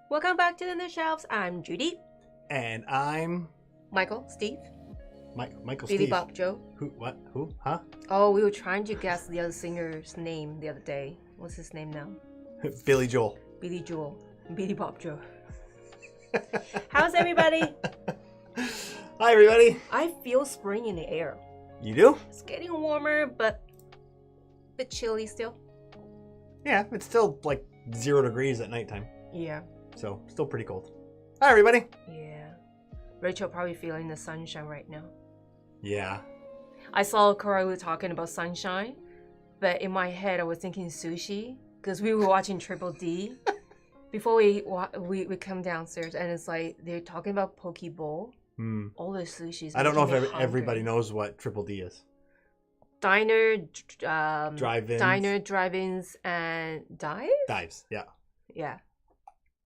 Welcome back to the Shelves. I'm Judy. And I'm... Michael, Steve. Michael Billy Steve. Bob Joe. Who? What? Who? Huh? Oh, we were trying to guess the other singer's name the other day. What's his name now? Billy Joel. Billy Joel. Billy Bob Joe. How's everybody? Hi, everybody. I feel spring in the air. You do? It's getting warmer, but a bit chilly still. Yeah, it's still like 0 degrees at nighttime. Yeah. So, still pretty cold. Hi, everybody. Yeah. Rachel probably feeling the sunshine right now. Yeah. I saw Karalu talking about sunshine, but in my head I was thinking sushi because we were watching Triple D before we come downstairs, and it's like they're talking about poke bowl. All the sushis. I don't know if everybody knows what Triple D is. Diner, Drive-ins. Diner, drive-ins, and dive. Dives. Yeah. Yeah.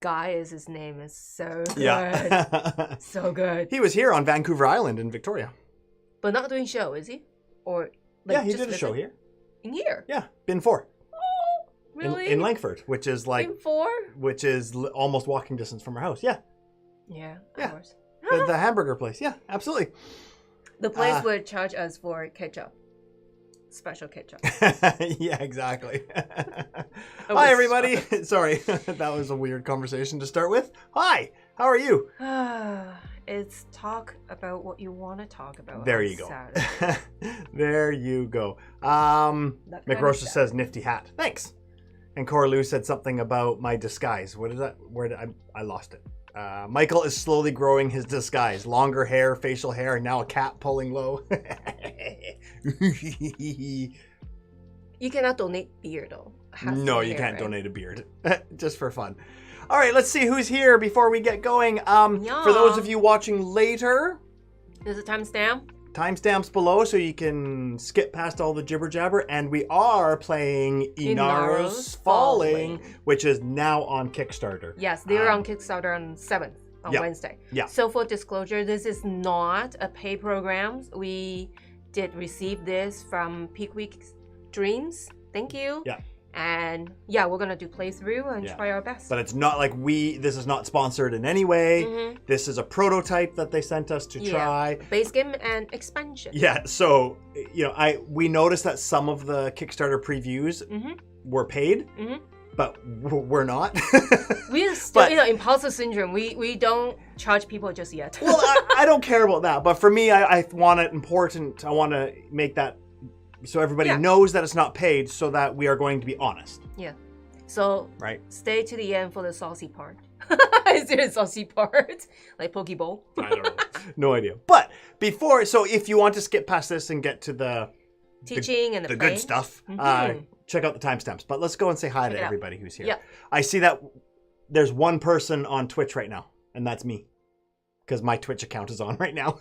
Guy is his name. Is so good. Yeah. So good. He was here on Vancouver Island in Victoria. But not doing show, is he? Or like, yeah, he did a show here. In here? Yeah, Bin 4. Oh, really? In Langford, which is like Bin 4? which is almost walking distance from our house. Yeah. Yeah, Yeah. of course. The hamburger place. Yeah, absolutely. The place would charge us for ketchup. Special ketchup. Yeah, exactly. Hi, everybody. Sorry, that was a weird conversation to start with. Hi, how are you? It's talk about what you want to talk about. There you go. There you go. McRosa says nifty hat. Thanks. And Cora Lou said something about my disguise. What is that? Where did I lost it? Michael is slowly growing his disguise. Longer hair, facial hair, and now a cap pulling low. You cannot donate beer, though. No, you can't donate a beard. Just for fun. All right, let's see who's here before we get going. For those of you watching later... There's a timestamp. Timestamps below so you can skip past all the jibber jabber. And we are playing YNAROS Falling, which is now on Kickstarter. Yes, they were on Kickstarter on 7th, on Wednesday. Yeah. So for disclosure, this is not a pay program. We did receive this from Peekwik Games. Thank you. Yeah. And yeah, we're gonna do playthrough and try our best. But it's not like this is not sponsored in any way. This is a prototype that they sent us to try. Base game and expansion. Yeah, so we noticed that some of the Kickstarter previews were paid, but we're not. We're still, imposter syndrome. We don't charge people just yet. Well, I don't care about that, but for me, I want it important. I want to make that so everybody knows that it's not paid, so that we are going to be honest. Yeah. So stay to the end for the saucy part. Is there a saucy part? Like Poke Bowl? I don't know. No idea. But so if you want to skip past this and get to the teaching and the good stuff, check out the timestamps. But let's go and say hi to everybody who's here. Yeah. I see that there's one person on Twitch right now, and that's me. Because my Twitch account is on right now.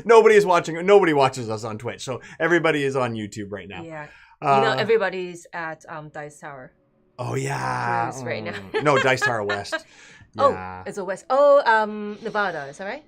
Nobody is watching. Nobody watches us on Twitch, so everybody is on YouTube right now. Yeah, everybody's at Dice Tower. Oh yeah, right now. No, Dice Tower West. Yeah. Oh, it's a West. Oh, Nevada. Is that right?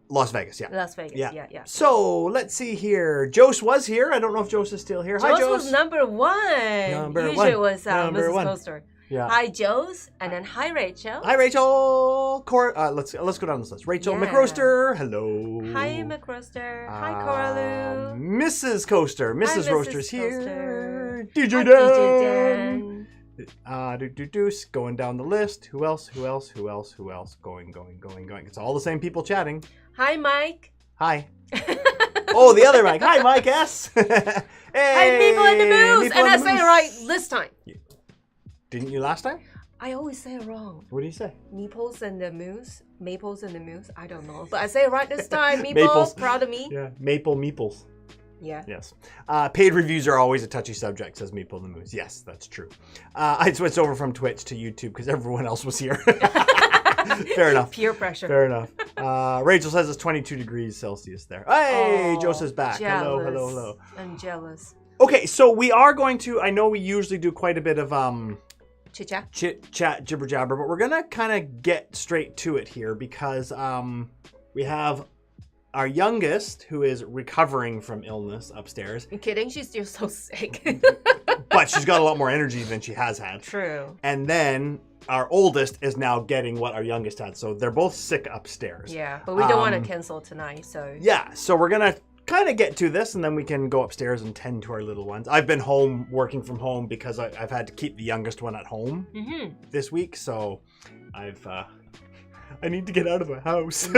Las Vegas. Yeah. Las Vegas. Yeah. So let's see here. Jose was here. I don't know if Jose is still here. Hi, Jose. Was number one. Usually it was Mrs. Coaster. Yeah. Hi, Jose, and then hi, Rachel. Hi, Rachel. Let's go down this list. Rachel McRoaster. Hello. Hi, McRoaster. Hi, Coralu. Mrs. Coaster. Mrs. Roaster's here. DJ Dan. Going down the list. Who else? Going. It's all the same people chatting. Hi, Mike. Hi. Oh, the other Mike. Hi, Mike S. Hey. Hi, Maple and the Moose. And I said it right this time. Didn't you last time? I always say it wrong. What do you say? Maples and the Moose. I don't know. But I say it right this time. Maples, proud of me. Yeah, Maple Meeples. Yeah. Yes. Paid reviews are always a touchy subject, says Maple and the Moose. Yes, that's true. I switched over from Twitch to YouTube because everyone else was here. Fair enough. Peer pressure. Fair enough. Rachel says it's 22 degrees Celsius there. Hey, Joseph's back. Jealous. Hello. I'm jealous. Okay, so we are going to, I know we usually do quite a bit of chit chat, jibber jabber, but we're gonna kind of get straight to it here because we have our youngest who is recovering from illness upstairs. I'm kidding, she's still so sick. But she's got a lot more energy than she has had. True. And then our oldest is now getting what our youngest had. So they're both sick upstairs. Yeah, but we don't want to cancel tonight, so... Yeah, so we're going to kind of get to this, and then we can go upstairs and tend to our little ones. I've been home, working from home, because I've had to keep the youngest one at home this week. So I need to get out of the house.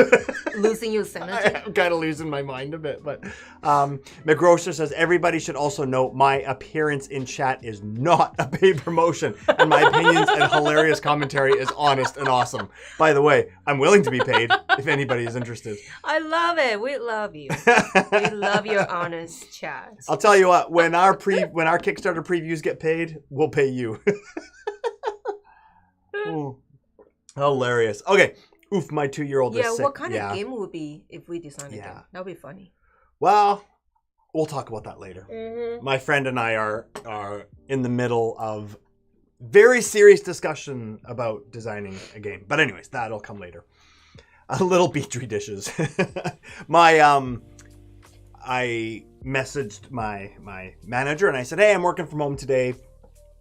Losing your sanity. I'm kind of losing my mind a bit. But McGrocer says, everybody should also note my appearance in chat is not a paid promotion. And my opinions and hilarious commentary is honest and awesome. By the way, I'm willing to be paid if anybody is interested. I love it. We love you. We love your honest chat. I'll tell you what, when our Kickstarter previews get paid, we'll pay you. Hilarious. Okay. Oof, my 2-year-old is sick. Yeah, what kind of game would be if we designed a game? That would be funny. Well, we'll talk about that later. My friend and I are in the middle of very serious discussion about designing a game. But anyways, that'll come later. A little Petri dishes. I messaged my manager and I said, hey, I'm working from home today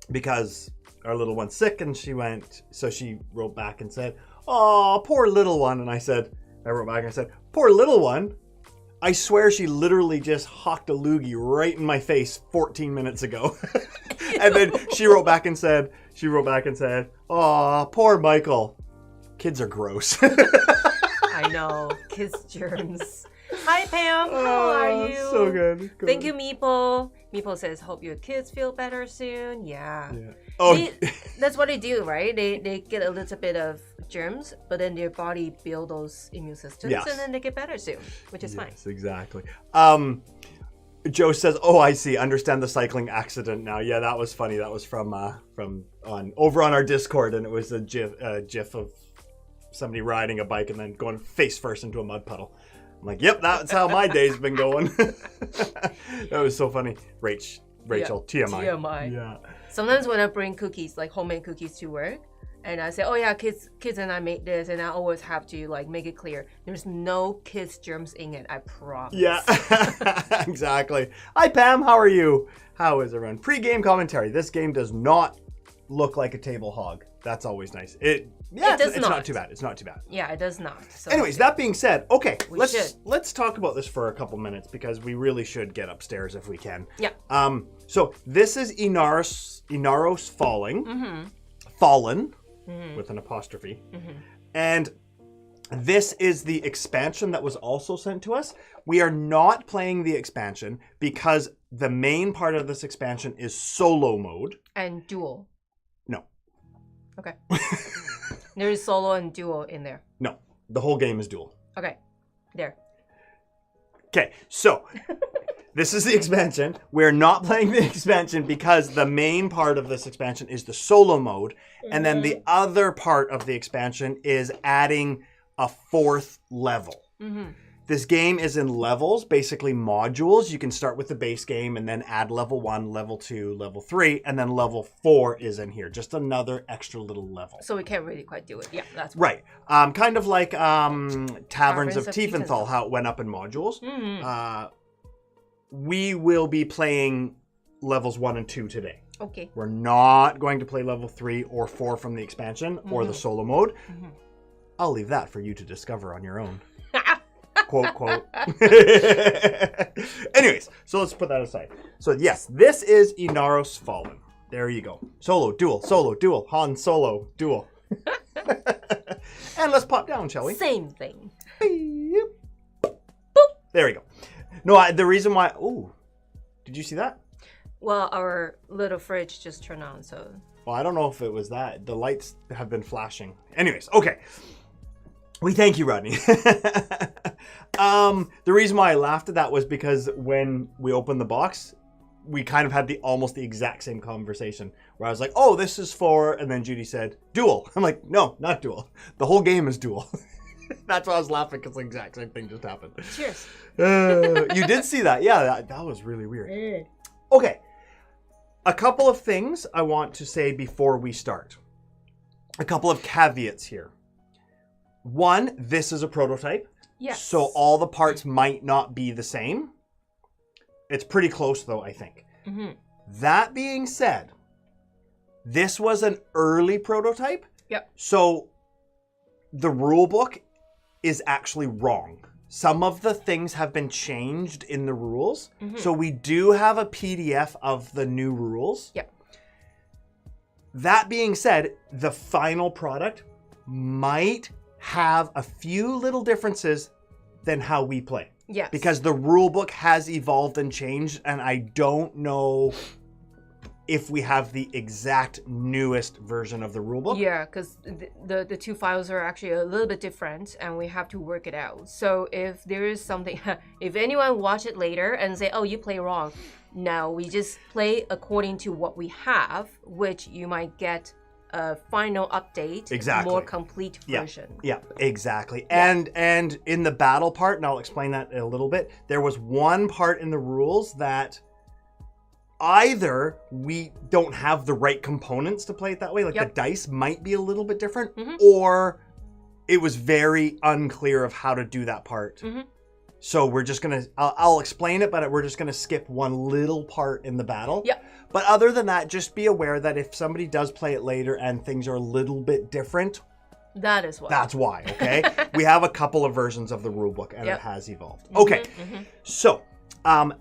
because our little one's sick. And she wrote back and said, oh, poor little one. And I wrote back and I said, poor little one. I swear she literally just hawked a loogie right in my face 14 minutes ago. And then she wrote back and said, oh, poor Michael. Kids are gross. I know. Kids germs. Hi, Pam. How are you? So good. Thank you, Meeple. Meeple says, hope your kids feel better soon. Yeah. Oh, that's what they do, right? They get a little bit of germs, but then their body build those immune systems, and then they get better soon, which is fine. Yes, exactly. Joe says, oh, I see. Understand the cycling accident now. Yeah, that was funny. That was from over on our Discord, and it was a gif of somebody riding a bike and then going face first into a mud puddle. I'm like, yep, that's how my day's been going. That was so funny. Rachel, TMI. Yeah. Sometimes when I bring cookies, like homemade cookies to work, and I say, oh yeah, kids and I made this, and I always have to like make it clear there's no kids germs in it, I promise. Yeah, exactly. Hi Pam, how are you? How is everyone? Pre-game commentary. This game does not look like a table hog. That's always nice. It's not too bad. It's not too bad. Yeah, it does not. So anyways, that being said, okay, let's talk about this for a couple minutes because we really should get upstairs if we can. Yeah. So this is YNAROS Fallen with an apostrophe. And this is the expansion that was also sent to us. We are not playing the expansion because the main part of this expansion is solo mode. And duel. No. Okay. There is solo and duel in there. No, the whole game is duel. Okay, there. Okay, so this is the expansion. We're not playing the expansion because the main part of this expansion is the solo mode. And then the other part of the expansion is adding a 4th level. This game is in levels, basically modules. You can start with the base game and then add level 1, level 2, level 3, and then level 4 is in here. Just another extra little level. So we can't really quite do it. Yeah, that's right. Kind of like Taverns of Tiefenthal, how it went up in modules. We will be playing levels 1 and 2 today. Okay. We're not going to play level 3 or 4 from the expansion or the solo mode. I'll leave that for you to discover on your own. Quote, quote. Anyways, so let's put that aside. So yes, this is YNAROS Fallen. There you go. Solo, duel, Han Solo, duel. And let's pop down, shall we? Same thing. Boop. There we go. No, the reason why... Oh, did you see that? Well, our little fridge just turned on, so... Well, I don't know if it was that. The lights have been flashing. Anyways, okay. We thank you, Rodney. The reason why I laughed at that was because when we opened the box, we kind of had almost the exact same conversation where I was like, oh, this is for, and then Judy said, duel. I'm like, no, not duel. The whole game is duel. That's why I was laughing because the exact same thing just happened. Cheers. You did see that. Yeah, that was really weird. Okay. A couple of things I want to say before we start. A couple of caveats here. One, this is a prototype. Yes. So all the parts might not be the same. It's pretty close though, I think. That being said, this was an early prototype. Yep. So the rule book is actually wrong. Some of the things have been changed in the rules. So we do have a PDF of the new rules. Yep. That being said, the final product might have a few little differences than how we play. Yes. Because the rule book has evolved and changed, and I don't know if we have the exact newest version of the rule book. Yeah, because the two files are actually a little bit different, and we have to work it out. So if there is something, if anyone watch it later and say, oh, you play wrong, no, we just play according to what we have, which you might get a final update, exactly, more complete version. Yeah, exactly. Yeah. And in the battle part, and I'll explain that in a little bit, there was one part in the rules that either we don't have the right components to play it that way, like the dice might be a little bit different, or it was very unclear of how to do that part. So we're just gonna, I'll explain it, but we're just gonna skip one little part in the battle. Yep. But other than that, just be aware that if somebody does play it later and things are a little bit different, that is why. That's why, okay? We have a couple of versions of the rule book and it has evolved. Okay, so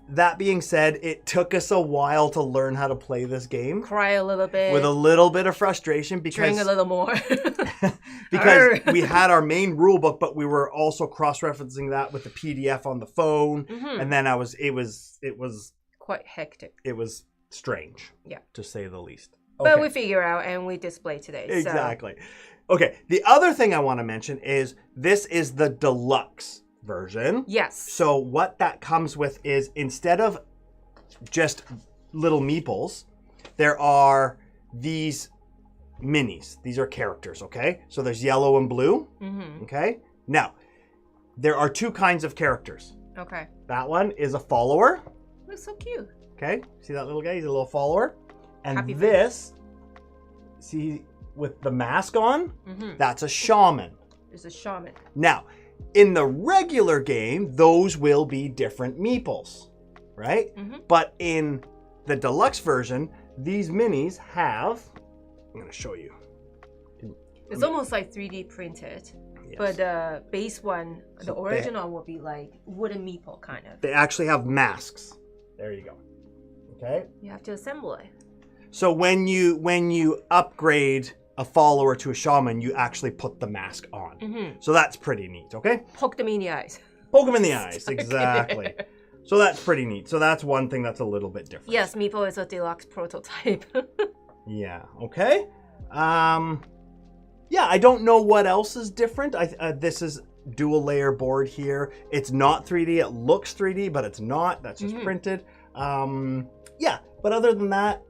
that being said, it took us a while to learn how to play this game. Cry a little bit. With a little bit of frustration because... Drink a little more. because we had our main rule book, but we were also cross-referencing that with the PDF on the phone. And then it was quite hectic. It was strange, to say the least. Okay. But we figure out and we display today. Exactly. So. Okay, the other thing I want to mention is this is the deluxe version. Yes. So what that comes with is instead of just little meeples, there are these minis. These are characters, okay? So there's yellow and blue, okay? Now, there are two kinds of characters. Okay. That one is a follower. Looks so cute. Okay, see that little guy? He's a little follower. And Happy this, see, with the mask on, that's a shaman. There's a shaman. Now, in the regular game, those will be different meeples, right? But in the deluxe version, these minis have, I'm going to show you. It's almost like 3D printed. Yes. But the base one, the original will be like wooden meeple kind of. They actually have masks. There you go. Okay. You have to assemble it. So when you upgrade a follower to a shaman, you actually put the mask on. So that's pretty neat, okay? Poke them in the eyes. Poke them in the eyes, exactly. So that's pretty neat. So that's one thing that's a little bit different. Yes, meeple is a deluxe prototype. Yeah, okay. Yeah, I don't know what else is different. This is dual layer board here. It's not 3D. It looks 3D, but it's not. That's just printed. Yeah, but other than that,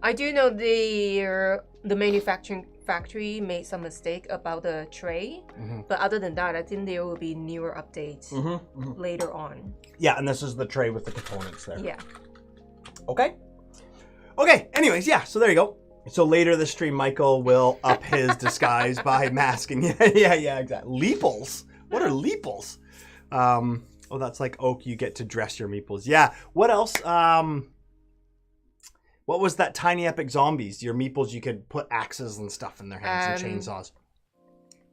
I do know the manufacturing factory made some mistake about the tray, but other than that, I think there will be newer updates later on. Yeah, and this is the tray with the components there. Yeah. Okay. Okay. Anyways, yeah. So there you go. So later this stream, Michael will up his disguise by masking. Yeah, exactly. Leeples. What are leeples? Oh, that's like oak. You get to dress your meeples. Yeah. What else? What was that Tiny Epic Zombies? Your meeples, you could put axes and stuff in their hands and chainsaws.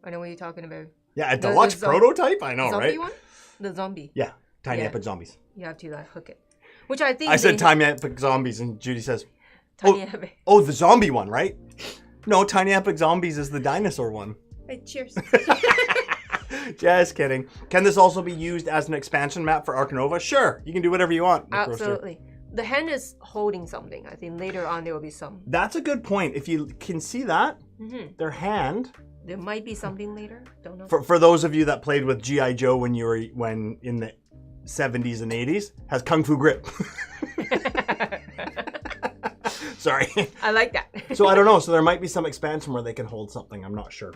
I know what you're talking about. Yeah, a deluxe prototype? I know, zombie right? One? The zombie. Yeah, Tiny Epic Zombies. You have to like hook it. Which I think I said Tiny Epic Zombies and Judy says, Tiny Epic. Oh, the zombie one, right? No, Tiny Epic Zombies is the dinosaur one. Hey, cheers. Just kidding. Can this also be used as an expansion map for Ark Nova? Sure, you can do whatever you want. Absolutely. The hand is holding something. I think later on there will be some. That's a good point. If you can see that, their hand. There might be something later. Don't know. For those of you that played with G.I. Joe when in the 70s and 80s, has Kung Fu grip. Sorry. I like that. So I don't know. So there might be some expansion where they can hold something. I'm not sure.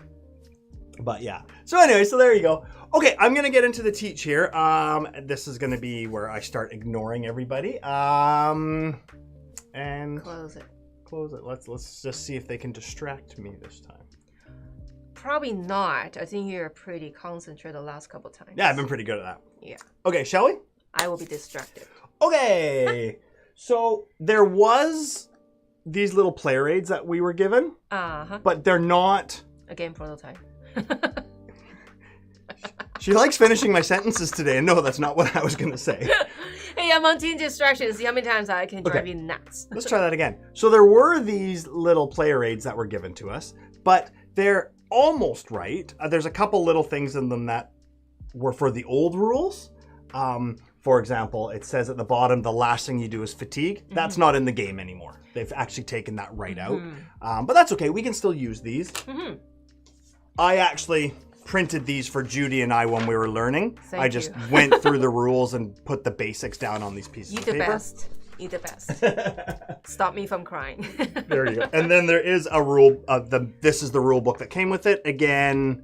But yeah. So anyway, so there you go. Okay, I'm going to get into the teach here. This is going to be where I start ignoring everybody. And close it. Close it. Let's just see if they can distract me this time. Probably not. I think you're pretty concentrated the last couple times. Yeah, I've been pretty good at that. Yeah. Okay, shall we? I will be distracted. Okay. So there was these little player aids that we were given, but they're not... A game prototype. She likes finishing my sentences today, and no, that's not what I was going to say. Hey, I'm on teen distractions. See how many times I can drive you nuts. Let's try that again. So there were these little player aids that were given to us, but they're almost right. There's a couple little things in them that were for the old rules. For example, it says at the bottom, the last thing you do is fatigue. That's not in the game anymore. They've actually taken that right out. But that's okay. We can still use these. I actually printed these for Judy and I when we were learning. I just went through the rules and put the basics down on these pieces of paper. You the best. Stop me from crying. There you go. And then there is a rule. This is the rule book that came with it. Again,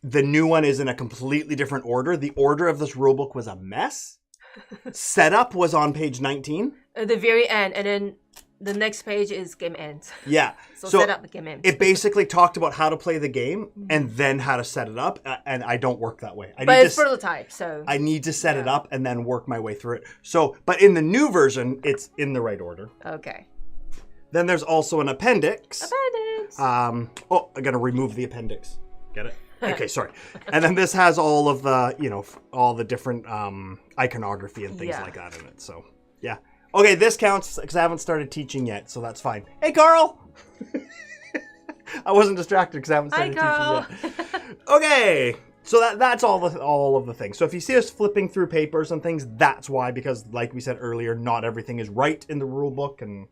the new one is in a completely different order. The order of this rule book was a mess. Setup was on page 19. At the very end, and then the next page is game ends. Yeah. So set up the game ends. It basically talked about how to play the game and then how to set it up. And I don't work that way. But it's prototype, so. I need to set it up and then work my way through it. So, but in the new version, it's in the right order. Okay. Then there's also an appendix. Appendix. Oh, I got to remove the appendix. Get it? Okay, sorry. And then this has all of the, all the different iconography and things like that in it. So, yeah. Okay, this counts because I haven't started teaching yet, so that's fine. Hey, Carl! I wasn't distracted because I haven't started teaching yet. Okay, so that's all of the things. So if you see us flipping through papers and things, that's why, because like we said earlier, not everything is right in the rule book, and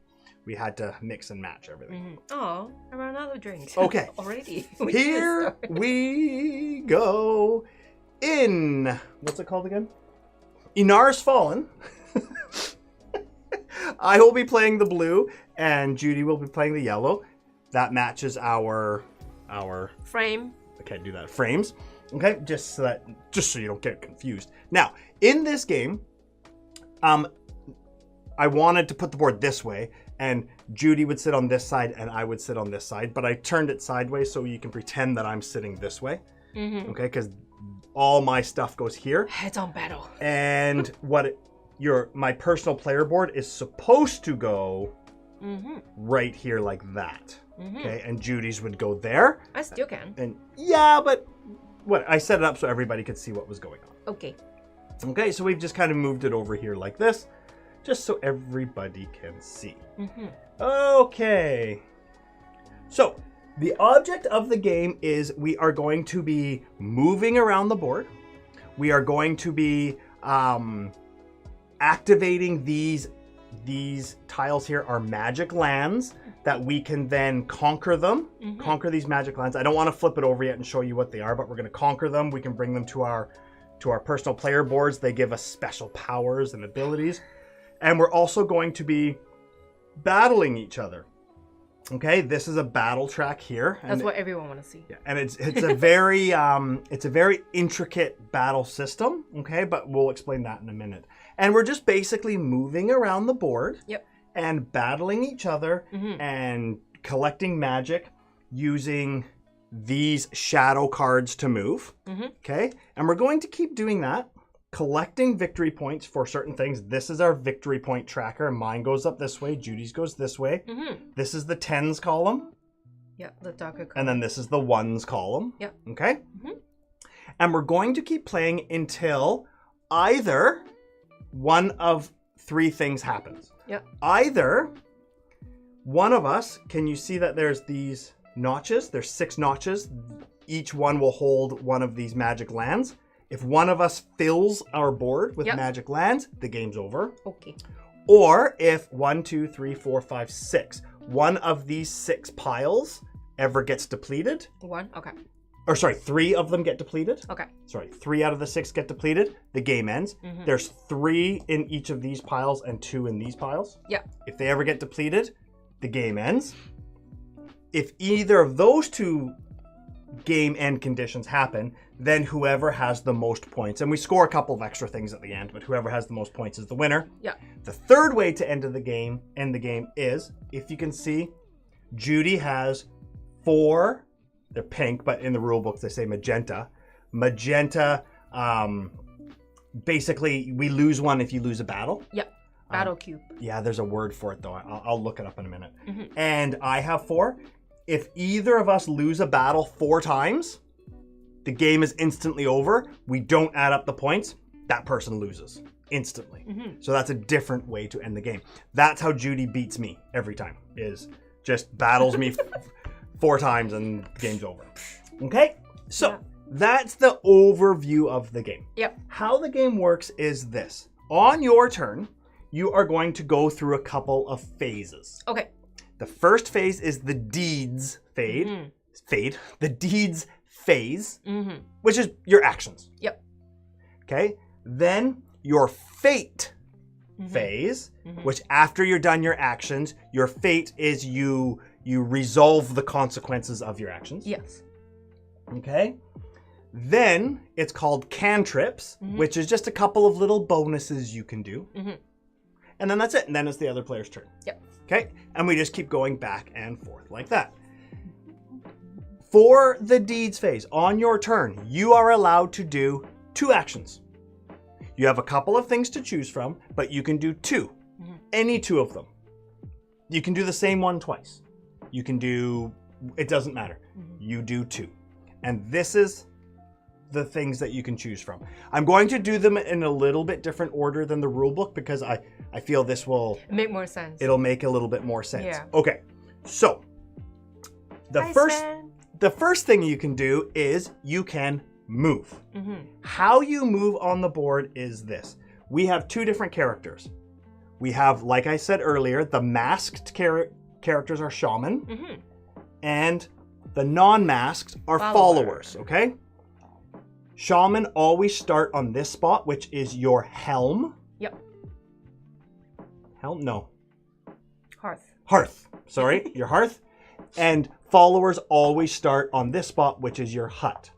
we had to mix and match everything. Oh, I ran out of drinks. Okay. Already. Here we go in, what's it called again? YNAROS Fallen. I will be playing the blue, and Judy will be playing the yellow. That matches our frame. I can't do that. Frames. Okay, just so you don't get confused. Now, in this game, I wanted to put the board this way, and Judy would sit on this side, and I would sit on this side. But I turned it sideways so you can pretend that I'm sitting this way. Okay, because all my stuff goes here. Head-on battle. And my personal player board is supposed to go right here like that. Okay, and Judy's would go there. I still can. And yeah, but I set it up so everybody could see what was going on. Okay. Okay, so we've just kind of moved it over here like this, just so everybody can see. Okay. So the object of the game is we are going to be moving around the board. We are going to be activating these tiles here are magic lands that we can then conquer them. Conquer these magic lands. I don't want to flip it over yet and show you what they are, but we're going to conquer them. We can bring them to our personal player boards. They give us special powers and abilities. And we're also going to be battling each other. Okay, this is a battle track here. That's what everyone wants to see. Yeah, and it's a very intricate battle system. Okay, but we'll explain that in a minute. And we're just basically moving around the board. Yep. And battling each other and collecting magic using these shadow cards to move. Okay, and we're going to keep doing that. Collecting victory points for certain things. This is our victory point tracker. Mine goes up this way. Judy's goes this way. This is the tens column. Yeah, the darker column. And then this is the ones column. Yep. Okay? And we're going to keep playing until either one of three things happens. Yep. Either one of us, can you see that there's these notches? There's 6 notches. Each one will hold one of these magic lands. If one of us fills our board with magic lands, the game's over. Okay. Or if 1, 2, 3, 4, 5, 6, one of these 6 piles ever gets depleted. 1, okay. Or sorry, 3 of them get depleted. Okay. Sorry, 3 out of the 6 get depleted. The game ends. There's 3 in each of these piles and 2 in these piles. Yeah. If they ever get depleted, the game ends. If either of those 2 game end conditions happen, then whoever has the most points, and we score a couple of extra things at the end, but whoever has the most points is the winner. Yeah. The third way to end the game is, if you can see, Judy has 4. They're pink, but in the rule books they say magenta. Magenta, basically we lose one if you lose a battle. Yep. Battle cube. Yeah, there's a word for it though. I'll look it up in a minute. And I have 4. If either of us lose a battle 4 times, the game is instantly over. We don't add up the points. That person loses instantly. So that's a different way to end the game. That's how Judy beats me every time, is just battles me 4 times and the game's over. Okay? So that's the overview of the game. Yep. How the game works is this. On your turn, you are going to go through a couple of phases. Okay. The first phase is the deeds phase. The deeds phase, which is your actions. Yep. Okay. Then your fate phase, which after you're done your actions, your fate is you resolve the consequences of your actions. Yes. Okay. Then it's called cantrips, which is just a couple of little bonuses you can do. And then that's it. And then it's the other player's turn. Yep. Okay. And we just keep going back and forth like that. For the deeds phase, on your turn, you are allowed to do 2 actions. You have a couple of things to choose from, but you can do 2. Any 2 of them. You can do the same one twice. You can do, it doesn't matter. You do 2. And this is the things that you can choose from. I'm going to do them in a little bit different order than the rule book because I feel this will make more sense. It'll make a little bit more sense. Yeah. Okay. So the first thing you can do is you can move. How you move on the board is this. We have 2 different characters. We have, like I said earlier, the masked characters are shaman, and the non-masked are followers, okay? Shaman always start on this spot, which is your helm. Yep. Helm? No. Hearth. Hearth. Sorry, your hearth. And followers always start on this spot, which is your hut.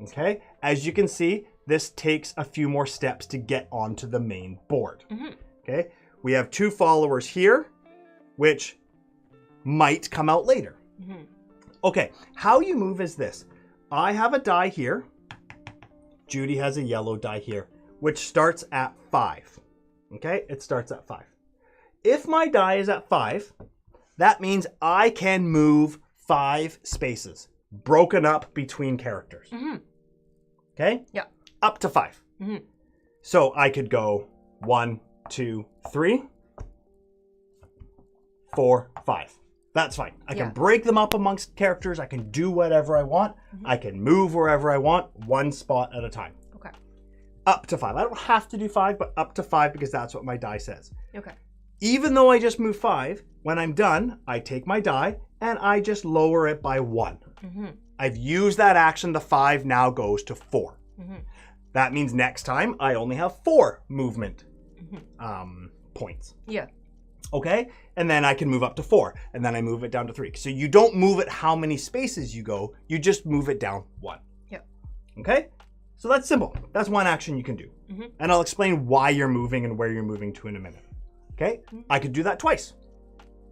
Okay? As you can see, this takes a few more steps to get onto the main board. Okay? We have 2 followers here, which might come out later. Okay, how you move is this. I have a die here. Judy has a yellow die here, which starts at 5. Okay, it starts at 5. If my die is at 5, that means I can move 5 spaces, broken up between characters. Okay? Yeah. Up to 5. So I could go 1, 2, 3, 4, 5. That's fine. I can break them up amongst characters. I can do whatever I want. I can move wherever I want, 1 spot at a time. Okay. Up to 5. I don't have to do 5, but up to 5 because that's what my die says. Okay. Even though I just moved 5, when I'm done, I take my die and I just lower it by 1. I've used that action. The 5 now goes to 4. That means next time I only have 4 movement points. Yeah. Okay? And then I can move up to 4. And then I move it down to 3. So you don't move it how many spaces you go. You just move it down 1. Yeah. Okay? So that's simple. That's one action you can do. And I'll explain why you're moving and where you're moving to in a minute. Okay? I could do that twice.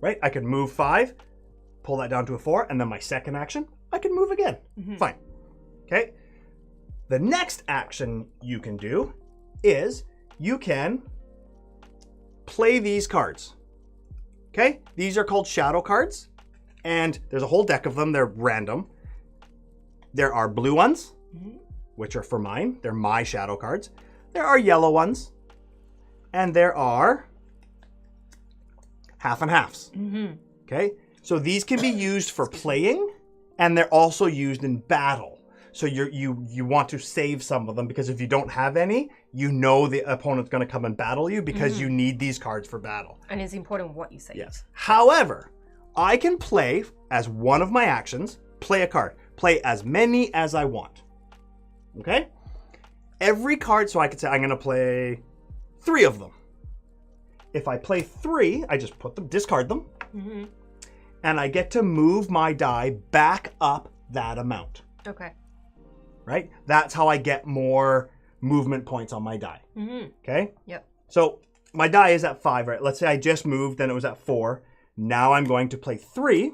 Right? I could move 5, pull that down to a 4, and then my second action, I can move again. Fine. Okay? The next action you can do is you can play these cards. Okay? These are called shadow cards, and there's a whole deck of them. They're random. There are blue ones, which are for mine. They're my shadow cards. There are yellow ones, and there are half and halves. Okay? So these can be used for playing, and they're also used in battle. So you want to save some of them, because if you don't have any, you know the opponent's going to come and battle you because you need these cards for battle. And it's important what you say. Yes. However, I can play, as one of my actions, play a card. Play as many as I want. Okay? Every card, so I could say I'm going to play 3 of them. If I play 3, I just put them, discard them, and I get to move my die back up that amount. Okay. Right? That's how I get more movement points on my die. Okay? Yep. So my die is at 5, right? Let's say I just moved, then it was at 4. Now I'm going to play 3.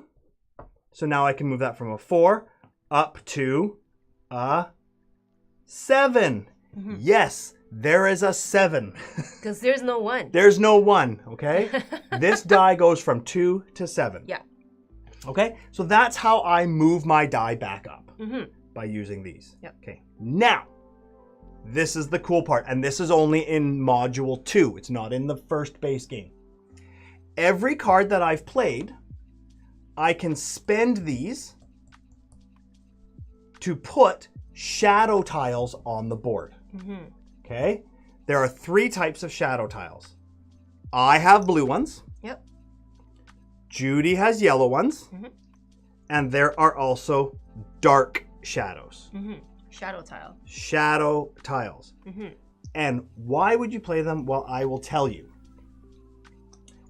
So now I can move that from a 4 up to a 7. Yes, There is a 7. Because there's no 1. There's no 1, okay? This die goes from 2 to 7. Yeah. Okay, so that's how I move my die back up by using these. Yep. Okay, now, this is the cool part, and this is only in Module 2. It's not in the first base game. Every card that I've played, I can spend these to put shadow tiles on the board. Okay, there are 3 types of shadow tiles. I have blue ones. Yep. Judy has yellow ones. And there are also dark shadows. Shadow tile. Shadow tiles. And why would you play them? Well, I will tell you.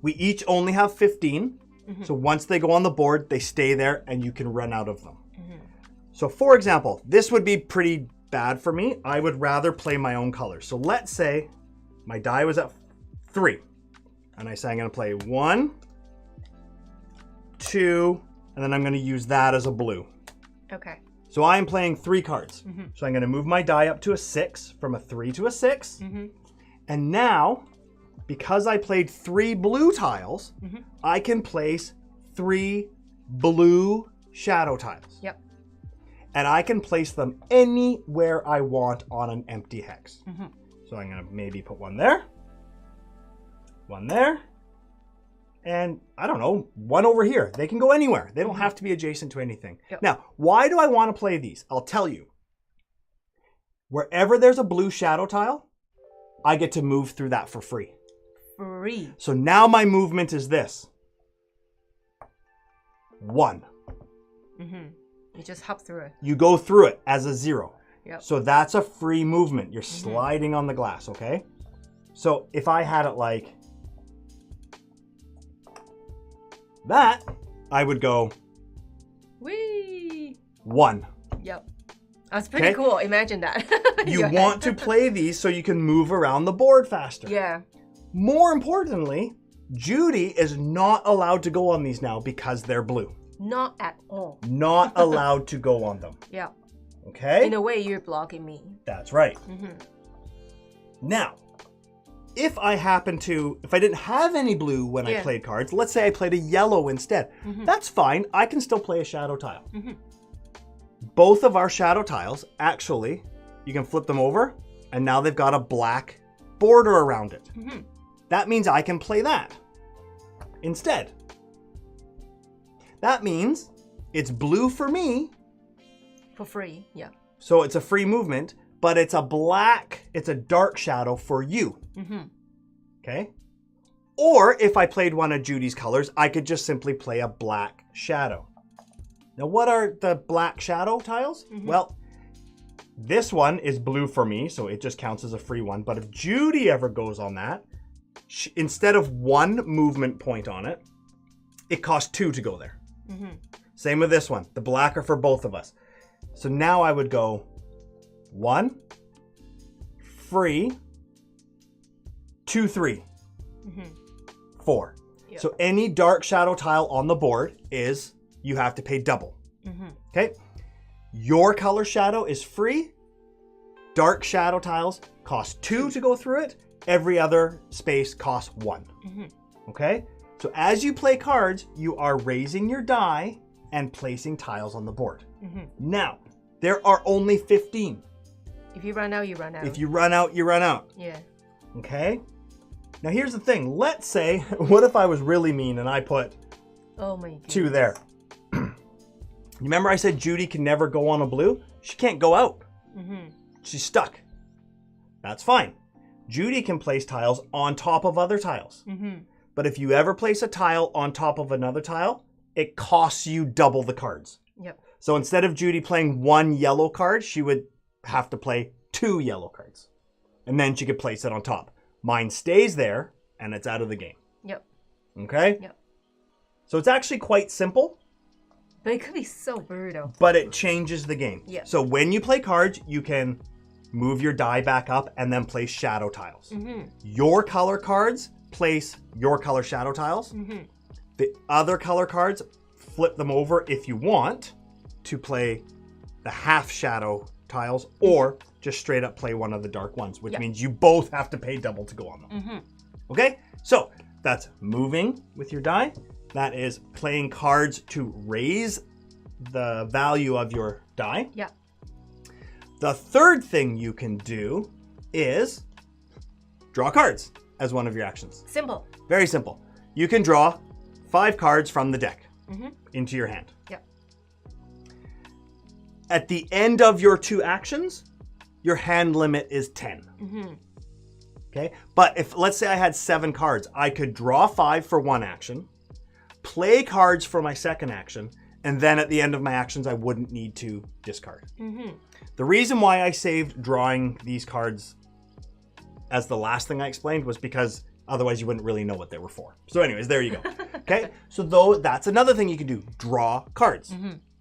We each only have 15. So once they go on the board, they stay there and you can run out of them. So for example, this would be pretty bad for me. I would rather play my own colors. So let's say my die was at 3. And I say I'm going to play 1, 2, and then I'm going to use that as a blue. Okay. So I am playing 3 cards. So I'm going to move my die up to a 6, from a 3 to a 6. And now, because I played 3 blue tiles, I can place 3 blue shadow tiles. Yep. And I can place them anywhere I want on an empty hex. So I'm going to maybe put 1 there, 1 there, and I don't know, 1 over here. They can go anywhere. They don't have to be adjacent to anything. Yep. Now, why do I want to play these? I'll tell you. Wherever there's a blue shadow tile, I get to move through that for free. Free. So now my movement is this. 1. You just hop through it. You go through it as a 0. Yep. So that's a free movement. You're sliding on the glass, okay? So if I had it like that, I would go Whee! 1. Yep. That's pretty cool. Imagine that. You want to play these so you can move around the board faster. Yeah. More importantly, Judy is not allowed to go on these now because they're blue. Not at all. Not allowed to go on them. Yeah. Okay? In a way, you're blocking me. That's right. Now, if I didn't have any blue when I played cards, let's say I played a yellow instead, that's fine. I can still play a shadow tile. Both of our shadow tiles, actually, you can flip them over, and now they've got a black border around it. That means I can play that instead. That means it's blue for me. For free, yeah. So it's a free movement, but it's a dark shadow for you. Okay? Or if I played one of Judy's colors, I could just simply play a black shadow. Now, what are the black shadow tiles? Well, this one is blue for me, so it just counts as a free one. But if Judy ever goes on that, instead of 1 movement point on it, it costs 2 to go there. Same with this one. The black are for both of us. So now I would go 1, free, 2, 3, 4. Yep. So any dark shadow tile on the board is, you have to pay double. Okay? Your color shadow is free. Dark shadow tiles cost 2 to go through it. Every other space costs 1. Okay? So as you play cards, you are raising your die and placing tiles on the board. Now, there are only 15. If you run out, you run out. If you run out, you run out. Yeah. Okay? Now here's the thing. Let's say, what if I was really mean and I put 2 there? You remember I said Judy can never go on a blue? She can't go out. She's stuck. That's fine. Judy can place tiles on top of other tiles. But if you ever place a tile on top of another tile, it costs you double the cards. Yep. So instead of Judy playing 1 yellow card, she would have to play 2 yellow cards. And then she could place it on top. Mine stays there, and it's out of the game. Yep. Okay? Yep. So it's actually quite simple. But it could be so brutal. But it changes the game. Yeah. So when you play cards, you can move your die back up and then place shadow tiles. Your color cards place your color shadow tiles. The other color cards, flip them over if you want to play the half shadow tiles, or just straight up play one of the dark ones, which means you both have to pay double to go on them. Okay, so that's moving with your die. That is playing cards to raise the value of your die. Yeah. The third thing you can do is draw cards as one of your actions. Simple. Very simple. You can draw 5 cards from the deck into your hand. Yeah. At the end of your 2 actions, your hand limit is 10. Okay, but if, let's say I had 7 cards, I could draw 5 for 1 action, play cards for my second action, and then at the end of my actions, I wouldn't need to discard. The reason why I saved drawing these cards as the last thing I explained was because otherwise you wouldn't really know what they were for. So anyways, there you go. Okay, so that's another thing you can do. Draw cards.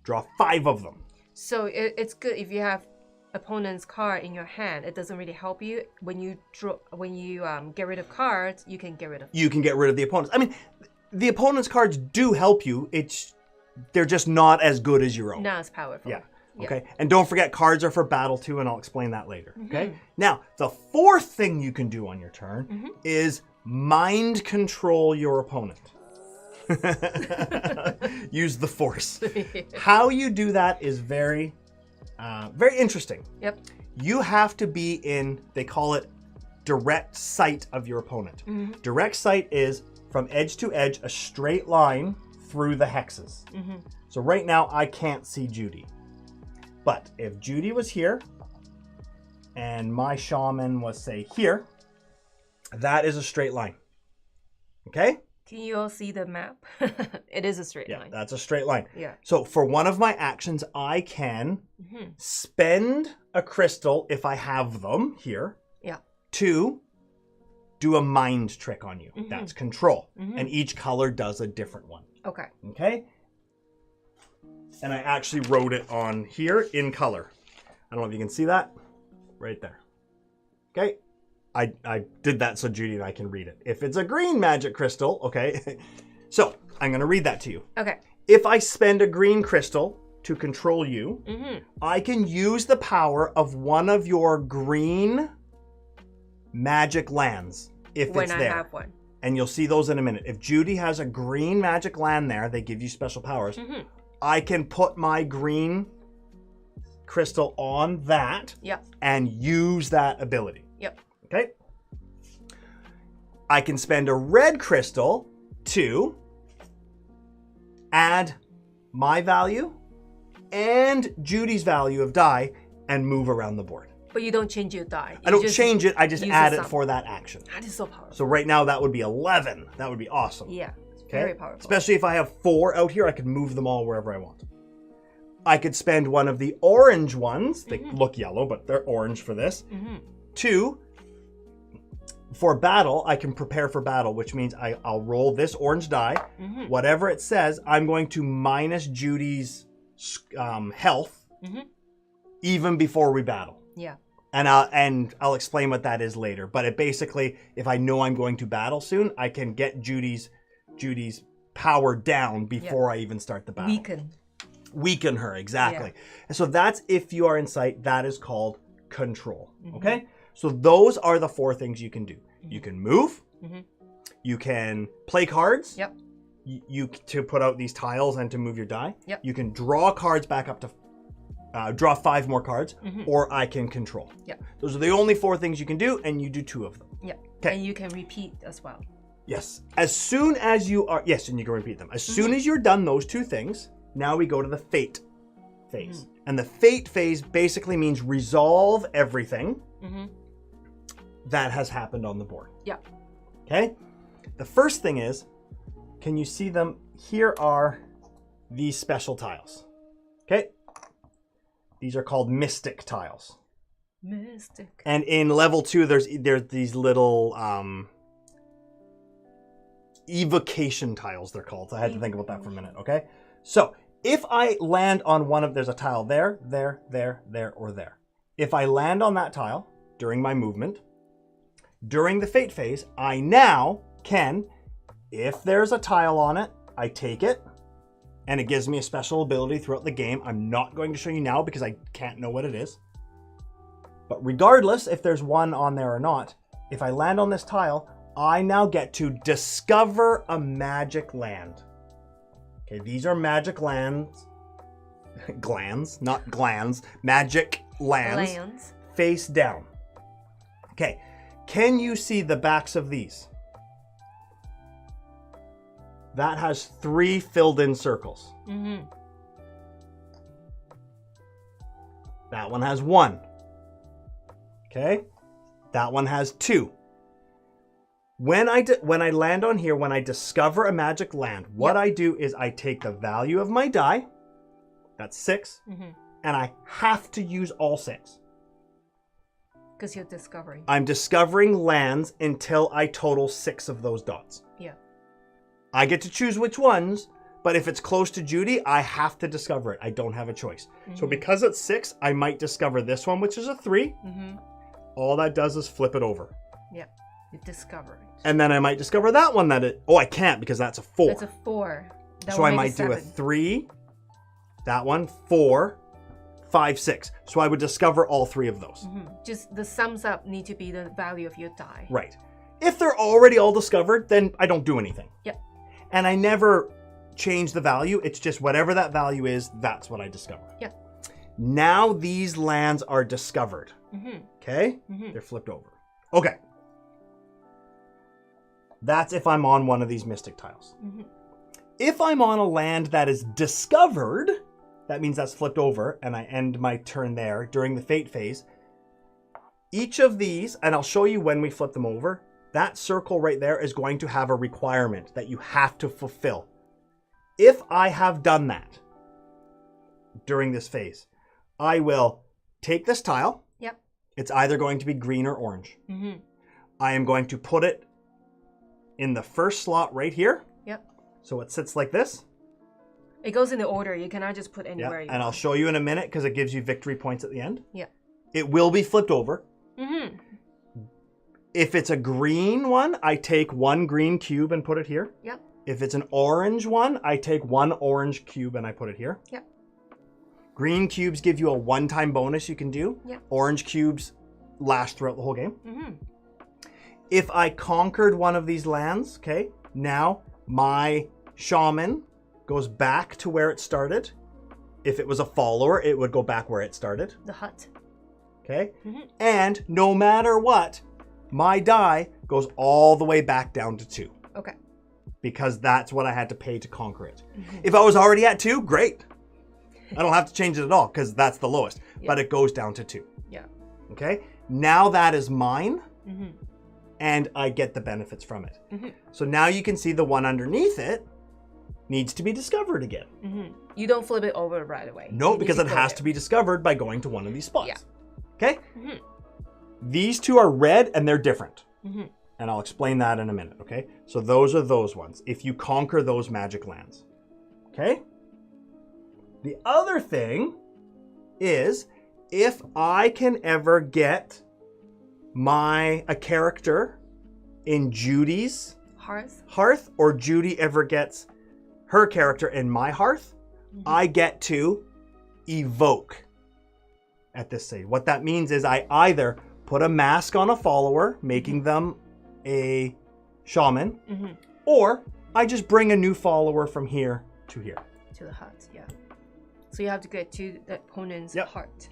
Draw 5 of them. So it's good if you have opponent's card in your hand. It doesn't really help you when you get rid of cards. You can get rid of. You can get rid of the opponents. I mean, the opponent's cards do help you. They're just not as good as your own. Not as powerful. Yeah. Okay. And don't forget, cards are for battle too, and I'll explain that later. Okay. Now, the fourth thing you can do on your turn is mind control your opponent. Use the force. How you do that is very interesting. Yep. You have to be in, they call it direct sight of your opponent. Direct sight is from edge to edge, a straight line through the hexes. So right now I can't see Judy. But if Judy was here and my shaman was, say, here, that is a straight line. Okay? Can you all see the map? It is a straight line. Yeah, that's a straight line. Yeah. So for one of my actions, I can spend a crystal, if I have them here, to do a mind trick on you. That's control. And each color does a different one. Okay. Okay? And I actually wrote it on here in color. I don't know if you can see that. Right there. Okay? I did that so Judy and I can read it. If it's a green magic crystal, okay? So, I'm going to read that to you. Okay. If I spend a green crystal to control you, I can use the power of one of your green magic lands if it's there. When I have one. And you'll see those in a minute. If Judy has a green magic land there, they give you special powers. I can put my green crystal on that and use that ability. Yep. Okay? I can spend a red crystal to add my value and Judy's value of die and move around the board. But you don't change your die. I don't change it. I just add it for that action. That is so powerful. So right now that would be 11. That would be awesome. Yeah. Very powerful. Especially if I have 4 out here, I can move them all wherever I want. I could spend one of the orange ones. They look yellow, but they're orange for this. For battle, I can prepare for battle, which means I'll roll this orange die. Whatever it says, I'm going to minus Judy's health even before we battle. Yeah. And I'll explain what that is later. But it basically, if I know I'm going to battle soon, I can get Judy's power down before I even start the battle. Weaken her, exactly. And so that's if you are in sight. That is called control. Okay? So those are the 4 things you can do. You can move. You can play cards. Yep. You to put out these tiles and to move your die. Yep. You can draw cards back up to draw 5 more cards, or I can control. Yep. Those are the only 4 things you can do, and you do 2 of them. Yep. Okay. And you can repeat as well. Yes. As soon as you are, yes, and you can repeat them. As soon as you're done those 2 things, now we go to the fate phase. And the fate phase basically means resolve everything that has happened on the board. Yeah. Okay? The first thing is, can you see them? Here are these special tiles. Okay? These are called mystic tiles. Mystic. And in level 2, there's these little evocation tiles, they're called. So I had to think about that for a minute, okay? So if I land on one of, there's a tile there, or there. If I land on that tile during my movement, during the fate phase, I now can, if there's a tile on it, I take it, and it gives me a special ability throughout the game. I'm not going to show you now because I can't know what it is. But regardless if there's one on there or not, if I land on this tile, I now get to discover a magic land. Okay, these are magic lands. Glands, not glands. Magic lands. Face down. Okay, can you see the backs of these? That has 3 filled in circles. Mm-hmm. That one has 1. Okay, that one has 2. When I land on here, when I discover a magic land, what I do is I take the value of my die, that's 6, and I have to use all 6. Because you're discovering. I'm discovering lands until I total 6 of those dots. Yeah. I get to choose which ones, but if it's close to Judy, I have to discover it. I don't have a choice. So because it's 6, I might discover this one, which is a 3. All that does is flip it over. Yeah, you discover it. And then I might discover that one I can't because that's a 4. That's a 4. So I might do a 3, that one, 4, 5, 6. So I would discover all 3 of those. Just the sums up need to be the value of your die. Right. If they're already all discovered, then I don't do anything. Yep. And I never change the value. It's just whatever that value is, that's what I discover. Yep. Now these lands are discovered. Okay? They're flipped over. Okay. That's if I'm on one of these mystic tiles. If I'm on a land that is discovered, that means that's flipped over, and I end my turn there during the fate phase. Each of these, and I'll show you when we flip them over, that circle right there is going to have a requirement that you have to fulfill. If I have done that during this phase, I will take this tile. Yep. It's either going to be green or orange. I am going to put it in the first slot right here. Yep. So it sits like this. It goes in the order. You cannot just put anywhere you want. And I'll show you in a minute because it gives you victory points at the end. Yeah. It will be flipped over. If it's a green one, I take 1 green cube and put it here. Yep. If it's an orange one, I take 1 orange cube and I put it here. Yep. Green cubes give you a one-time bonus you can do. Yep. Orange cubes last throughout the whole game. If I conquered one of these lands, okay, now my shaman goes back to where it started. If it was a follower, it would go back where it started. The hut. Okay? And no matter what, my die goes all the way back down to 2. Okay. Because that's what I had to pay to conquer it. If I was already at 2, great. I don't have to change it at all because that's the lowest. But it goes down to 2. Yeah. Okay? Now that is mine. And I get the benefits from it. So now you can see the one underneath it needs to be discovered again. You don't flip it over right away. No, because it has to be discovered by going to one of these spots. Okay? These 2 are red and they're different. And I'll explain that in a minute, okay? So those are those ones, if you conquer those magic lands. Okay? The other thing is, if I can ever get a character in Judy's hearth, or Judy ever gets her character in my hearth, I get to evoke at this stage. What that means is I either put a mask on a follower, making them a shaman, or I just bring a new follower from here to here. To the hut, yeah. So you have to get to the opponent's hearth.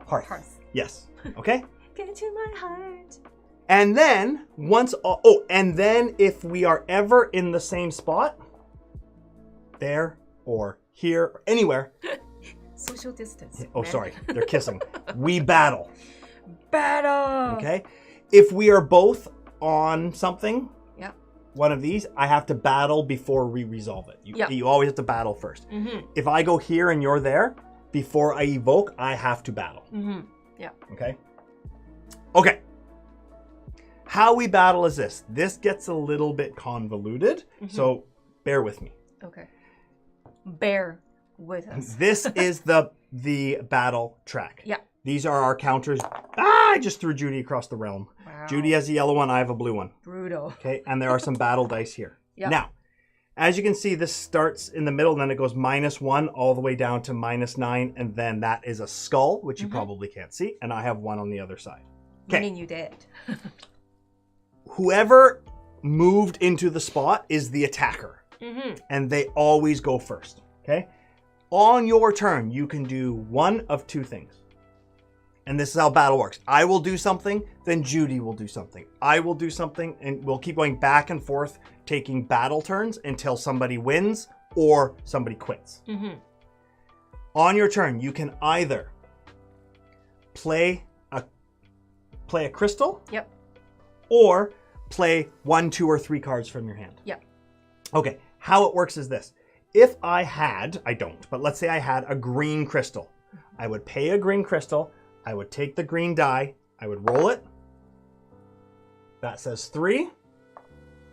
Hearth. Yes. Okay? Get to my heart. And then and then if we are ever in the same spot, there or here or anywhere. Social distance. Oh, man. Sorry. They're kissing. We battle. Battle. Okay? If we are both on something, one of these, I have to battle before we resolve it. You always have to battle first. If I go here and you're there, before I evoke, I have to battle. Yeah. Okay? Okay. How we battle is this. This gets a little bit convoluted, so bear with me. Okay. Bear with us. This is the battle track. Yeah. These are our counters. I just threw Judy across the realm. Wow. Judy has a yellow one, I have a blue one. Brutal. Okay, and there are some battle dice here. Yep. Now, As you can see, this starts in the middle, and then it goes -1 all the way down to -9, and then that is a skull, which you probably can't see, and I have 1 on the other side. Okay. Meaning you did. Whoever moved into the spot is the attacker, and they always go first, okay? On your turn, you can do one of two things. And this is how battle works. I will do something, then Judy will do something. I will do something, and we'll keep going back and forth, taking battle turns until somebody wins or somebody quits. On your turn, you can either play a crystal. Yep. Or play 1, 2, or 3 cards from your hand. Yep. Okay, how it works is this. If I had, I don't, but let's say I had a green crystal. I would pay a green crystal. I would take the green die. I would roll it. That says 3.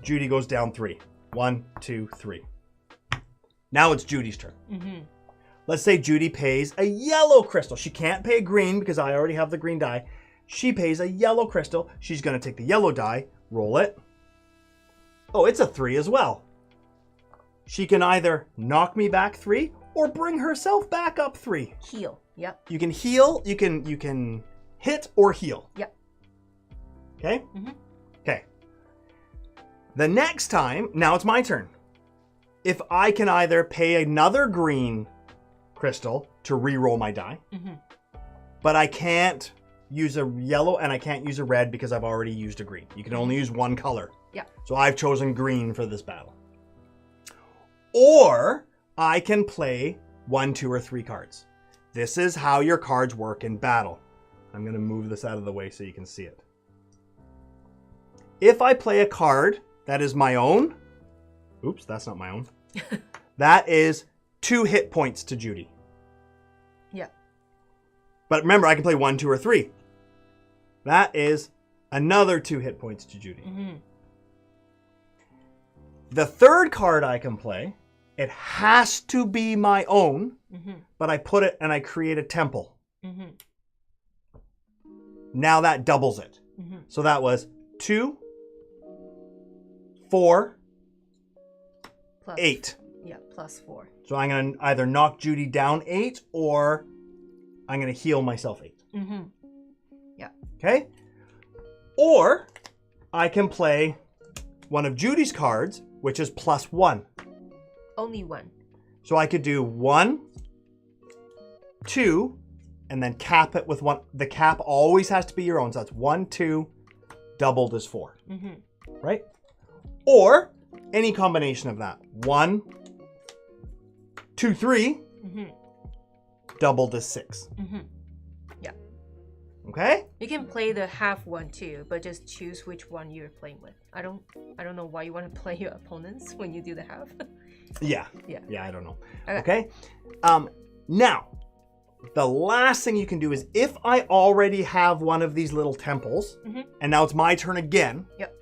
Judy goes down 3. 1, 2, 3. Now it's Judy's turn. Let's say Judy pays a yellow crystal. She can't pay green because I already have the green die. She pays a yellow crystal. She's going to take the yellow die, roll it. Oh, it's a 3 as well. She can either knock me back 3 or bring herself back up 3. Heal. Yep. You can heal, you can hit or heal. Yep. Okay? Okay. The next time, now it's my turn. If I can either pay another green crystal to re-roll my die, but I can't use a yellow and I can't use a red because I've already used a green. You can only use one color. Yeah. So I've chosen green for this battle. Or I can play 1, 2, or 3 cards. This is how your cards work in battle. I'm going to move this out of the way so you can see it. If I play a card that is my own, oops, that's not my own. That is 2 hit points to Judy. Yeah. But remember, I can play 1, 2, or 3. That is another 2 hit points to Judy. The third card I can play, it has to be my own, but I put it and I create a temple. Now that doubles it. So that was 2, 4, plus 8. Yeah, plus 4. So I'm going to either knock Judy down 8 or I'm going to heal myself 8. Yeah. Okay? Or I can play one of Judy's cards, which is plus 1. Only 1. So I could do 1, 2, and then cap it with 1. The cap always has to be your own. So that's 1, 2, doubled is 4. Right? Or any combination of that. 1, 2, 3, doubled is 6. Yeah. Okay? You can play the half one too, but just choose which one you're playing with. I don't know why you want to play your opponents when you do the half. Yeah. Yeah. Yeah, I don't know. Okay. Now, the last thing you can do is if I already have one of these little temples, and now it's my turn again. Yep.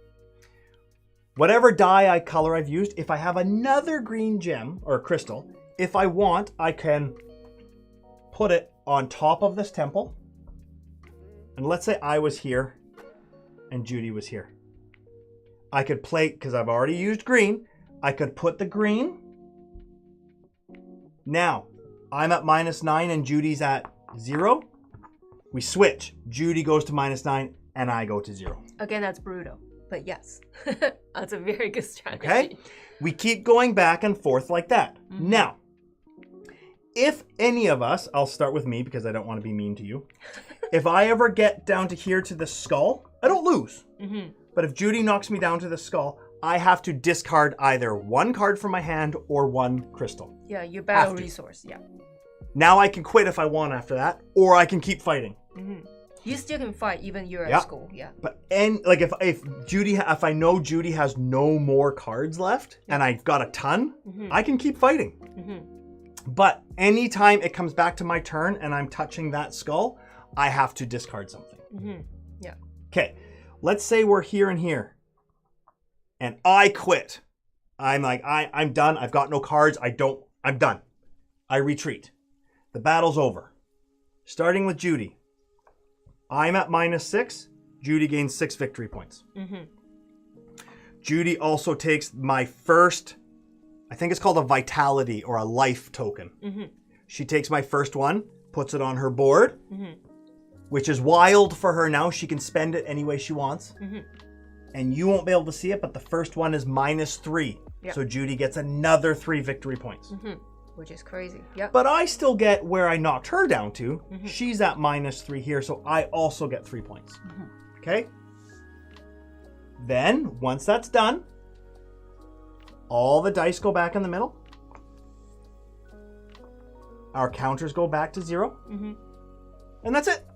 Whatever die color I've used, if I have another green gem or crystal, if I want, I can put it on top of this temple. And let's say I was here and Judy was here. I could play, because I've already used green, I could put the green. Now, I'm at -9 and Judy's at 0. We switch. Judy goes to -9 and I go to 0. Again, that's brutal. But yes, that's a very good strategy. Okay? We keep going back and forth like that. Now, if any of us, I'll start with me because I don't want to be mean to you. If I ever get down to here to the skull, I don't lose. But if Judy knocks me down to the skull, I have to discard either 1 card from my hand or 1 crystal. Yeah, your battle resource. Yeah. Now I can quit if I want after that, or I can keep fighting. You still can fight even you're at school. Yeah. But like if I know Judy has no more cards left and I've got a ton, I can keep fighting. But anytime it comes back to my turn and I'm touching that skull, I have to discard something. Yeah. Okay. Let's say we're here and here. And I quit. I'm like, I'm done. I've got no cards. I'm done. I retreat. The battle's over. Starting with Judy. I'm at -6. Judy gains 6 victory points. Judy also takes my first I think it's called a vitality or a life token. Mm-hmm. She takes my first one, puts it on her board, mm-hmm. which is wild for her now. She can spend it any way she wants. Mm-hmm. And you won't be able to see it, but the first one is -3. Yep. So Judy gets another 3 victory points. Mm-hmm. Which is crazy. Yep. But I still get where I knocked her down to. Mm-hmm. She's at -3 here, so I also get 3 points. Mm-hmm. Okay? Then, once that's done, all the dice go back in the middle. Our counters go back to 0. Mm-hmm. And that's it.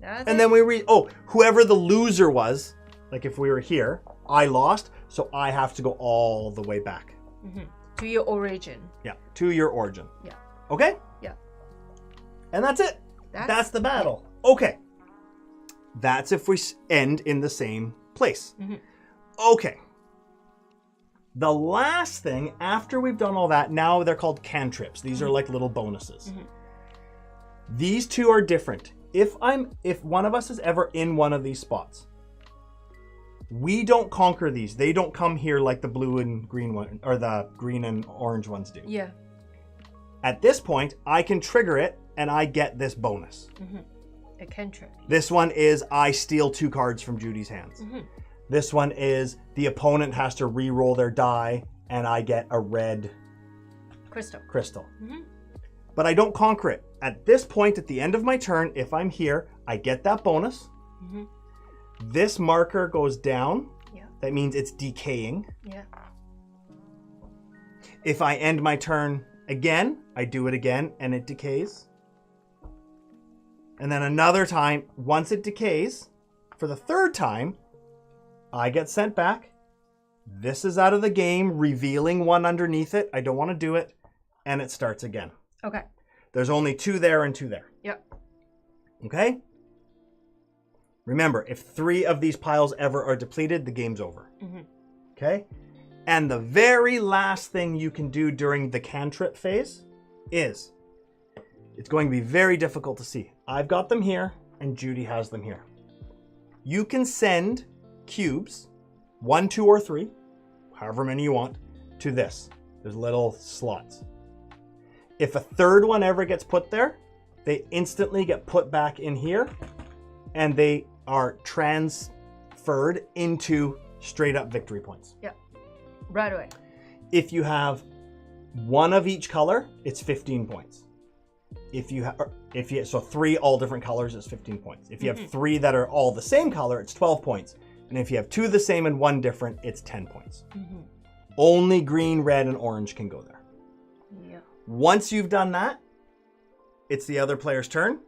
That's and it. then we whoever the loser was, like if we were here, I lost, so I have to go all the way back. Mm-hmm. To your origin. Yeah, to your origin. Yeah. Okay? Yeah. And that's it. That's the battle. Okay. That's if we end in the same place. Mm-hmm. Okay. The last thing, after we've done all that, now they're called cantrips. These are like little bonuses. Mm-hmm. These two are different. If one of us is ever in one of these spots, we don't conquer these. They don't come here like the blue and green one, or the green and orange ones do. Yeah. At this point, I can trigger it and I get this bonus. Mm-hmm. A cantrip. This one is I steal 2 cards from Judy's hands. Mm-hmm. This one is the opponent has to re-roll their die and I get a red crystal. Mm-hmm. But I don't conquer it. At this point, at the end of my turn, if I'm here, I get that bonus. Mm-hmm. This marker goes down. Yeah. That means it's decaying. Yeah. If I end my turn again, I do it again and it decays. And then another time, once it decays, for the 3rd time, I get sent back. This is out of the game, revealing one underneath it. I don't want to do it. And it starts again. Okay. There's only 2 there and 2 there. Yep. Okay? Remember, if 3 of these piles ever are depleted, the game's over. Mm-hmm. Okay? And the very last thing you can do during the cantrip phase is, it's going to be very difficult to see. I've got them here, and Judy has them here. You can send cubes, 1, 2, or 3, however many you want, to this. There's little slots. If a 3rd one ever gets put there, they instantly get put back in here, and they are transferred into straight up victory points. Yep. Right away. If you have 1 of each color, it's 15 points. So 3 all different colors is 15 points. If you have 3 that are all the same color, it's 12 points. And if you have 2 the same and 1 different, it's 10 points. Mm-hmm. Only green, red, and orange can go there. Yeah. Once you've done that, it's the other player's turn,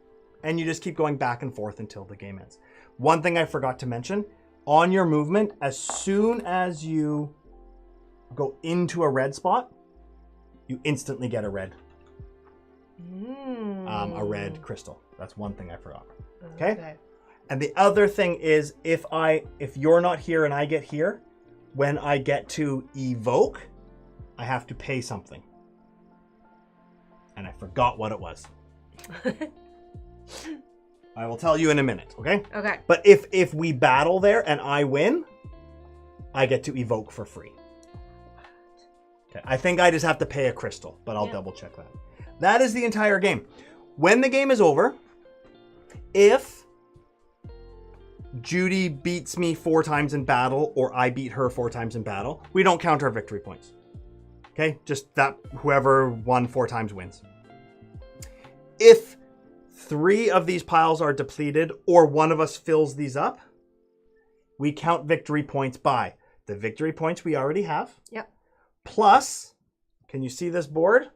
and you just keep going back and forth until the game ends. One thing I forgot to mention, on your movement, as soon as you go into a red spot, you instantly get a red crystal. That's one thing I forgot. Okay? And the other thing is, if you're not here and I get here, when I get to evoke, I have to pay something. And I forgot what it was. I will tell you in a minute, okay? Okay. But if we battle there and I win, I get to evoke for free. Okay. I think I just have to pay a crystal, but I'll double check that. That is the entire game. When the game is over, if Judy beats me 4 times in battle or I beat her 4 times in battle, we don't count our victory points. Okay? Just that whoever won 4 times wins. If 3 of these piles are depleted or one of us fills these up, we count victory points by the victory points we already have. Yep. Plus, can you see this board?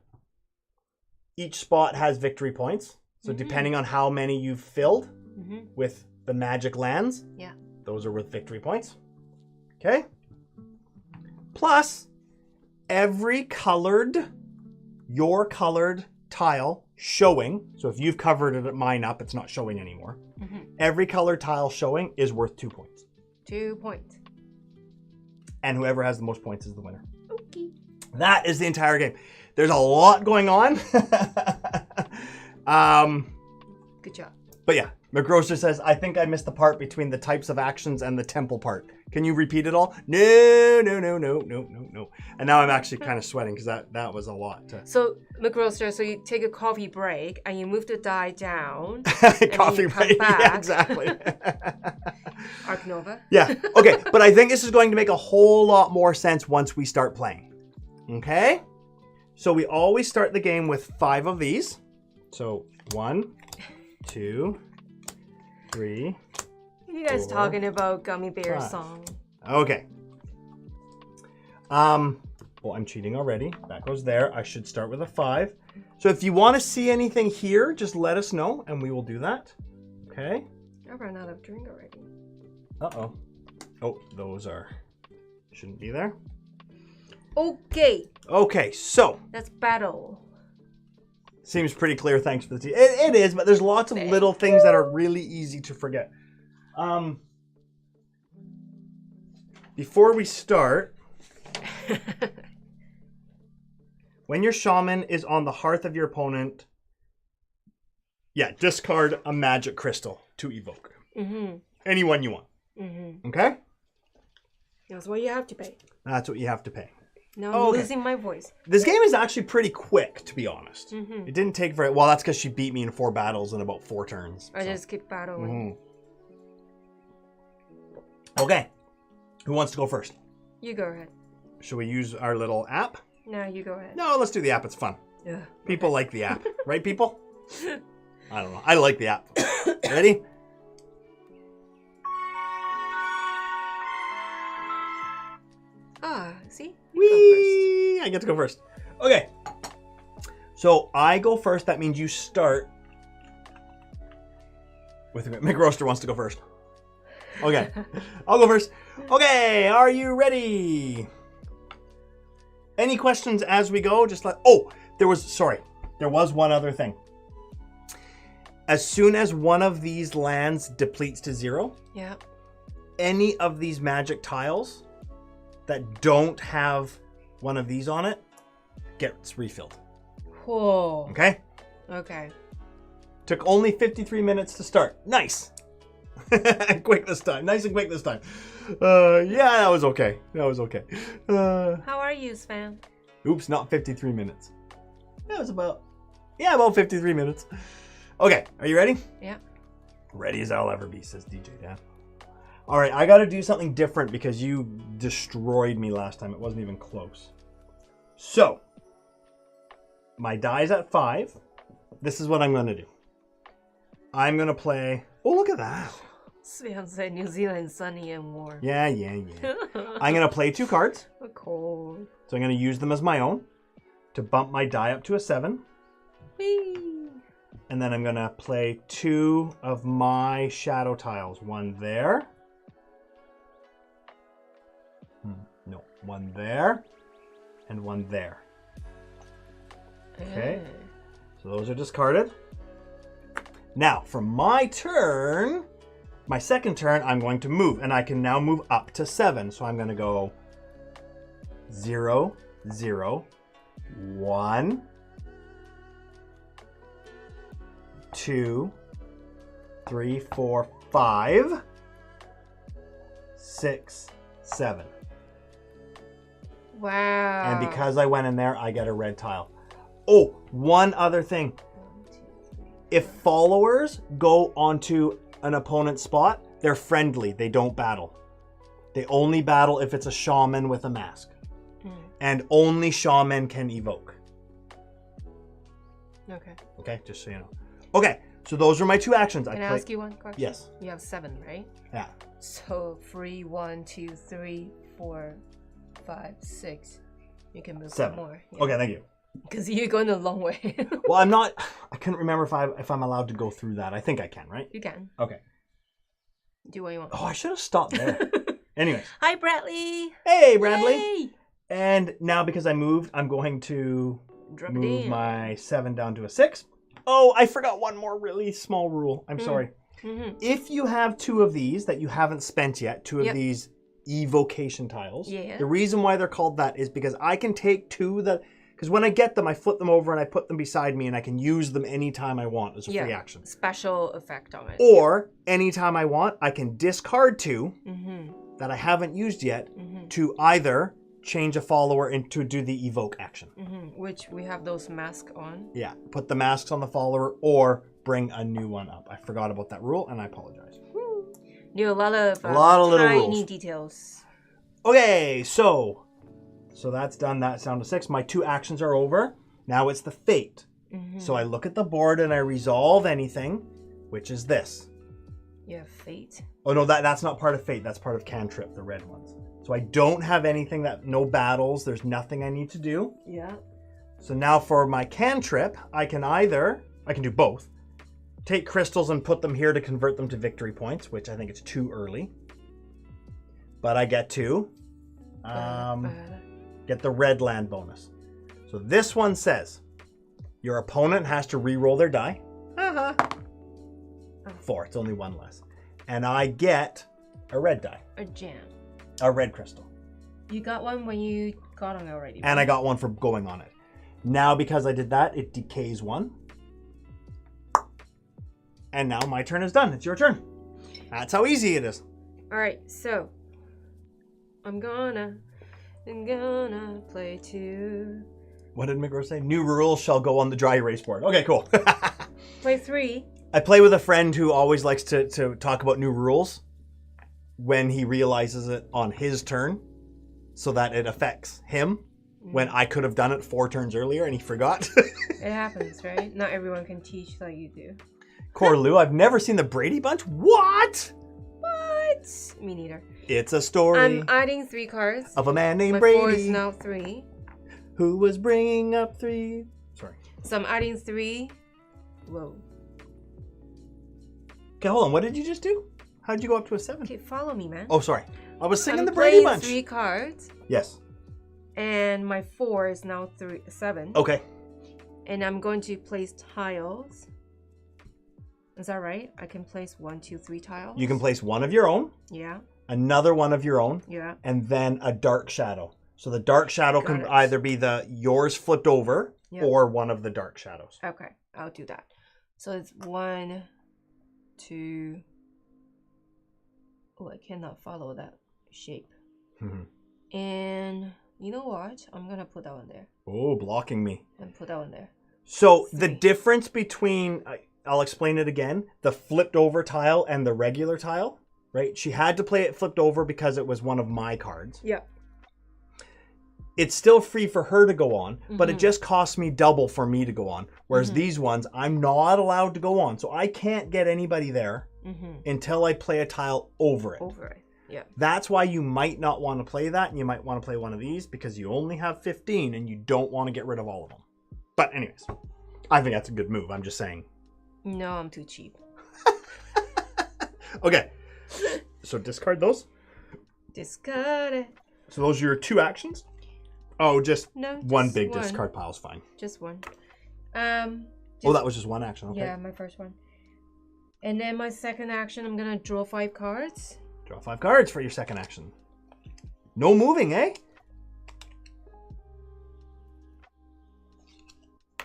Each spot has victory points. So depending on how many you've filled with the magic lands, those are worth victory points. Okay? Plus, every your colored tile showing, so if you've covered mine up, it's not showing anymore. Every colored tile showing is worth 2 points. 2 points. And whoever has the most points is the winner. Okay. That is the entire game. There's a lot going on. Good job. But yeah, McGrocer says, I think I missed the part between the types of actions and the temple part. Can you repeat it all? No. And now I'm actually kind of sweating because that was a lot. So, McGrocer, so you take a coffee break and you move the die down. Coffee break, yeah, exactly. Arc Nova. Yeah, okay. But I think this is going to make a whole lot more sense once we start playing. Okay? So we always start the game with 5 of these. So 1, 2, 3. You guys 4, talking about Gummy Bear 5. song? Okay. Well, I'm cheating already. That goes there. I should start with a 5. So if you want to see anything here, just let us know, and we will do that. Okay. I ran out of drink already. Uh-oh. Oh, those shouldn't be there. Okay. Okay, so. Let's battle. Seems pretty clear, thanks for the tea. It is, but there's lots of little things that are really easy to forget. Before we start, when your shaman is on the hearth of your opponent, discard a magic crystal to evoke. Anyone you want. Okay? That's what you have to pay. That's what you have to pay. Now I'm losing my voice. This game is actually pretty quick, to be honest. It didn't take very... Well, that's because she beat me in 4 battles in about 4 turns. I just keep battling. Okay. Who wants to go first? You go ahead. Should we use our little app? No, you go ahead. No, let's do the app. It's fun. Yeah. People like the app. Right, people? I don't know. I like the app. Ready? See? Whee! I get to go first. Okay. So I go first. That means you start with McRoaster wants to go first. Okay. I'll go first. Okay. Are you ready? Any questions as we go? Just like, there was one other thing. As soon as one of these lands depletes to 0, any of these magic tiles that don't have one of these on it gets refilled. Whoa. Okay? Okay. Took only 53 minutes to start. Nice. Quick this time. Nice and quick this time. That was okay. How are you, Svan? Oops, not 53 minutes. That was about 53 minutes. Okay, are you ready? Yeah. Ready as I'll ever be, says DJ Dan. All right, I got to do something different because you destroyed me last time. It wasn't even close. So, my die's at 5. This is what I'm going to do. I'm going to play... Oh, look at that. Svan said New Zealand sunny and warm. Yeah. I'm going to play 2 cards. Cold. So I'm going to use them as my own to bump my die up to a 7. Whee! And then I'm going to play 2 of my shadow tiles. One there. No, one there. And one there. Okay. So those are discarded. Now, for my turn, my second turn, I'm going to move. And I can now move up to 7. So I'm going to go 0, 0, 1, 2, 3, 4, 5, 6, 7. Wow. And because I went in there, I get a red tile. Oh, one other thing. If followers go onto an opponent's spot, they're friendly. They don't battle. They only battle if it's a shaman with a mask. And only shaman can evoke. Okay. Okay, just so you know. Okay, so those are my 2 actions. Can I ask you one question? Yes. You have 7, right? Yeah. So 3, 1, 2, 3, 4, 5, 6. You can move 7 more. Yeah. Okay, thank you. Because you're going a long way. Well, I'm not. I couldn't remember if I'm allowed to go through that. I think I can, right? You can. Okay. Do what you want. Oh, I should have stopped there. Anyways. Hi, Bradley. Hey, Bradley. Yay! And now because I moved, I'm going to move my 7 down to a 6. Oh, I forgot one more really small rule. I'm sorry. If you have 2 of these that you haven't spent yet, 2 of these evocation tiles, the reason why they're called that is because I can take 2 that... Because when I get them, I flip them over and I put them beside me and I can use them anytime I want as a free action. Special effect on it. Or anytime I want, I can discard 2 that I haven't used yet to either change a follower and to do the evoke action. Which we have those masks on. Yeah, put the masks on the follower or bring a new one up. I forgot about that rule and I apologize. Knew a lot of little tiny rules. details. Okay, so that's done. That's down to 6. My 2 actions are over. Now it's the fate. So I look at the board and I resolve anything, which is this. Yeah, fate. Oh no, that's not part of fate. That's part of cantrip, the red ones. So I don't have anything no battles. There's nothing I need to do. Yeah. So now for my cantrip, I can do both. Take crystals and put them here to convert them to victory points, which I think it's too early. But I get to get the red land bonus. So this one says, your opponent has to re-roll their die. 4, it's only 1 less. And I get a red die. A gem. A red crystal. You got one when you got on already. And I got one for going on it. Now because I did that, it decays 1. And now my turn is done. It's your turn. That's how easy it is. All right, so I'm gonna play 2. What did McGraw say? New rules shall go on the dry erase board. Okay, cool. Play 3. I play with a friend who always likes to talk about new rules when he realizes it on his turn so that it affects him when I could have done it 4 turns earlier and he forgot. It happens, right? Not everyone can teach like you do. Corlew, I've never seen the Brady Bunch. What? What? Me neither. It's a story. I'm adding 3 cards. Of a man named My Brady. 4 is now 3. Who was bringing up 3. Sorry. So I'm adding 3. Whoa. Okay, hold on. What did you just do? How did you go up to a 7? Okay, follow me, man. Oh, sorry. I was singing the Brady Bunch. I'm playing 3 cards. Yes. And my 4 is now 7. Okay. And I'm going to place tiles. Is that right? I can place 1, 2, 3 tiles. You can place one of your own. Yeah. Another one of your own. Yeah. And then a dark shadow. So the dark shadow can either be yours flipped over or one of the dark shadows. Okay, I'll do that. So it's 1, 2. Oh, I cannot follow that shape. And you know what? I'm gonna put that one there. Oh, blocking me. And put that one there. So the difference between, I'll explain it again, the flipped over tile and the regular tile, right? She had to play it flipped over because it was one of my cards. Yeah. It's still free for her to go on, but it just costs me double for me to go on. Whereas these ones, I'm not allowed to go on. So I can't get anybody there until I play a tile over it. Over it, yeah. That's why you might not want to play that, and you might want to play one of these because you only have 15 and you don't want to get rid of all of them. But anyways, I think that's a good move. I'm just saying. No, I'm too cheap. Okay. So discard those. Discard it. So those are your 2 actions? Oh, just one big one. discard pile is fine. Just one. Oh, that was just one action. Okay. Yeah, my first one. And then my second action, I'm going to draw 5 cards. Draw 5 cards for your second action. No moving, eh?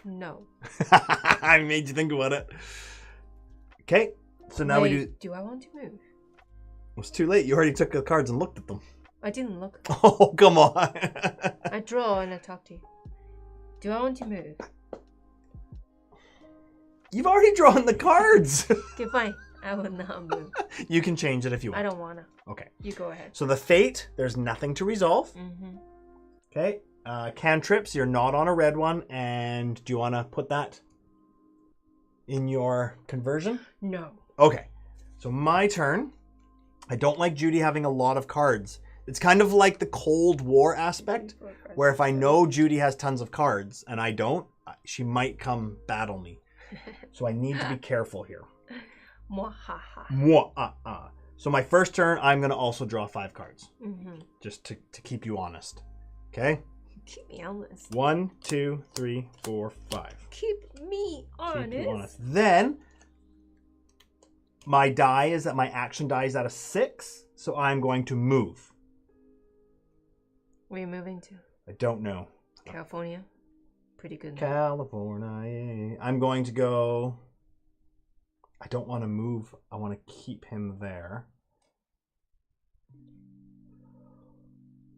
No. I made you think about it. Okay, so now we do... Do I want to move? It's too late. You already took the cards and looked at them. I didn't look. Oh, come on. I draw and I talk to you. Do I want to move? You've already drawn the cards. Okay, fine. I will not move. You can change it if you want. I don't want to. Okay. You go ahead. So the fate, there's nothing to resolve. Okay. Cantrips, you're not on a red one. And do you want to put that in your conversion? No. Okay. So my turn. I don't like Judy having a lot of cards. It's kind of like the Cold War aspect, where if I know Judy has tons of cards and I don't, she might come battle me. So I need to be careful here. So my first turn, I'm going to also draw 5 cards. Just to keep you honest. Okay? Keep me honest. 1, 2, 3, 4, 5. Keep me honest. Keep you honest. Then, my die is that my action die is at a 6, so I'm going to move. Where are you moving to? I don't know. California? pretty good. California. I'm going to go... I don't want to move. I want to keep him there.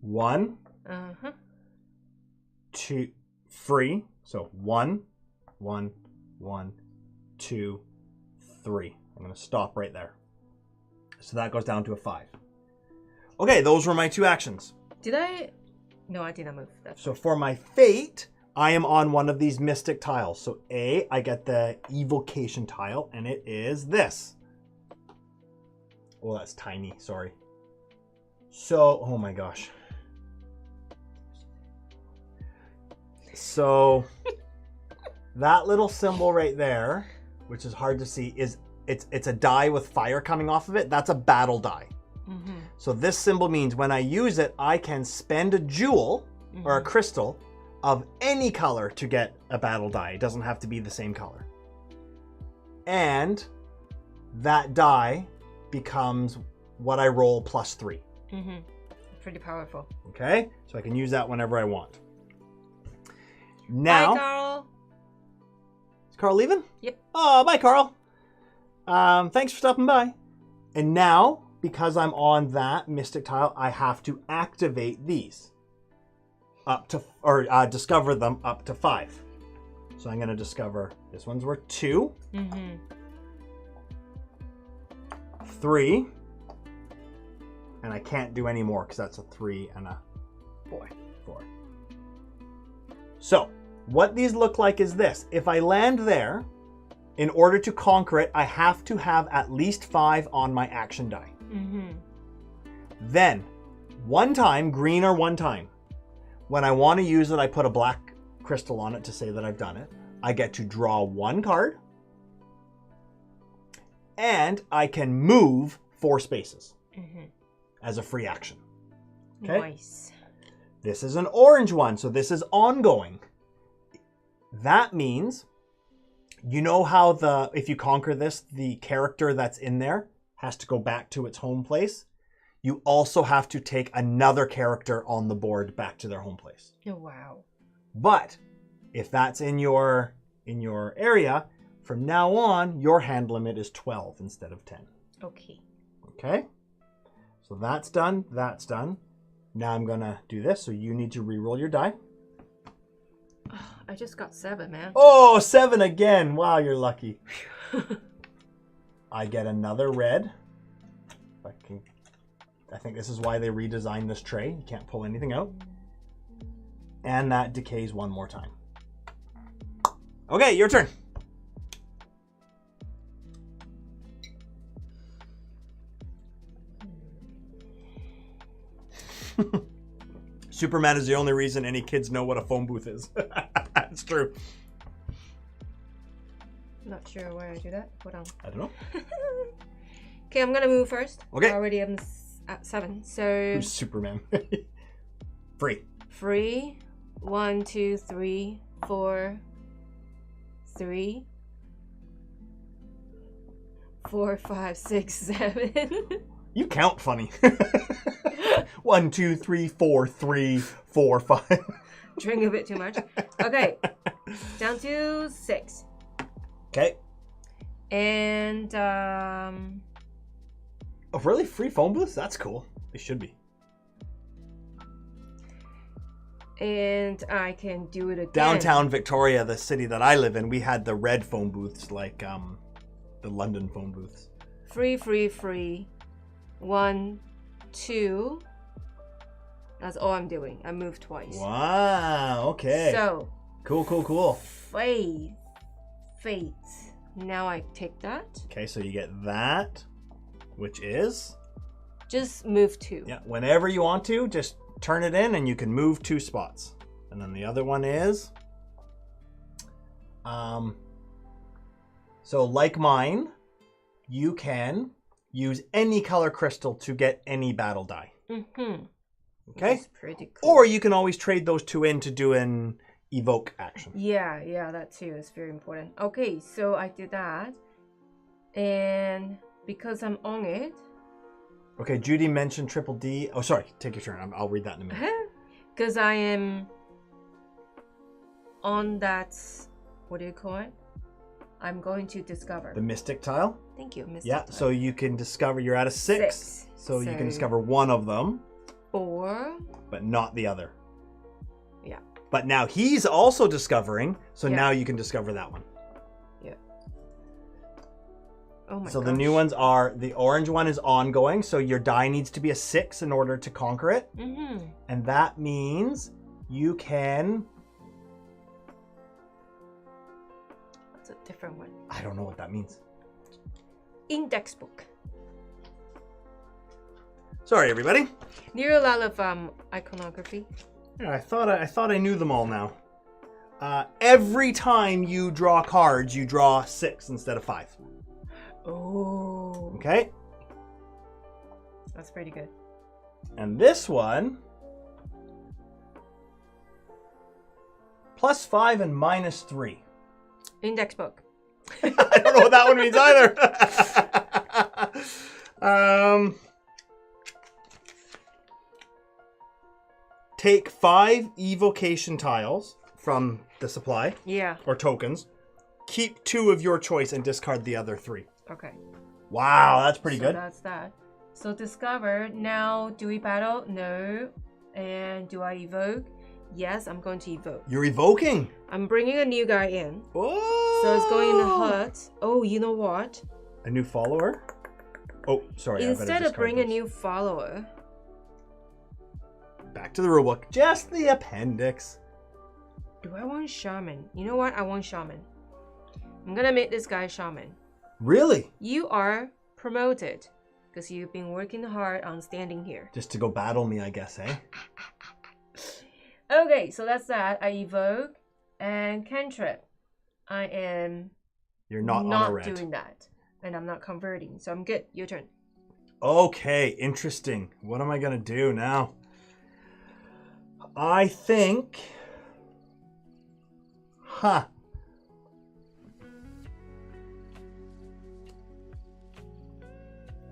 1. 2. Free. So 1, 1, 1, 2, 3. I'm going to stop right there. So that goes down to a 5. Okay, those were my 2 actions. Did I? No, I didn't move. So for my fate, I am on one of these mystic tiles. So A, I get the evocation tile, and it is this. Oh, that's tiny. Sorry. So, oh my gosh. So that little symbol right there, which is hard to see, is it's a die with fire coming off of it. That's a battle die. So this symbol means when I use it, I can spend a jewel or a crystal of any color to get a battle die. It doesn't have to be the same color. And that die becomes what I roll plus 3. Pretty powerful. Okay, so I can use that whenever I want. Now, bye, Carl. Is Carl leaving? Yep. Oh, bye, Carl. Thanks for stopping by. And now, because I'm on that mystic tile, I have to activate these up to, or discover them up to 5. So I'm going to discover this one's worth 2, 3, and I can't do any more because that's a 3 and a 4. So what these look like is this. If I land there, in order to conquer it, I have to have at least 5 on my action die. Then, one time, green or one time, when I want to use it, I put a black crystal on it to say that I've done it. I get to draw 1 card, and I can move 4 spaces as a free action. Okay? Nice. This is an orange one, so this is ongoing. That means, you know how if you conquer this, the character that's in there has to go back to its home place? You also have to take another character on the board back to their home place. Oh, wow. But if that's in your area, from now on, your hand limit is 12 instead of 10. Okay. Okay? So that's done. That's done. Now I'm going to do this. So you need to re-roll your die. I just got 7, man. Oh, 7 again. Wow, you're lucky. I get another red. I think this is why they redesigned this tray. You can't pull anything out. And that decays 1 more time. Okay, your turn. Superman is the only reason any kids know what a phone booth is. It's true. Not sure where I do that. Hold on. I don't know. Okay, I'm gonna move first. Okay. I already am at 7. So who's Superman? Free. Free. 1, 2, 3, 4, 3, 4, 5, 6, 7. You count funny. 1, 2, 3, 4, 3, 4, 5. Drink a bit too much. Okay. Down to 6. Okay. And oh, really? Free phone booths? That's cool. They should be. And I can do it again. Downtown Victoria, the city that I live in, we had the red phone booths like the London phone booths. Free, free, free. 1, 2. That's all I'm doing. I moved twice. Wow, okay. So. Cool. Fate. Now I take that. Okay, so you get that, which is? Just move 2. Yeah, whenever you want to, just turn it in and you can move 2 spots. And then the other one is, so like mine, you can use any color crystal to get any battle die. Okay? That's pretty cool. Or you can always trade those 2 in to do an evoke action. Yeah, that too is very important. Okay, so I did that. And because I'm on it. Okay, Judy mentioned Triple D. Oh, sorry. Take your turn. I'll read that in a minute. Because I am on that, what do you call it? I'm going to discover. The mystic tile? Thank you, mystic tile. So you can discover, you're at a 6. So you can discover one of them. 4. But not the other. Yeah. But now he's also discovering, so now you can discover that one. Yeah. Oh my gosh. So the new ones are, the orange one is ongoing, so your die needs to be a 6 in order to conquer it. Mm-hmm. And that means you can... That's a different one. I don't know what that means. Index book. Sorry, everybody. Near a lot of iconography. Yeah, I thought I knew them all now. Every time you draw cards, you draw 6 instead of 5. Oh. Okay. That's pretty good. And this one, +5 and -3. Index book. I don't know what that one means either. Take 5 evocation tiles from the supply. Yeah. Or tokens. Keep 2 of your choice and discard the other 3. Okay. Wow, that's pretty good. That's that. So discover. Now, do we battle? No. And do I evoke? Yes, I'm going to evoke. You're evoking? I'm bringing a new guy in. Oh! So it's going in the hut. Oh, you know what? A new follower? Oh, sorry. Instead of bringing a new follower. Back to the rulebook. Just the appendix. Do I want Shaman? You know what? I want Shaman. I'm gonna make this guy Shaman. Really? You are promoted because you've been working hard on standing here. Just to go battle me, I guess, eh? Okay, so that's that. I evoke and cantrip. I am You're not on a red. Doing that. And I'm not converting. So I'm good. Your turn. Okay, interesting. What am I gonna do now? I think... Huh.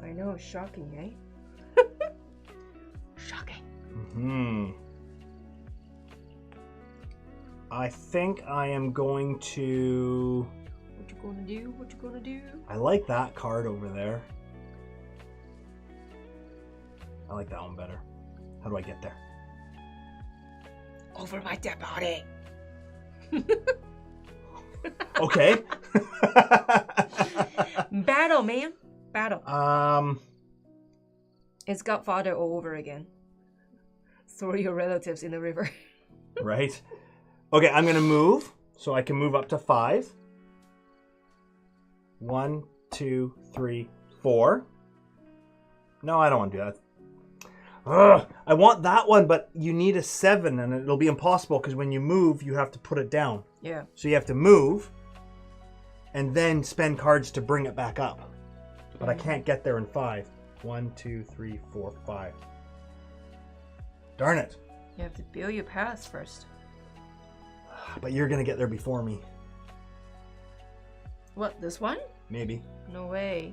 I know, shocking, eh? Shocking. I think I am going to... What you gonna do? What you gonna do? I like that card over there. I like that one better. How do I get there? Over my dead body. Okay. Battle, man. Battle. It's Godfather all over again. Throw your relatives in the river. Right. Okay, I'm going to move. So I can move up to 5. 1, 2, 3, 4. No, I don't want to do that. Ugh, I want that one, but you need a 7, and it'll be impossible because when you move, you have to put it down. Yeah. So you have to move, and then spend cards to bring it back up. But I can't get there in 5. 1, 2, 3, 4, 5. Darn it. You have to build your path first. But you're going to get there before me. What, this one? Maybe. No way.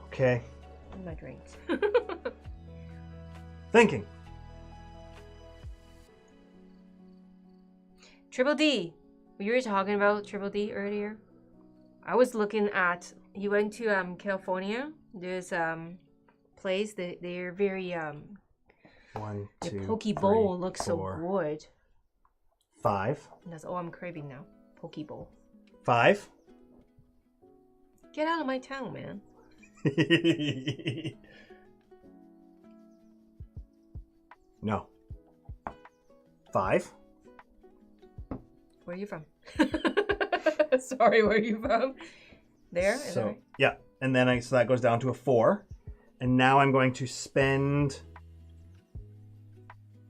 Okay. My drinks. Thinking. Triple D. You were talking about Triple D earlier. I was looking at. He went to California. There's place that they're very 1, 2, the Poke 3, Bowl looks 4, so good. 5. And that's all I'm craving now. Poke Bowl. 5. Get out of my town, man. No. 5. Where are you from? Sorry, where are you from? There? Is that right? Yeah. And then so that goes down to a 4. And now I'm going to spend...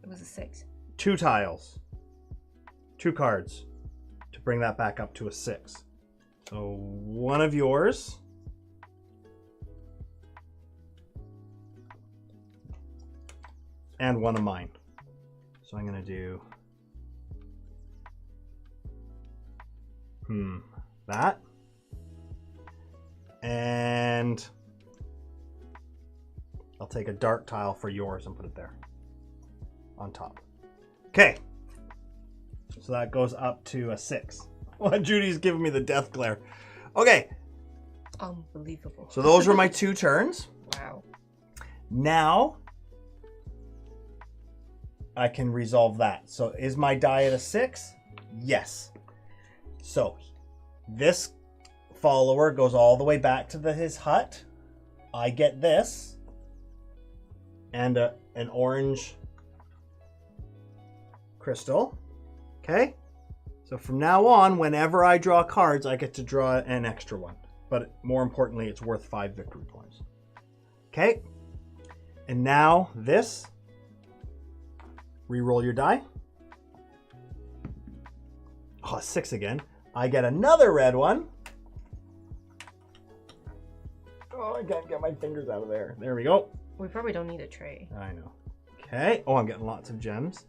It was a 6. 2 tiles. 2 cards. To bring that back up to a 6. So one of yours. And one of mine. So I'm going to do... that. And I'll take a dark tile for yours and put it there. On top. Okay. So that goes up to a 6. Well, Judy's giving me the death glare. Okay. Unbelievable. So those were my 2 turns. Wow. Now I can resolve that. So is my die at a 6? Yes. So this follower goes all the way back to his hut. I get this and an orange crystal. Okay. So from now on, whenever I draw cards, I get to draw an extra one. But more importantly, it's worth 5 victory points. Okay. And now this. Reroll your die. Oh, 6 again. I get another red one. Oh, I can't get my fingers out of there. There we go. We probably don't need a tray. I know. Okay. Oh, I'm getting lots of gems.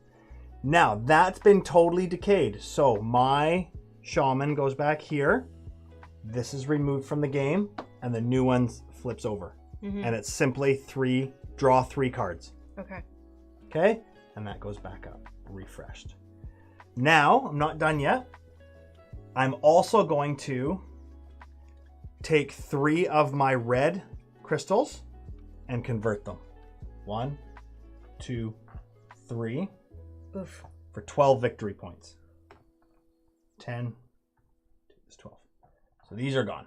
Now, that's been totally decayed. So my shaman goes back here. This is removed from the game. And the new one flips over. Mm-hmm. And it's simply draw 3 cards. Okay. Okay. And that goes back up, refreshed. Now, I'm not done yet. I'm also going to take 3 of my red crystals and convert them. 1, 2, 3. Oof. For 12 victory points. 10 is 12. So these are gone.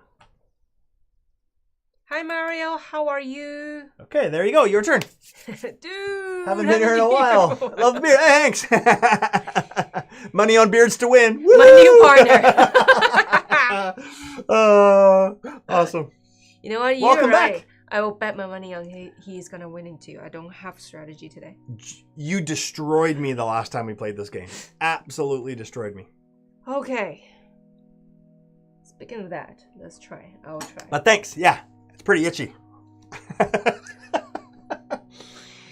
Hi Mario, how are you? Okay, there you go. Your turn. Dude, haven't been here in a while. Love the beard. Thanks. Money on beards to win. Woo! My new partner. Awesome. You know what? Welcome You're right. back. I will bet my money on he's gonna win into. I don't have strategy today. You destroyed me the last time we played this game. Absolutely destroyed me. Okay. Speaking of that, let's try. I will try. But thanks. Yeah, it's pretty itchy.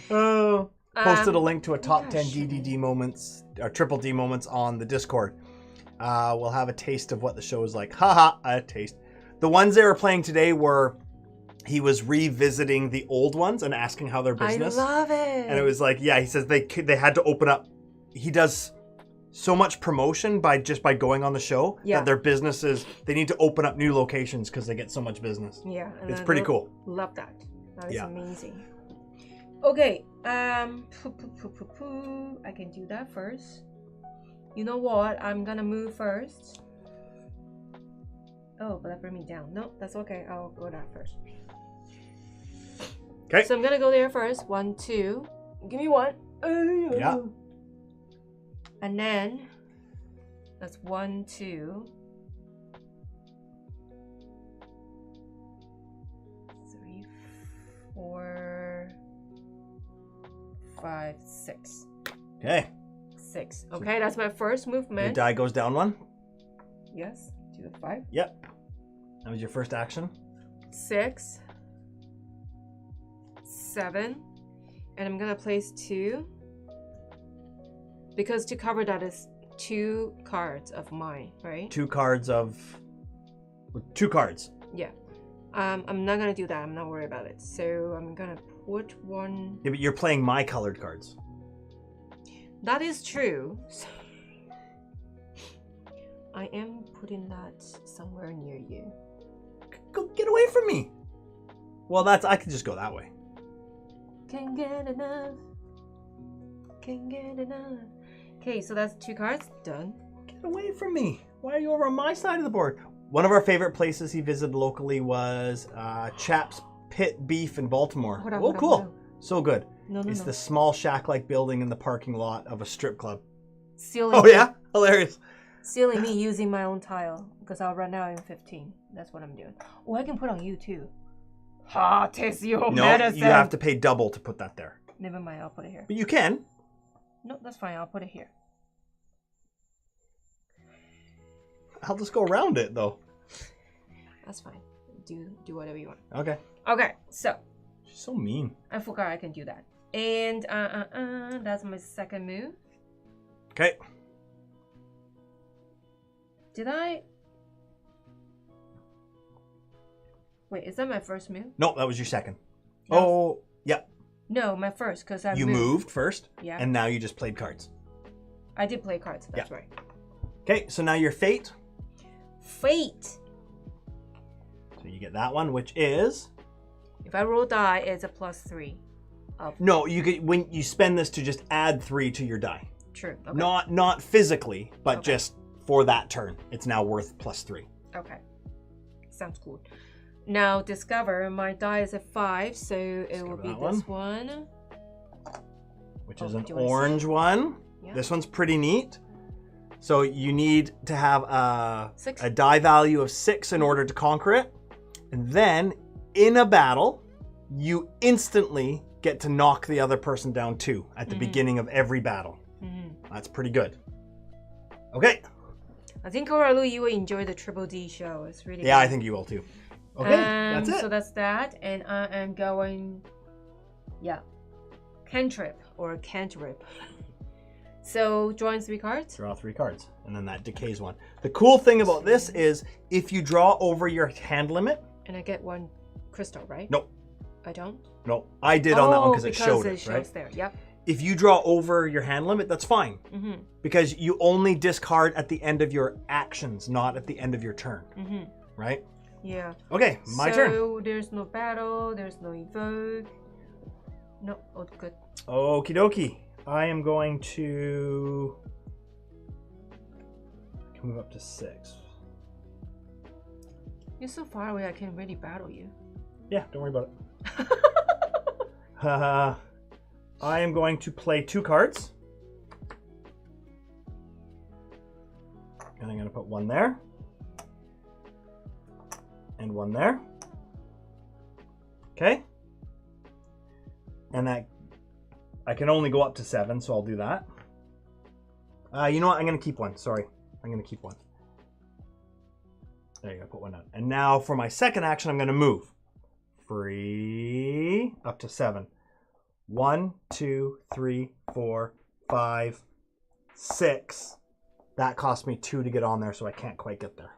Posted a link to a top 10 DDD moments or triple D moments on the Discord. We'll have a taste of what the show is like. Haha, a taste. The ones they were playing today were he was revisiting the old ones and asking how their business. I love it. And it was like, yeah, he says they had to open up. He does so much promotion by going on the show that their businesses, they need to open up new locations because they get so much business. Yeah. It's pretty cool. Love that. That is amazing. Okay. I can do that first. You know what? I'm gonna move first. Oh, but that bring me down. No, that's okay. I'll go that first. Okay. So I'm gonna go there first. 1, 2. Give me 1. Yeah. And then that's 1, 2, 3, 4, 5, 6. Okay. 6. Okay, that's my first movement. Your die goes down 1. Yes. 2 of 5. Yep. That was your first action. 6, 7, and I'm gonna place 2 because to cover that is 2 cards of mine, right? 2 cards. Yeah. I'm not gonna do that. I'm not worried about it. So I'm gonna put 1. Yeah, but you're playing my colored cards. That is true. I am putting that somewhere near you. Go get away from me. Well, I could just go that way. Can't get enough. Can't get enough. Okay, so that's 2 cards. Done. Get away from me. Why are you over on my side of the board? One of our favorite places he visited locally was Chap's Pit Beef in Baltimore. Cool. Hold on. So good. It's the small shack-like building in the parking lot of a strip club. Yeah? Hilarious. Stealing me using my own tile because I'll run out in 15. That's what I'm doing. Oh, I can put on you too. Taste your medicine. You have to pay double to put that there. Never mind, I'll put it here. But you can. No, that's fine. I'll put it here. I'll just go around it though. That's fine. Do whatever you want. Okay. Okay, so. She's so mean. I forgot I can do that. And that's my second move. Okay. Did I? Wait, is that my first move? No, that was your second. Oh, yeah. No, my first, because I moved first. Yeah. And now you just played cards. I did play cards. That's right. Okay, so now your fate. Fate. So you get that one, which is. If I roll die, it's a +3. No, you get when you spend this to just add 3 to your die. True. Okay. Not physically, but just for that turn, it's now worth +3. Okay. Sounds cool. Now discover my die is a 5, so it will be this one. Which is an orange one. Yeah. This one's pretty neat. So you need to have a die value of 6 in order to conquer it. And then in a battle, you instantly get to knock the other person down 2 at the beginning of every battle. That's pretty good. Okay. I think, Coralu, you will enjoy the Triple D show. It's really good. I think you will too. Okay, that's it. So that's that. And I am going, cantrip or cantrip. So drawing 3 cards? Draw 3 cards. And then that decays one. The cool thing about this is if you draw over your hand limit. And I get 1 crystal, right? Nope. I don't? No, I did on that one because it showed it, right? There. Yep. If you draw over your hand limit, that's fine. Because you only discard at the end of your actions, not at the end of your turn. Right? Yeah. Okay, my turn. So there's no battle, there's no evoke. No, oh, good. Okie dokie. I am going to move up to 6. You're so far away, I can't really battle you. Yeah, don't worry about it. I am going to play 2 cards. And I'm going to put 1 there. And 1 there. Okay. And that I can only go up to 7, so I'll do that. You know what? I'm going to keep 1. Sorry. I'm going to keep 1. There you go. Put 1 down. And now for my second action, I'm going to move. Free. Up to 7. 1, 2, 3, 4, 5, 6. That cost me 2 to get on there, so I can't quite get there.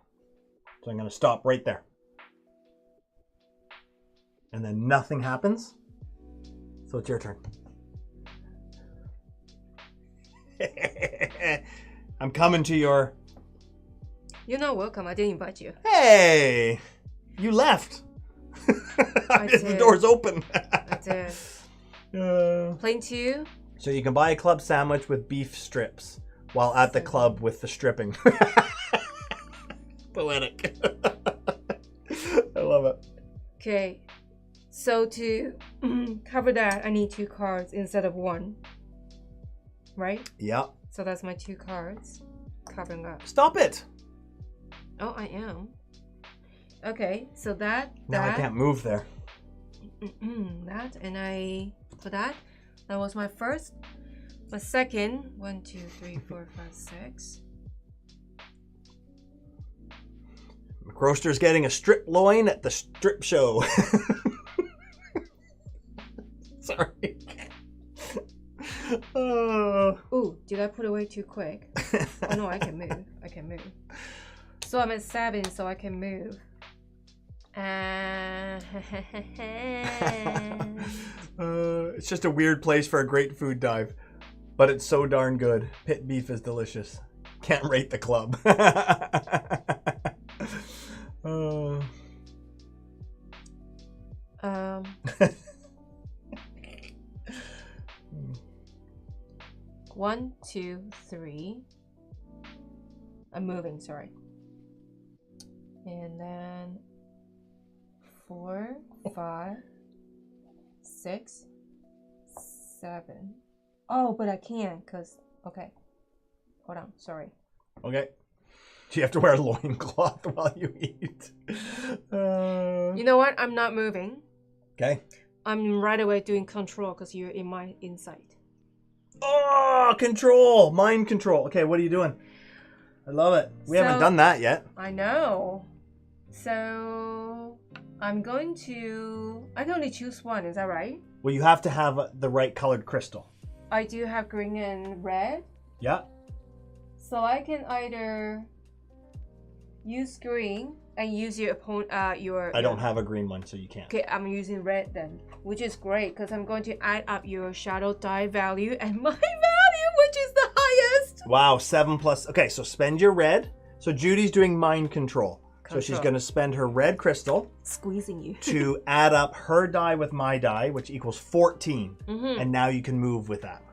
So I'm going to stop right there. And then nothing happens. So it's your turn. I'm coming to your... You're not welcome. I didn't invite you. Hey! You left. The door's open. I did. Playing 2. So you can buy a club sandwich with beef strips while at the club with the stripping. Poetic. I love it. Okay. So to cover that, I need 2 cards instead of 1. Right? Yeah. So that's my 2 cards covering up. Stop it. Oh, I am. Okay, so that. Now I can't move there. That, and I put that. That was my first. My second. 1, 2, 3, 4, 5, 6. McRoaster's getting a strip loin at the strip show. Sorry. Ooh, did I put away too quick? Oh no, I can move. I can move. So I'm at 7, so I can move. It's just a weird place for a great food dive, but it's so darn good. Pit beef is delicious. Can't rate the club. 1, 2, 3. I'm moving, sorry. And then 4, 5, 6, 7. Oh, but I can't, because, okay. Hold on, sorry. Okay. Do you have to wear a loincloth while you eat? You know what? I'm not moving. Okay. I'm right away doing control because you're in my insight. Oh, control. Mind control. Okay, what are you doing? I love it. We haven't done that yet. I know. So I can only choose 1, is that right? Well, you have to have the right colored crystal. I do have green and red. Yeah. So I can either use green and use your opponent. I don't have a green one, so you can't. Okay, I'm using red then, which is great because I'm going to add up your shadow die value and my value, which is the highest. Wow, 7 plus. Okay, so spend your red. So Judy's doing mind control. So she's going to spend her red crystal. Squeezing you. To add up her die with my die, which equals 14. And now you can move with that.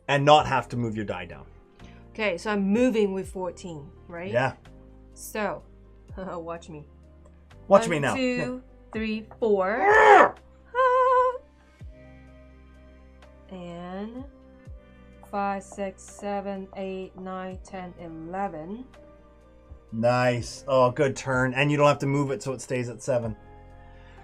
And not have to move your die down. Okay, so I'm moving with 14, right? Yeah. So, watch me. Watch me now. 1, 2, 3, 4. And 5, 6, 7, 8, 9, 10, 11. Nice. Oh, good turn. And you don't have to move it so it stays at 7.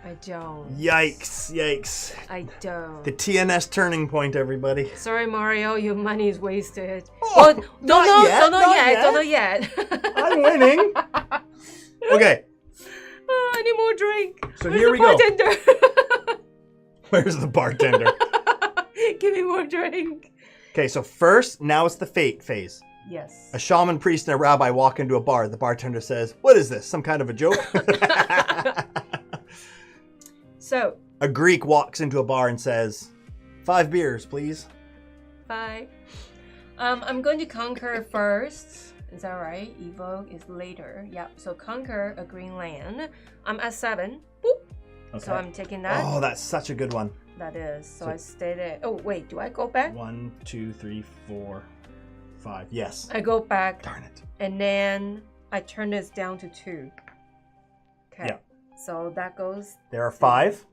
I don't. Yikes. Yikes. I don't. The TNS turning point, everybody. Sorry, Mario. Your money is wasted. Oh, don't know yet. I'm winning. Okay. Oh, I need more drink. So Where's here we go. Where's the bartender? Give me more drink. Okay, so first, now it's the fate phase. Yes. A shaman, priest, and a rabbi walk into a bar. The bartender says, "What is this? Some kind of a joke?" So. A Greek walks into a bar and says, 5 beers, please. 5. I'm going to conquer first. Is that right? Evoke is later. Yep. So conquer a green land. I'm at 7. Boop. Okay. So I'm taking that. Oh, that's such a good one. That is. So I stay there. Oh, wait. Do I go back? 1, 2, 3, 4, 5. Yes. I go back. Darn it. And then I turn this down to 2. Okay. Yeah. So that goes. There are 5.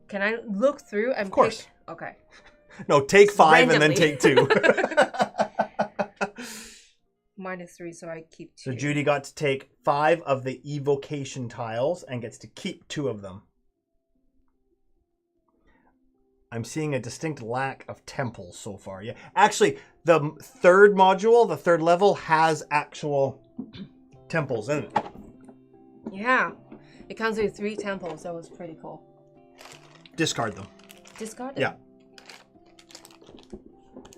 Can I look through and Of course. pick? Okay. No, take 5 and then take 2. -3, so I keep 2. So Judy got to take 5 of the evocation tiles and gets to keep 2 of them. I'm seeing a distinct lack of temples so far. Yeah, actually, the third module, the third level, has actual temples in it. Yeah, it comes with 3 temples. That was pretty cool. Discard them. Discard it? Yeah.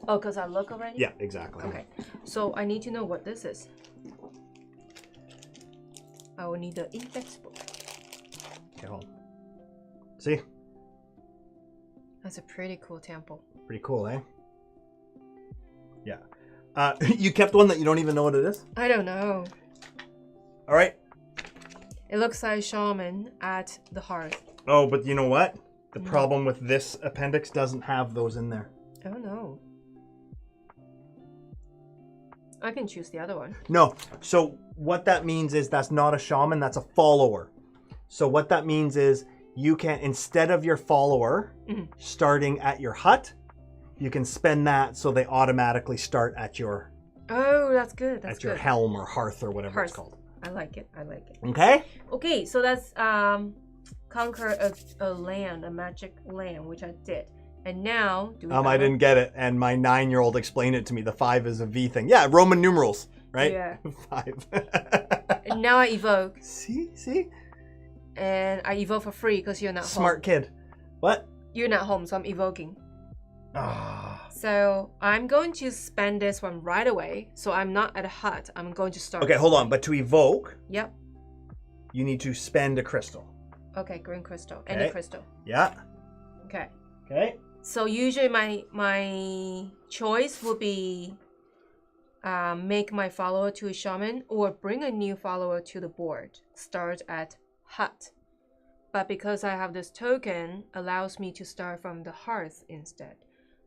Oh, because I look already? Yeah, exactly. Okay, so I need to know what this is. I will need the index book. Okay, hold on. See? That's a pretty cool temple. Pretty cool, eh? Yeah. You kept one that you don't even know what it is? I don't know. All right. It looks like Shaman at the hearth. Oh, but you know what? The problem with this appendix doesn't have those in there. Oh, no. I can choose the other one. No. So what that means is that's not a shaman, that's a follower. So what that means is you can, instead of your follower starting at your hut, you can spend that so they automatically start at your... Oh, that's good. That's at your helm or hearth or whatever it's called. I like it. I like it. Okay. Okay, so that's conquer a land, a magic land, which I did. And now, do we I didn't get it, and my 9-year-old explained it to me. The 5 is a V thing. Yeah, Roman numerals, right? Yeah. 5. And now I evoke. See? And I evoke for free because you're not home. Smart kid. What? You're not home, so I'm evoking. Ah. So I'm going to spend this one right away. So I'm not at a hut. I'm going to start. Okay, hold on. But to evoke, yep, you need to spend a crystal. Okay, green crystal. Okay. Any crystal. Yeah. Okay. Okay. So usually my choice would be make my follower to a shaman or bring a new follower to the board. Start at hut. But because I have this token, allows me to start from the hearth instead.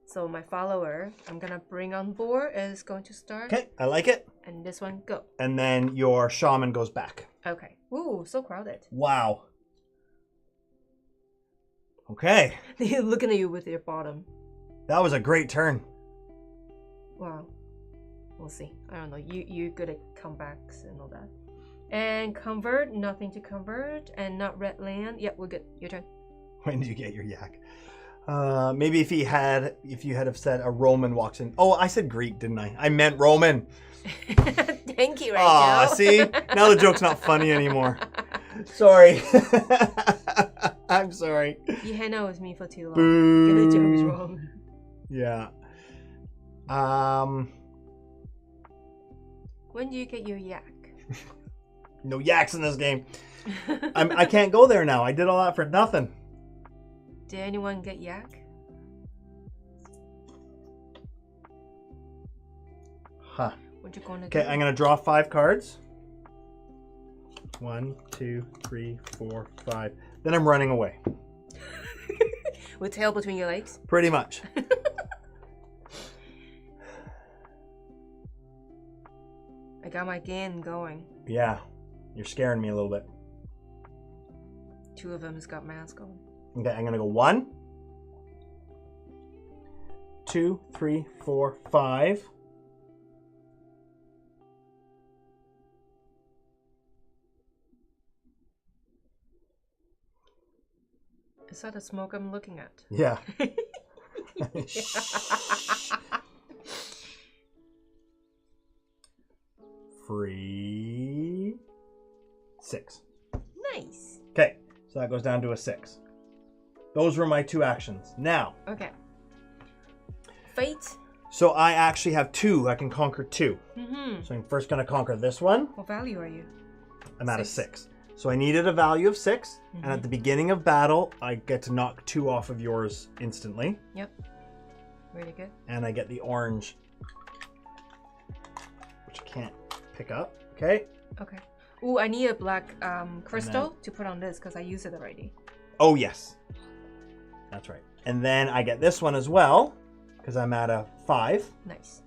So my follower, I'm going to bring on board, is going to start. Okay, I like it. And this one, go. And then your shaman goes back. Okay. Ooh, so crowded. Wow. Okay. They're looking at you with your bottom. That was a great turn. Wow. We'll see. I don't know. You're good at comebacks and all that. And convert, nothing to convert. And not red land. Yep, we're good. Your turn. When did you get your yak? Maybe if you had have said a Roman walks in. Oh, I said Greek, didn't I? I meant Roman. Thank you, Rachel. Aw, see? Now the joke's not funny anymore. Sorry. I'm sorry. You hang out with me for too long. Boo. Get the jokes wrong. Yeah. When do you get your yak? No yaks in this game. I can't go there now. I did all that for nothing. Did anyone get yak? What you gonna do? Okay, I'm gonna draw 5 cards. 1, 2, 3, 4, 5. Then I'm running away. With tail between your legs? Pretty much. I got my game going. Yeah, you're scaring me a little bit. 2 of them has got mask on. Okay, I'm gonna go 1, 2, 3, 4, 5. Is that the smoke I'm looking at? Yeah. 3, 6. Nice. Okay, so that goes down to a 6. Those were my 2 actions. Now. Okay. Fate. So I actually have 2. I can conquer 2. Mm-hmm. So I'm first going to conquer this one. What value are you? I'm at a 6. So I needed a value of 6. And at the beginning of battle, I get to knock 2 off of yours instantly. Yep. Really good. And I get the orange, which I can't pick up. Okay. Okay. Ooh, I need a black crystal to put on this because I use it already. Oh, yes. That's right. And then I get this one as well because I'm at a 5. Nice.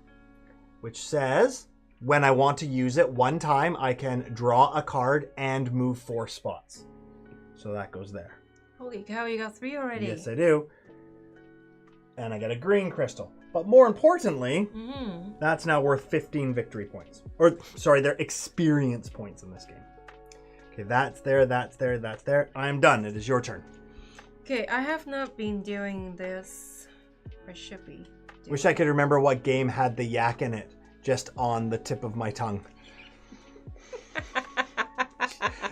Which says when I want to use it one time, I can draw a card and move 4 spots. So that goes there. Holy cow, you got 3 already. Yes, I do. And I get a green crystal. But more importantly, that's now worth 15 victory points. Or, sorry, they're experience points in this game. Okay, that's there, that's there, that's there. I'm done. It is your turn. Okay, I have not been doing this. I should be. Wish I could remember what game had the yak in it just on the tip of my tongue.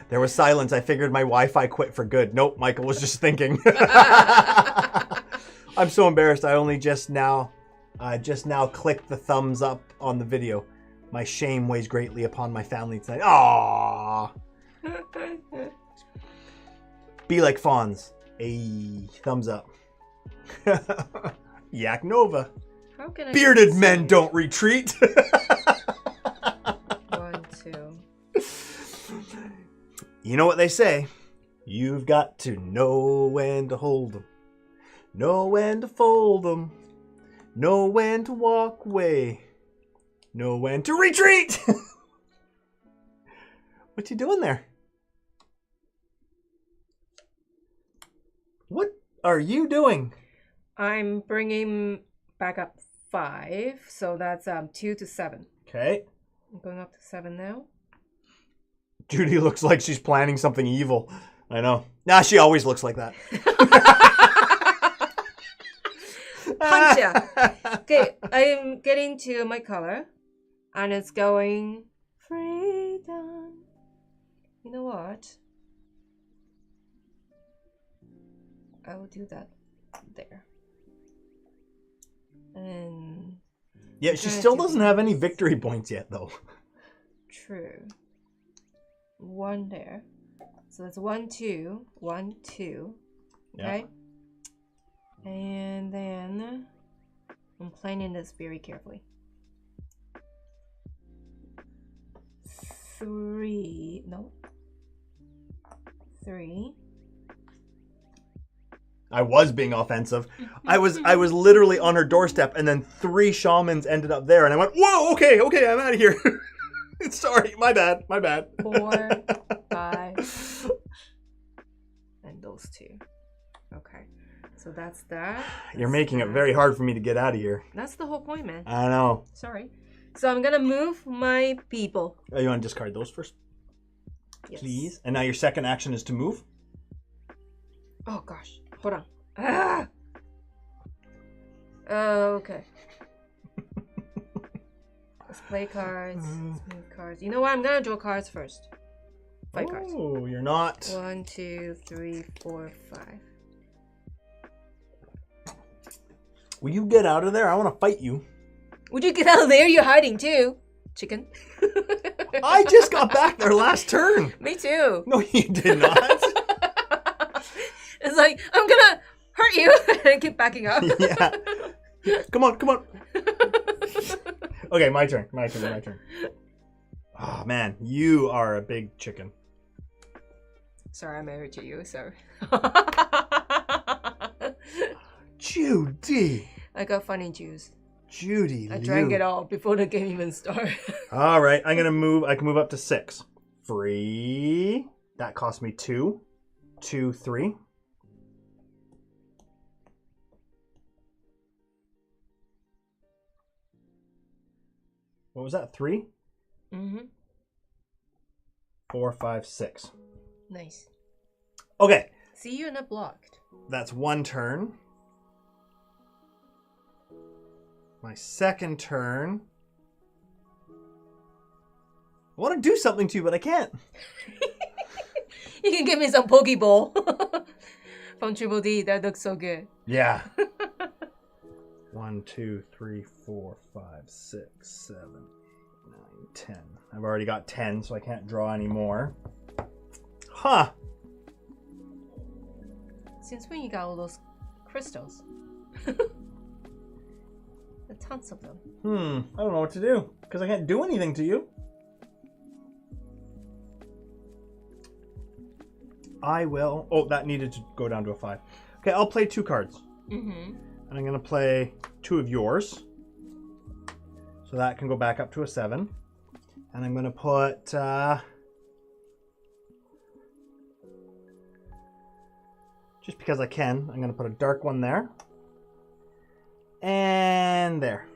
There was silence. I figured my Wi-Fi quit for good. Nope, Michael was just thinking. I'm so embarrassed. I only just now clicked the thumbs up on the video. My shame weighs greatly upon my family tonight. Aww. Be like fawns. A thumbs up. Yak Nova. How can I Bearded men don't retreat. 1, 2. You know what they say. You've got to know when to hold 'em. Know when to fold 'em. Know when to walk away. Know when to retreat. What you doing there? What are you doing? I'm bringing back up 5, so that's 2 to 7. Okay. I'm going up to 7 now. Judy looks like she's planning something evil. I know. Nah, she always looks like that. Punch ya. Okay, I'm getting to my color, and it's going freedom. You know what? I will do that there. And yeah, she still doesn't have any victory points yet, though. True. 1 there. So that's 1, 2, 1, 2. Okay. Yeah. And then I'm planning this very carefully. 3. No. 3. I was being offensive. I was literally on her doorstep, and then 3 shamans ended up there, and I went, "Whoa, okay, I'm out of here." Sorry, my bad. 4, 5, and those 2. Okay, so that's that. You're making it very hard for me to get out of here. That's the whole point, man. I know. Sorry. So I'm gonna move my people. Oh, you want to discard those first? Yes. Please. And now your second action is to move? Oh gosh. Hold on. Ah! Okay. Let's play cards. Let's move cards. You know what? I'm gonna draw cards first. 5 cards. Oh, you're not. 1, 2, 3, 4, 5. Will you get out of there? I want to fight you. Would you get out of there? You're hiding too. Chicken. I just got back there last turn. Me too. No, you did not. It's like, I'm gonna hurt you and keep backing up. Yeah. Come on. Okay, my turn. Oh, man. You are a big chicken. Sorry, I'm married to you, so. Judy. I got funny juice. Judy. I drank it all before the game even started. All right, I'm going to move. I can move up to 6. Free. That cost me 2. 2, 3. What was that? 3? Mm-hmm. 4, 5, 6. Nice. Okay. See, you're not blocked. That's one turn. My second turn. I want to do something to you, but I can't. You can give me some Pokeball from Triple D. That looks so good. Yeah. 1, 2, 3, 4, 5, 6, 7, 9, 10. I've already got 10, so I can't draw any more. Huh. Since when you got all those crystals? Tons of them. I don't know what to do, because I can't do anything to you. I will... Oh, that needed to go down to a 5. Okay, I'll play 2 cards. Mm-hmm. And I'm going to play 2 of yours. So that can go back up to a 7. And I'm going to put... just because I can, I'm going to put a dark one there. And there.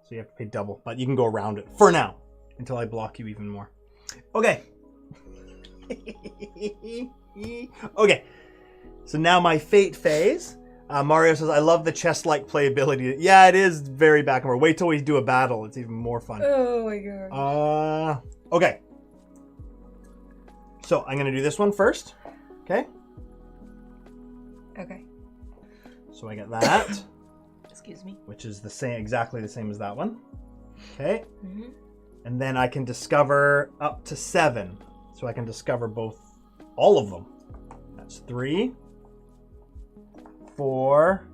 So you have to pay double. But you can go around it for now. Until I block you even more. Okay. Okay. So now my fate phase. Mario says, I love the chess-like playability. Yeah, it is very back and forth. Wait till we do a battle. It's even more fun. Oh my god. Okay. So I'm going to do this one first. Okay. Okay. So I get that. Excuse me. Which is the same, exactly the same as that one. Okay. Mm-hmm. And then I can discover up to 7. So I can discover all of them. That's 3, 4.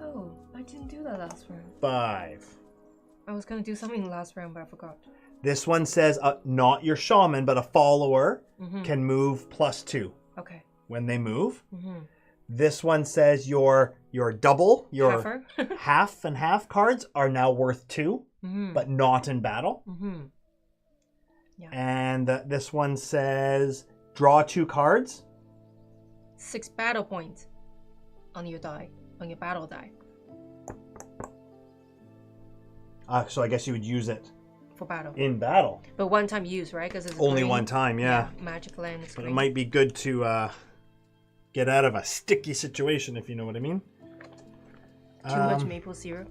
Oh, I didn't do that last round. 5. I was gonna do something last round, but I forgot. This one says not your shaman, but a follower can move +2. Okay. When they move. Mm-hmm. This one says your double, your Halfer. half and half cards are now worth 2, but not in battle. Mm-hmm. Yeah. And this one says draw 2 cards. 6 battle points on your die, on your battle die. So I guess you would use it for battle. In battle. But one time use, right? Because it's only green. one time, yeah. Magic land is but green. It might be good to get out of a sticky situation, if you know what I mean. Too much maple syrup.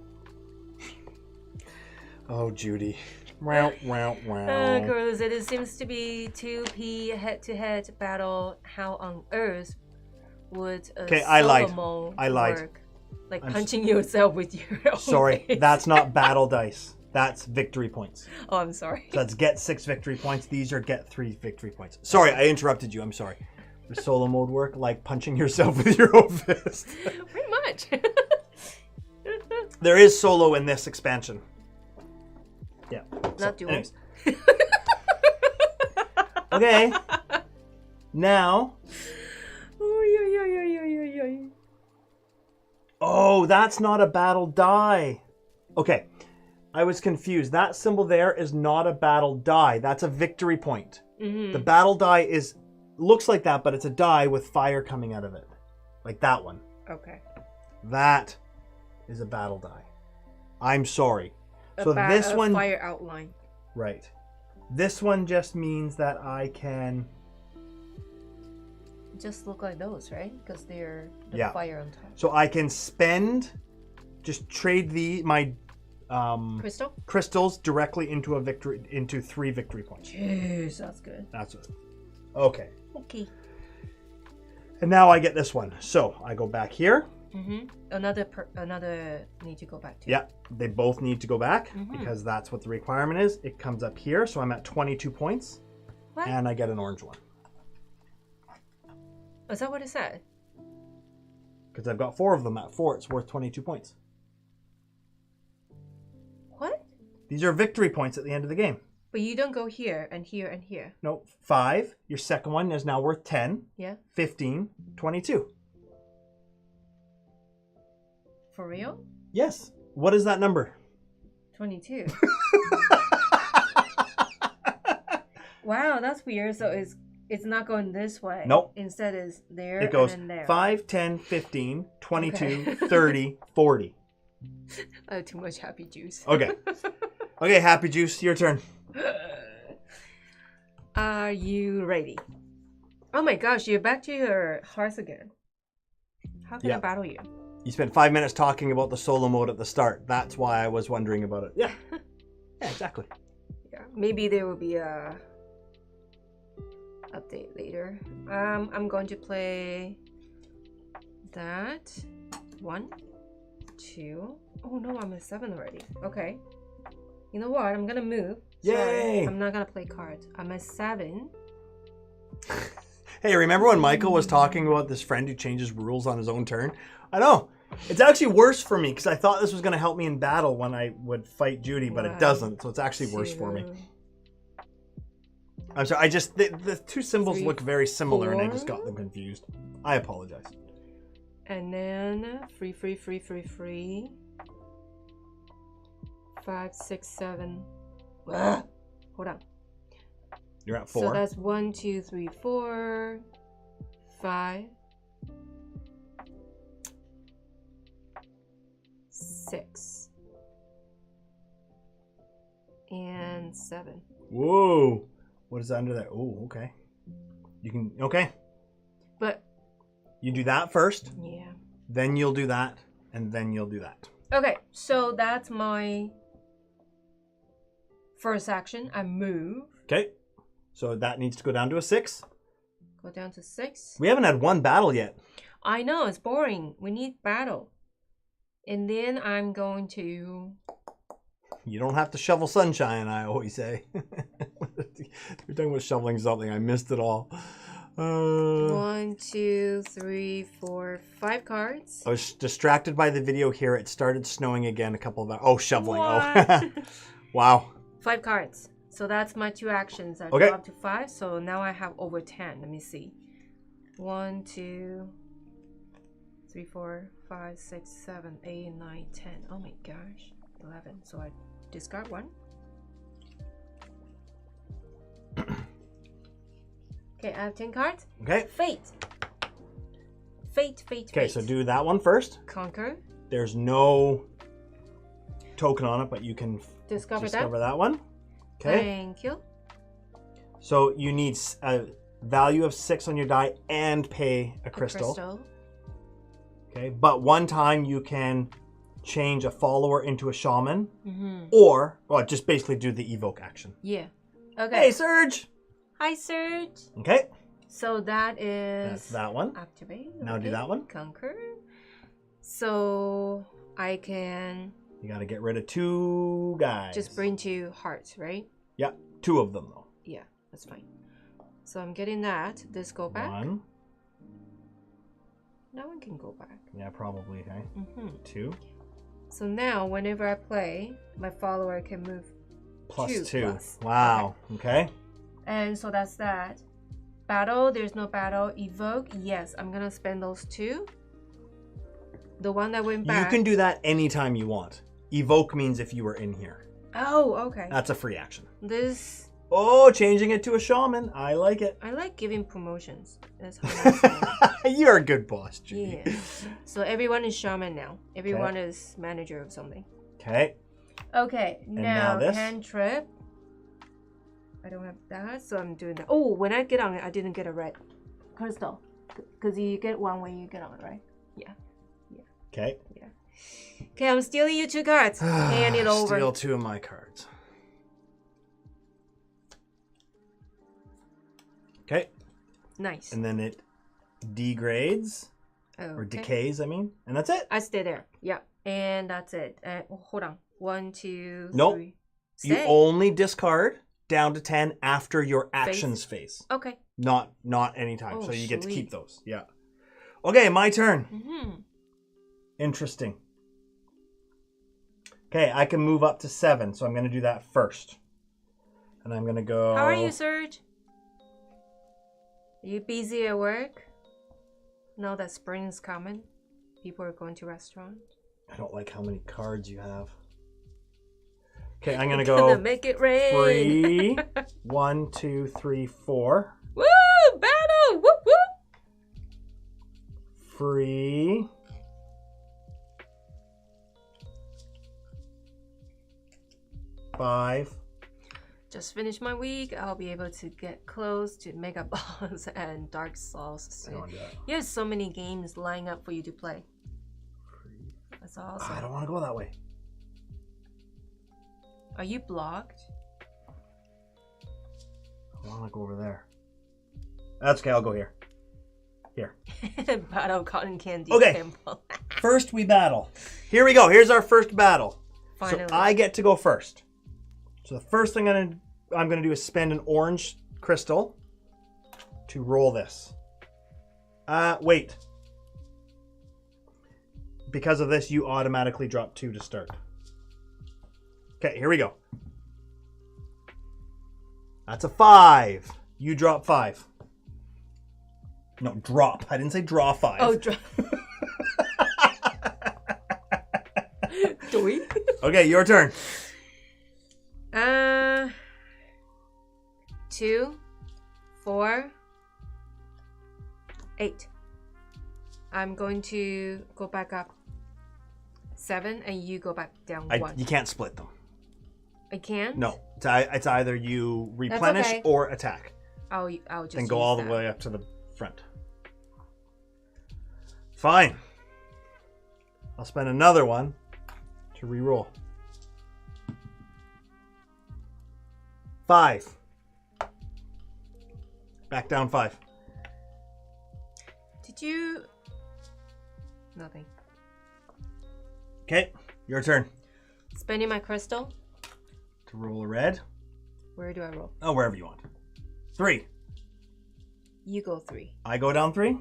Oh, Judy. Cruz, it seems to be 2P head-to-head battle. How on earth would a solo mode work? Like punching yourself with your own Sorry, face. That's not battle dice. That's victory points. Oh, I'm sorry. So that's get 6 victory points. These are get 3 victory points. Sorry, I interrupted you. I'm sorry. Does solo mode work like punching yourself with your own fist? Pretty much. There is solo in this expansion. Yeah. Not duel. Anyways. Okay. Now. Oh, that's not a battle die. Okay. I was confused. That symbol there is not a battle die. That's a victory point. The battle die looks like that, but it's a die with fire coming out of it. Like that one. Okay. That is a battle die. I'm sorry. So this one... fire outline. Right. This one just means that I can... Just look like those, right? Because they're the fire on top. So I can just trade my crystals directly into into 3 victory points. Jeez, that's good. That's it. Okay. Okay. And now I get this one. So I go back here. Another need to go back to. Yeah, they both need to go back because that's what the requirement is. It comes up here, so I'm at 22 points. What? And I get an orange one. Is that what it said? Because I've got 4 of them at 4. It's worth 22 points. These are victory points at the end of the game. But you don't go here and here and here. No, 5. Your second one is now worth 10. Yeah. 15, 22. For real? Yes. What is that number? 22. Wow, that's weird. So it's not going this way. Nope. Instead it's there it goes and then there. 5, 10, 15, 22, Okay. 30, 40. I have too much happy juice. Okay. Okay, Happy Juice, your turn. Are you ready? Oh my gosh, you're back to your hearth again. How can I battle you? You spent 5 minutes talking about the solo mode at the start. That's why I was wondering about it. Yeah. Yeah, exactly. Yeah, maybe there will be a update later. I'm going to play that. 1, 2. Oh no, I'm at 7 already. Okay. You know what? I'm gonna move. Yay! Sorry, I'm not gonna play cards. I'm at 7. Hey, remember when Michael was talking about this friend who changes rules on his own turn? I know. It's actually worse for me because I thought this was going to help me in battle when I would fight Judy, but it doesn't. So it's actually worse for me. I'm sorry. The two symbols look very similar and I just got them confused. I apologize. And then free. 5, 6, 7. Ugh. Hold on. You're at 4. So that's 1, 2, 3, 4, 5, 6, and 7. Whoa! What is under there? Oh, okay. You can But you do that first. Yeah. Then you'll do that, and then you'll do that. Okay, so that's my first action. I move. Okay. So that needs to go down to a 6. Go down to 6. We haven't had one battle yet. I know, it's boring. We need battle. And then I'm going to... You don't have to shovel sunshine, I always say. We're talking about shoveling something. I missed it all. 1, 2, 3, 4, 5 cards. I was distracted by the video here. It started snowing again a couple of hours. Oh, shoveling. What? Oh, wow. 5 cards. So that's my 2 actions. I Okay. dropped to 5. So now I have over 10. Let me see. 1, 2, 3, 4, 5, 6, 7, 8, 9, 10. Oh my gosh. 11. So I discard 1. Okay, I have 10 cards. Okay. Fate. Fate. Okay, so do that one first. Conquer. There's no token on it, but you can Discover that one. Okay. Thank you. So you need a value of 6 on your die and pay a crystal. Okay, but one time you can change a follower into a shaman, or just basically do the evoke action. Yeah. Okay. Hey, Surge. Hi, Surge. Okay. So that is... That's that one. Activate. Now do that one. Conquer. So I can... You got to get rid of 2 guys. Just bring 2 hearts, right? Yeah, 2 of them though. Yeah, that's fine. So I'm getting that. This go back. 1. That one can go back. Yeah, probably. Okay. 2. So now, whenever I play, my follower can move +2. Plus. Wow. Okay. And so that's that. Battle, there's no battle. Evoke, yes, I'm gonna spend those 2. The one that went back. You can do that anytime you want. Evoke means if you were in here. Oh, okay. That's a free action. This... Oh, changing it to a shaman. I like it. I like giving promotions. That's how You're a good boss, Judy. Yeah. So everyone is shaman now. Everyone is manager of something. Okay. Okay, now this. cantrip. I don't have that, so I'm doing that. Oh, when I get on it, I didn't get a red crystal. Because you get one when you get on it, right? Yeah. Okay. Yeah. Okay, I'm stealing you 2 cards. Hand it over. Steal 2 of my cards. Okay. Nice. And then it degrades. Or decays, I mean. And that's it. I stay there. Yeah. And that's it. Hold on. 1, 2, 3. Nope. Stay. You only discard down to 10 after your actions phase. Okay. Not anytime. Oh, so you get to sweet. keep those. Yeah. Okay, my turn. Interesting. Okay, I can move up to 7, so I'm going to do that first. And I'm going to go... How are you, Serge? Are you busy at work? Now that spring is coming, people are going to restaurants. I don't like how many cards you have. Okay, I'm gonna go. Make it rain. 3, 1, 2, 3, 4. Woo! Battle! Whoop whoop! 3. 5. Just finished my week. I'll be able to get close to Mega Boss and Dark Souls soon. You have so many games lined up for you to play. That's awesome. I don't want to go that way. Are you blocked? I want to go over there. That's okay, I'll go here. Here. Battle Cotton Candy Okay. Temple. First we battle. Here we go. Here's our first battle. Finally. So I get to go first. So the first thing I'm gonna do is spend an orange crystal to roll this. Wait. Because of this, you automatically drop 2 to start. Okay, here we go. That's a 5. You drop 5. No, drop. I didn't say draw 5. Oh, drop. Doy. Okay, your turn. 2, 4, 8. I'm going to go back up 7, and you go back down 1. You can't split them. I can't? No, it's either you replenish okay. or attack. I'll just and go all the way up to the front. Fine. I'll spend another one to re-roll. 5. Back down 5. Did you... Nothing. Okay, your turn. Spending my crystal. To roll a red. Where do I roll? Oh, wherever you want. 3. You go 3. I go down 3.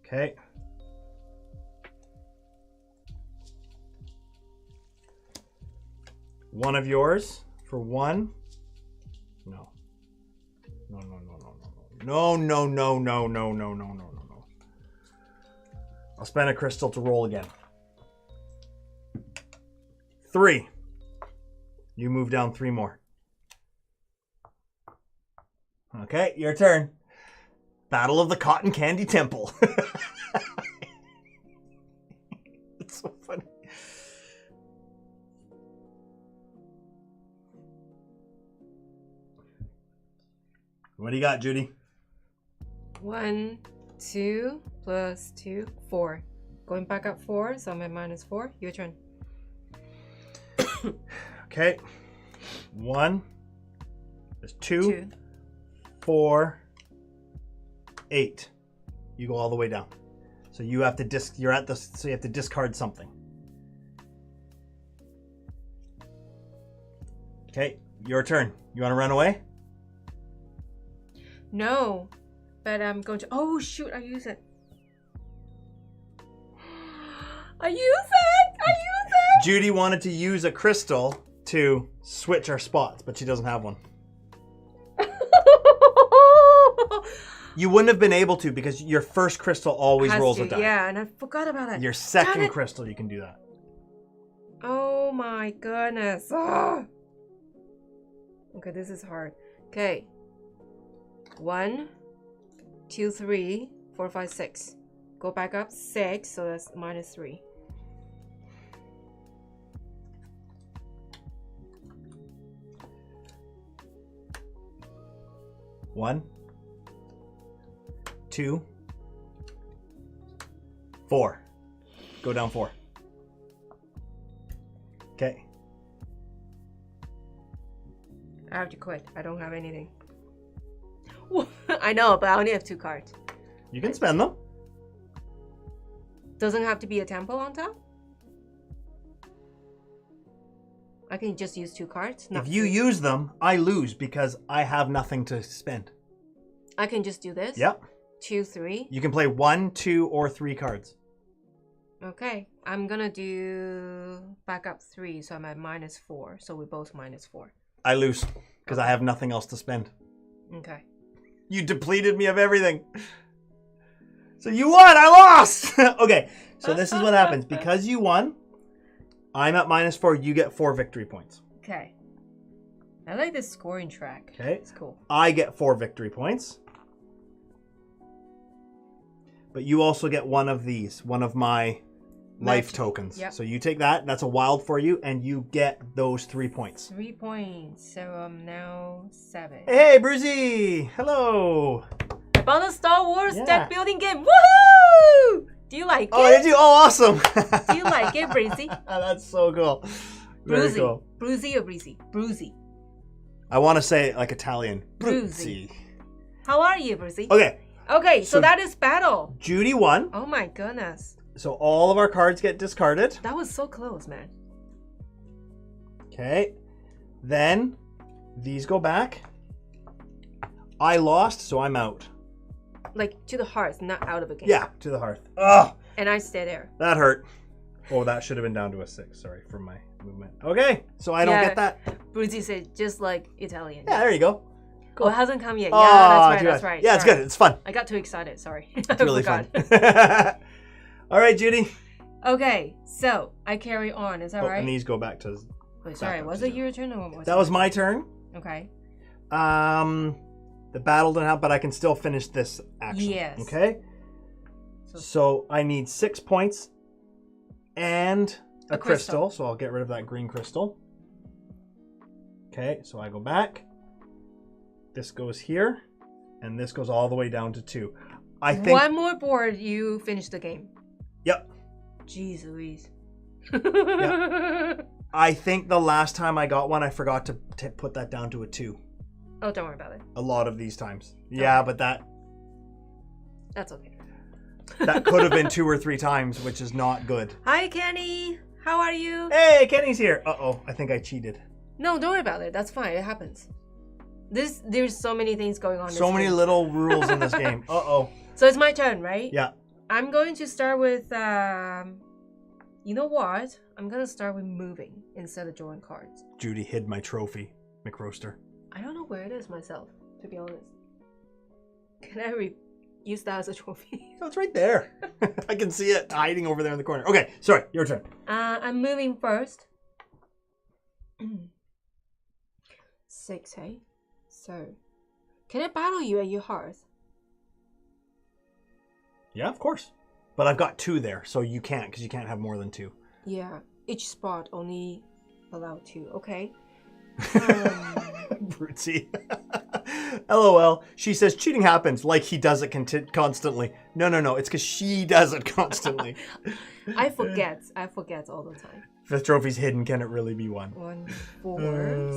Okay. One of yours for 1. No. No. I'll spend a crystal to roll again. 3. You move down 3 more. Okay, your turn. Battle of the Cotton Candy Temple. It's so funny. What do you got, Judy? 1, 2 plus 2, 4. Going back up 4, so I'm at -4. Your turn. Okay. 1. There's 2, 4, 8. You go all the way down. So you have to so you have to discard something. Okay, your turn. You want to run away? No, but I'm going to... Oh, shoot, I use it. I use it! Judy wanted to use a crystal to switch our spots, but she doesn't have one. You wouldn't have been able to because your first crystal always rolls a die. Yeah, and I forgot about it. Your second crystal, you can do that. Oh my goodness. Oh. Okay, this is hard. Okay. 1, 2, 3, 4, 5, 6. Go back up 6, so that's -3. One, 2, 4. Go down 4. Okay. I have to quit. I don't have anything. I know, but I only have 2 cards. You can spend them. Doesn't have to be a temple on top? I can just use 2 cards? If you use them, I lose because I have nothing to spend. I can just do this? Yep. 2, 3. You can play 1, 2, or 3 cards. Okay. I'm going to do back up 3, so I'm at -4. So we're both -4. I lose because I have nothing else to spend. Okay. You depleted me of everything. So you won, I lost. Okay, so this is what happens. Because you won, I'm at -4, you get 4 victory points. Okay. I like this scoring track. Okay. It's cool. I get 4 victory points. But you also get one of these, one of my life tokens. Yep. So you take that, that's a wild for you, and you get those 3 points. 3 points. So I'm now 7. Hey, Brucey! Hello! I bought a Star Wars Yeah. deck building game. Woohoo! Do you like it? Oh, did you? Oh, awesome! Do you like it, Breezy? That's so cool. Very Bruzy. cool. Bruzy or Breezy? Bruzy. I want to say it like Italian. Bruzy. How are you, Bruzy? Okay. Okay, so that is battle. Judy won. Oh my goodness. So all of our cards get discarded. That was so close, man. Okay. Then these go back. I lost, so I'm out. Like to the hearth, not out of the game. Yeah, to the hearth. Ugh, And I stay there. that hurt. Oh, that should have been down to a 6. Sorry for my movement. Okay, so I don't get that. Bruzy said just like Italian. Yeah, there you go. Cool. Oh, it hasn't come yet. Oh, Yeah, that's right. too That's bad. right. Yeah, it's Sorry. good. It's fun. I got too excited. Sorry. It's really fun. All right, Judy. Okay, so I carry on. Is that right? And these go back to. Wait, sorry. Was it your turn or what was That was my turn. Okay. The battle didn't happen, but I can still finish this action. Yes. Okay. So I need 6 points and a crystal. So I'll get rid of that green crystal. Okay, so I go back. This goes here, and this goes all the way down to 2. I think one more board, you finish the game. Yep. Jeez Louise. Yep. I think the last time I got one, I forgot to put that down to a 2. Oh, don't worry about it. A lot of these times. Yeah, but that's okay. That could have been 2 or 3 times, which is not good. Hi, Kenny. How are you? Hey, Kenny's here. Uh-oh, I think I cheated. No, don't worry about it. That's fine. It happens. There's so many things going on. So many little rules in this game. Uh-oh. So it's my turn, right? Yeah. I'm going to start with, you know what? I'm going to start with moving instead of drawing cards. Judy hid my trophy, McRoaster. I don't know where it is myself, to be honest. Can I use that as a trophy? Oh, it's right there. I can see it hiding over there in the corner. Okay, sorry, your turn. I'm moving first. 6, hey? So, can I battle you at your hearth? Yeah, of course. But I've got 2 there, so you can't, because you can't have more than 2. Yeah, each spot only allow 2. Okay. Brutsy. LOL. She says cheating happens like he does it constantly. No. It's because she does it constantly. I forget all the time. If the trophy's hidden, can it really be won? 1, 4.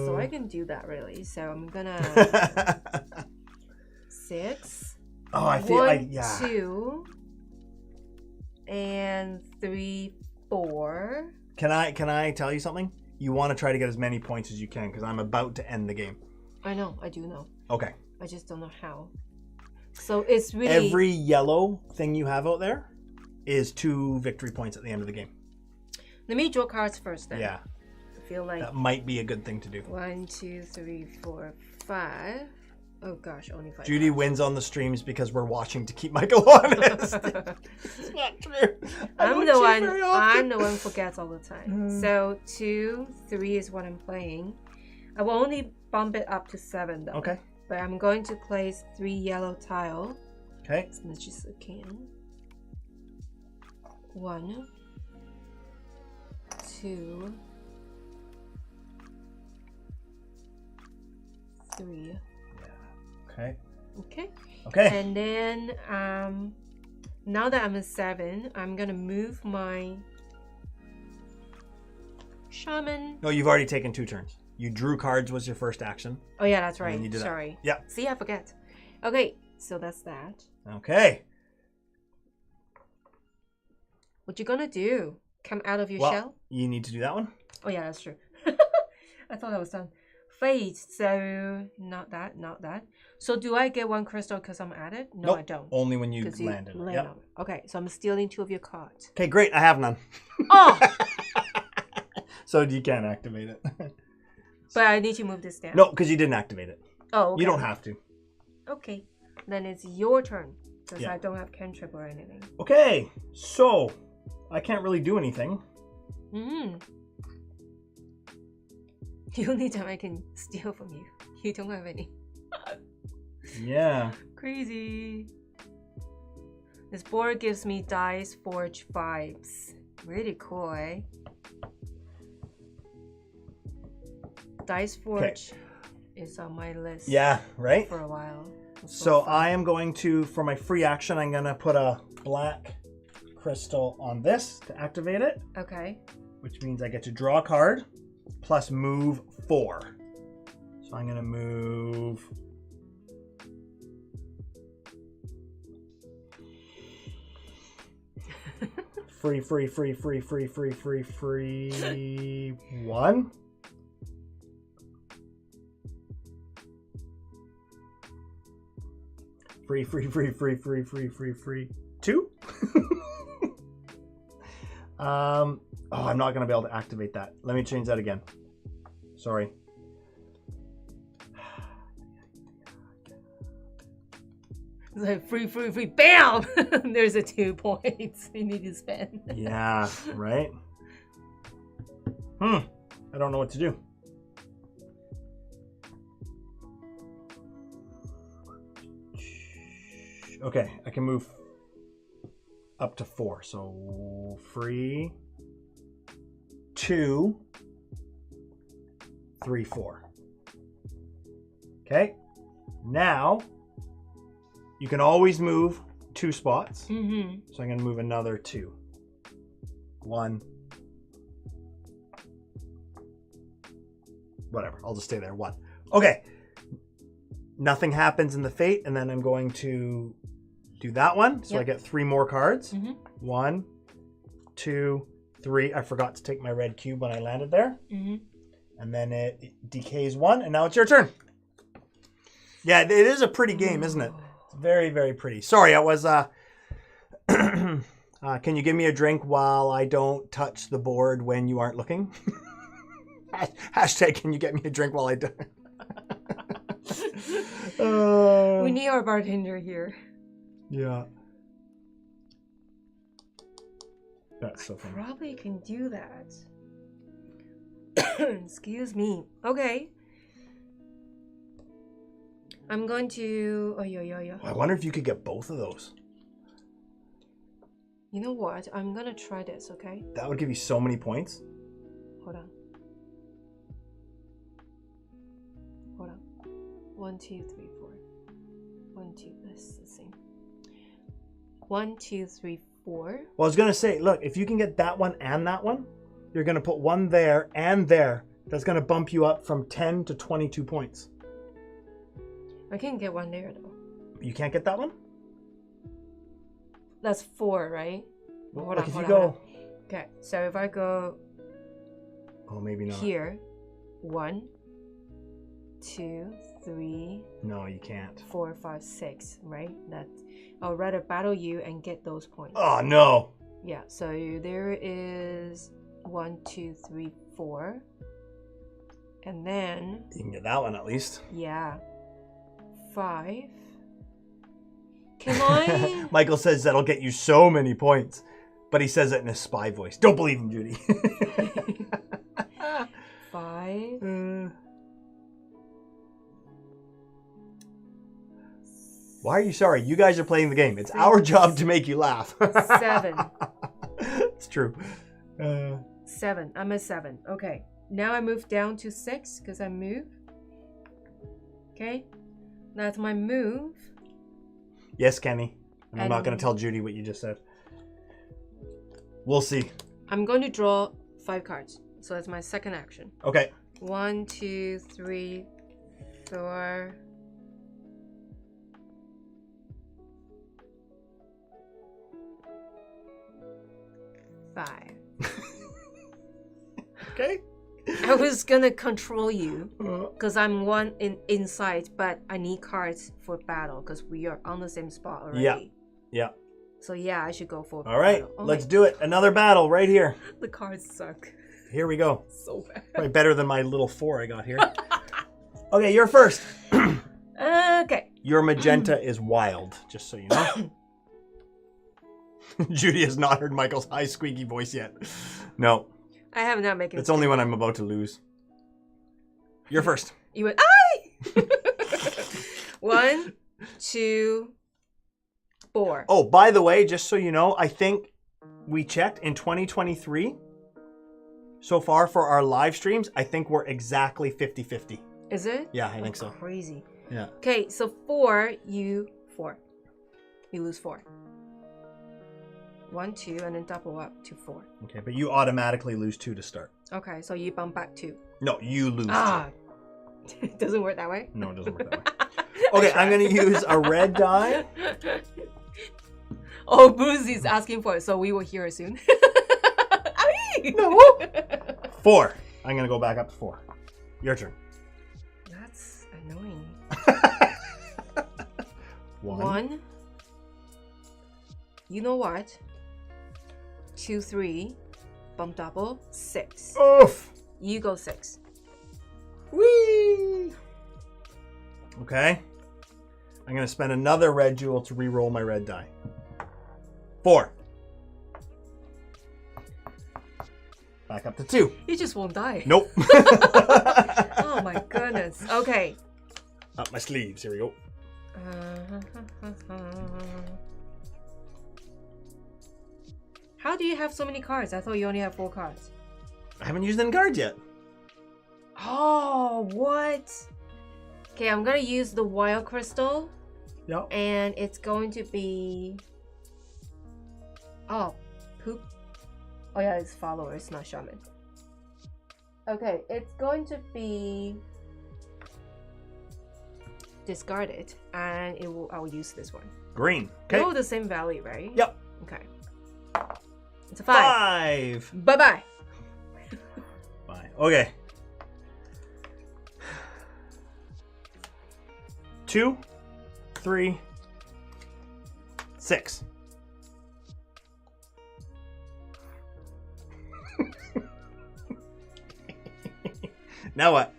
So I can do that really. So I'm gonna 6. Oh, I think 1, yeah. 2, and 3, 4. Can I tell you something? You want to try to get as many points as you can because I'm about to end the game. I know. I do know. Okay. I just don't know how. So it's really every yellow thing you have out there is 2 victory points at the end of the game. Let me draw cards first then. Yeah. I feel like that might be a good thing to do. 1, 2, 3, 4, 5. Oh gosh, only 5. Judy wins on the streams because we're watching to keep Michael honest. It's not true. I'm the one who forgets all the time. So 2, 3 is what I'm playing. I will only bump it up to 7 though. Okay. But I'm going to place 3 yellow tile. Okay. As much as I can. 1, 2, 3. Okay. Okay. And then now that I'm at 7, I'm gonna move my Shaman. No, you've already taken 2 turns. You drew cards was your first action. Oh yeah, that's right. You did Sorry. That. Yeah. See, I forget. Okay, so that's that. Okay. What you gonna do? Come out of your shell? You need to do that one. Oh yeah, that's true. I thought I was done. fate, so not that. So do I get 1 crystal because I'm at it? No, nope, I don't. Only when you land it. Yep. Okay, so I'm stealing 2 of your cards. Okay, great. I have none. Oh! So you can't activate it. But I need to move this down. No, because you didn't activate it. Oh, okay. You don't have to. Okay, then it's your turn because I don't have cantrip or anything. Okay, so I can't really do anything. The only time I can steal from you, you don't have any. Yeah. Crazy. This board gives me Dice Forge vibes. Really cool, eh? Dice Forge is on my list. Yeah, right? For a while. So I am going to, for my free action, I'm going to put a black crystal on this to activate it. Okay. Which means I get to draw a card plus move 4. So I'm going to move... free 1. Free 2. Oh, I'm not gonna be able to activate that. Let me change that again. Sorry. It's like free, bam! There's a 2 points you need to spend. Yeah, right? I don't know what to do. Okay, I can move up to 4. So free 2, 3, 4. Okay, now you can always move 2 spots. So I'm going to move another 2. 1. Whatever, I'll just stay there. 1. Okay. Nothing happens in the fate, and then I'm going to do that one. So I get 3 more cards. 1, 2, 3. I forgot to take my red cube when I landed there. And then it decays 1, and now it's your turn. Yeah, it is a pretty game, isn't it? It's very, very pretty. Sorry, I was... can you give me a drink while I don't touch the board when you aren't looking? Hashtag, can you get me a drink while I don't... We need our bartender here. Yeah. That's so funny. Probably can do that. Excuse me. Okay. I'm going to... Oh, yeah. I wonder if you could get both of those. You know what? I'm going to try this, okay? That would give you so many points. Hold on. 1, 2, 3, 4. 1, 2. That's the same. 1, 2, 3, 4. Well, I was gonna say, look, if you can get that one and that one, you're gonna put 1 there and there. That's gonna bump you up from 10 to 22 points. I can get 1 there though. You can't get that one? That's 4, right? Well, hold like on, if hold you on, go. hold on. Okay, so if I go. Oh, maybe not. Here, 1, 2, 3. No, you can't. 4, 5, 6, right? That I'll rather battle you and get those points. Oh no. Yeah, so there is 1, 2, 3, 4. And then You can get that one at least. yeah. 5. Can I? Michael says that'll get you so many points, but he says it in a spy voice. Don't believe him, Judy. 5. Why are you sorry? You guys are playing the game. It's our job to make you laugh. 7. It's true. 7. I'm at 7. Okay. Now I move down to 6 because I move. Okay. That's my move. Yes, Kenny. And I'm not going to tell Judy what you just said. We'll see. I'm going to draw 5 cards. So that's my second action. Okay. 1, 2, 3, 4. Five. Okay. I was gonna control you because I'm one inside, but I need cards for battle because we are on the same spot already. Yeah. Yeah. So yeah, I should go for All right, battle. let's do it. Another battle right here. The cards suck. Here we go. So bad. Probably better than my little 4 I got here. Okay, you're first. Okay. Your magenta is wild, just so you know. Judy has not heard Michael's high squeaky voice yet. No. I have not making. It's only when I'm about to lose. You're first. You went. Aye! 1, 2, 4. Oh, by the way, just so you know, I think we checked in 2023. So far for our live streams, I think we're exactly 50-50. Is it? Yeah, I think so. Crazy. Yeah. Okay, so 4, you 4. You lose 4. 1, 2, and then double up to 4. Okay, but you automatically lose 2 to start. Okay, so you bump back 2. No, you lose 2. It doesn't work that way? No, it doesn't work that way. Okay, I'm going to use a red die. Oh, Boozy's asking for it, so we will hear it soon. No. 4. I'm going to go back up to 4. Your turn. That's annoying. 1. You know what? 2, 3. Bump double. 6. Oof. You go 6. Whee! Okay. I'm going to spend another red jewel to re-roll my red die. 4. Back up to 2. You just won't die. Nope. Oh my goodness. Okay. Up my sleeves. Here we go. How do you have so many cards? I thought you only have 4 cards. I haven't used any cards yet. Oh, what? Okay, I'm gonna use the wild crystal. Yep. And it's going to be... Oh, poop. Oh yeah, it's follower, it's not shaman. Okay, it's going to be discarded, and it will. I will use this one. Green. They're Okay. all the same value, right? Yep. Okay. It's a 5. 5. Bye bye. Bye. Okay. 2, 3, 6. Now what?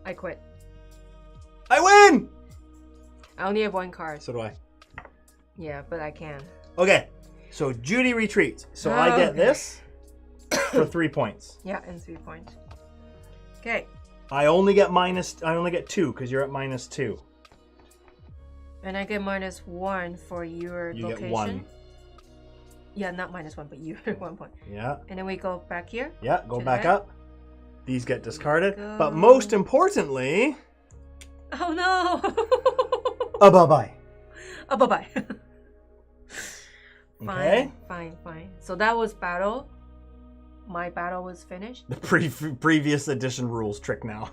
I quit. I win! I only have 1 card. So do I. Yeah, but I can. Okay. So Judy retreats. So Oh, I get okay. this for 3 points. Yeah, and 3 points. Okay. I only get 2 because you're at -2. And I get -1 for your You location. get 1. Yeah, not -1, but you 1 point. Yeah. And then we go back here. Yeah, go To back that. up. These get discarded. Go. But most importantly, Oh no! bye-bye. Oh, bye-bye. Okay. Fine. So that was battle. My battle was finished. The previous edition rules trick now.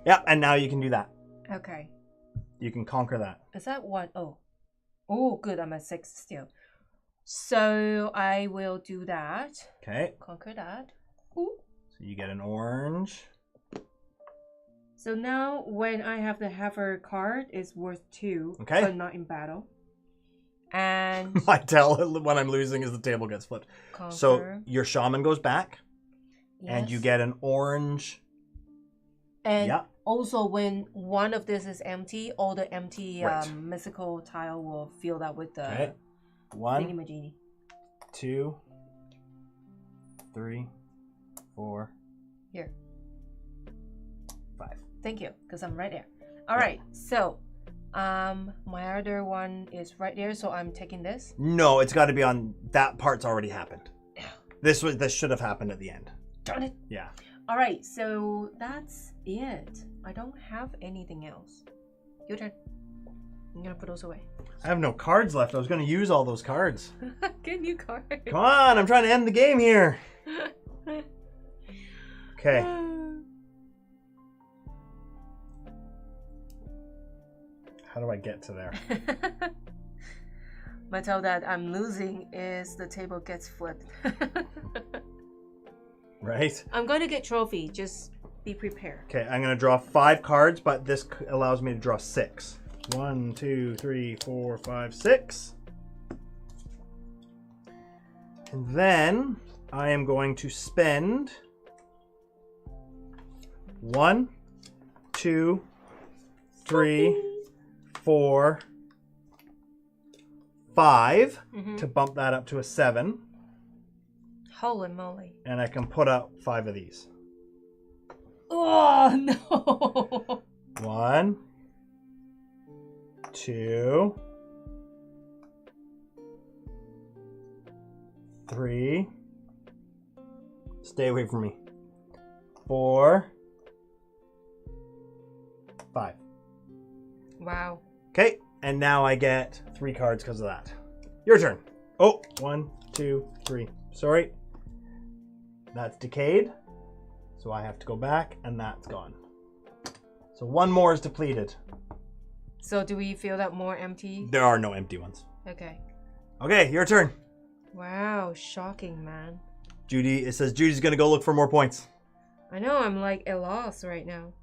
Yeah, and now you can do that. Okay. You can conquer that. Is that what? Oh. Oh, good. I'm at 6 still. So I will do that. Okay. Conquer that. Ooh. So you get an orange. So now when I have the Heifer card, it's worth 2. Okay. But not in battle. And My tell when I'm losing is the table gets flipped. conquer. So your shaman goes back, and you Yes. get an orange. And Yeah. also when one of this is empty, all the empty Right. mythical tile will fill that with the Okay. 1, thingamajiggy. 2, 3, 4, Here. 5. Thank you, because I'm right there. All right, so my other one is right there, so I'm taking this. No, it's got to be on that part's already happened. Yeah. This should have happened at the end. Darn it. Yeah. All right, so that's it. I don't have anything else. Your turn. I'm gonna put those away. I have no cards left. I was going to use all those cards. Get a new card. Come on, I'm trying to end the game here. Okay. How do I get to there? My tell that I'm losing is the table gets flipped. Right? I'm going to get trophy. Just be prepared. Okay, I'm going to draw 5 cards, but this allows me to draw 6. 1, 2, 3, 4, 5, 6. And then I am going to spend 1, 2, 3, 4, 5 to bump that up to a 7. Holy moly. And I can put out 5 of these. Oh, no. 1, 2, 3. Stay away from me. 4, 5. Wow. Okay, and now I get 3 cards because of that. Your turn. Oh, 1, 2, 3. Sorry. That's decayed. So I have to go back, and that's gone. So 1 more is depleted. So do we feel that more empty? There are no empty ones. Okay. Okay, your turn. Wow, shocking, man. Judy, it says Judy's going to go look for more points. I know, I'm like at loss right now.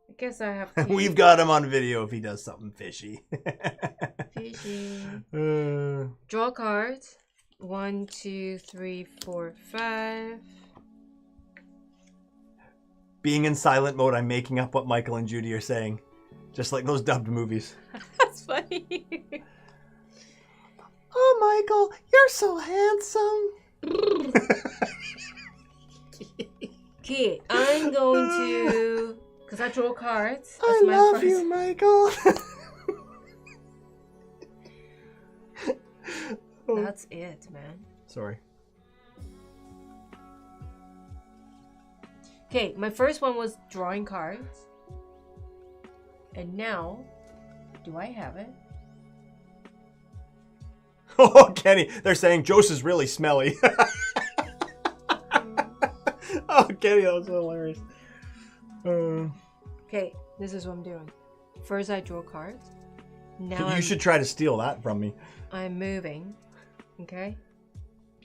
I guess I have to... We've got him on video if he does something fishy. Fishy. Draw cards. 1, 2, 3, 4, 5. Being in silent mode, I'm making up what Michael and Judy are saying. Just like those dubbed movies. That's funny. Oh, Michael, you're so handsome. Okay, I'm going to... Because I draw cards. I love you, Michael. That's it, man. Sorry. Okay, my first one was drawing cards. And now, do I have it? Oh, Kenny, they're saying Jose is really smelly. Oh, Kenny, that was hilarious. Okay, this is what I'm doing. First, I draw cards. Now you should try to steal that from me. I'm moving. Okay.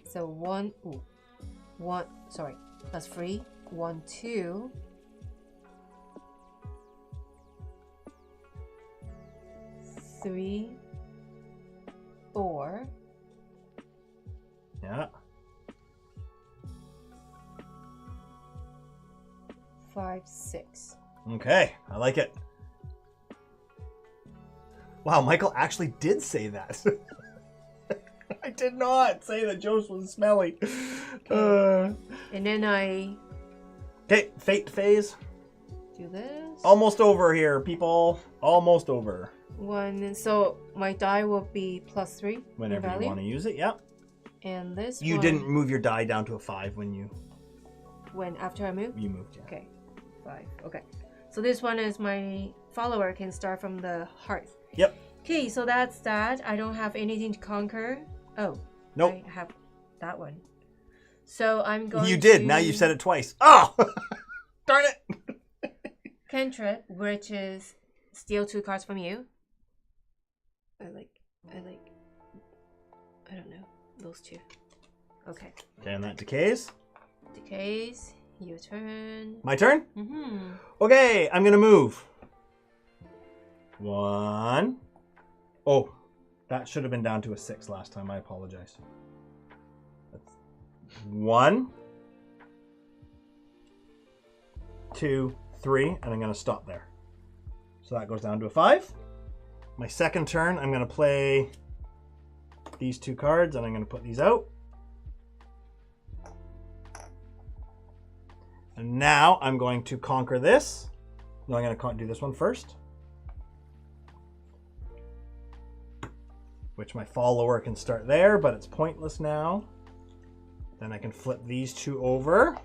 So 1, sorry, that's 3. 1, 2. 3, 4. Yeah. 5, 6. Okay, I like it. Wow, Michael actually did say that. I did not say that Jose was smelly. Okay. And then I... Okay, fate phase. Do this. Almost over here, people. Almost over. 1, so my die will be +3. Whenever you want to use it, yeah. And this You didn't move your die down to a 5 when you... When, after I moved? You moved, yeah. Okay, 5, okay. So this one is my follower can start from the heart. Yep. Okay, so that's that. I don't have anything to conquer. Oh. Nope. I have that one. So I'm going You did, now you've said it twice. Oh! Darn it! Cantrip, which is steal 2 cards from you. I don't know, those 2. Okay. Okay, and that decays. Decays. Your turn. My turn? Mm-hmm. Okay, I'm gonna move. 1. Oh, that should have been down to a 6 last time. I apologize. That's 1, 2, 3, and I'm gonna stop there. So that goes down to a 5. My second turn, I'm gonna play these 2 cards, and I'm gonna put these out. And now I'm going to conquer this. No, I'm going to do this one first. Which my follower can start there, but it's pointless now. Then I can flip these 2 over.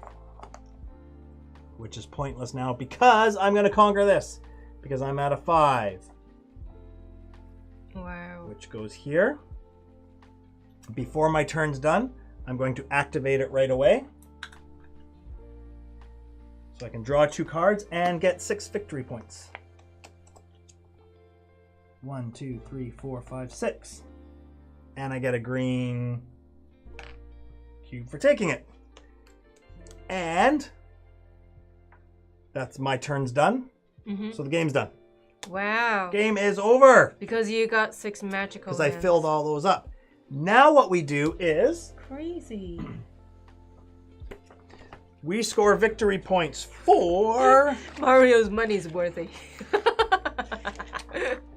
Which is pointless now because I'm going to conquer this. Because I'm at a 5. Wow. Which goes here. Before my turn's done, I'm going to activate it right away. So I can draw 2 cards and get 6 victory points. 1, 2, 3, 4, 5, 6. And I get a green cube for taking it. And that's my turn's done. So the game's done. Wow. Game is over. Because you got 6 magical Because I filled all those up. Now what we do is... Crazy. We score victory points for... Mario's money's worthy.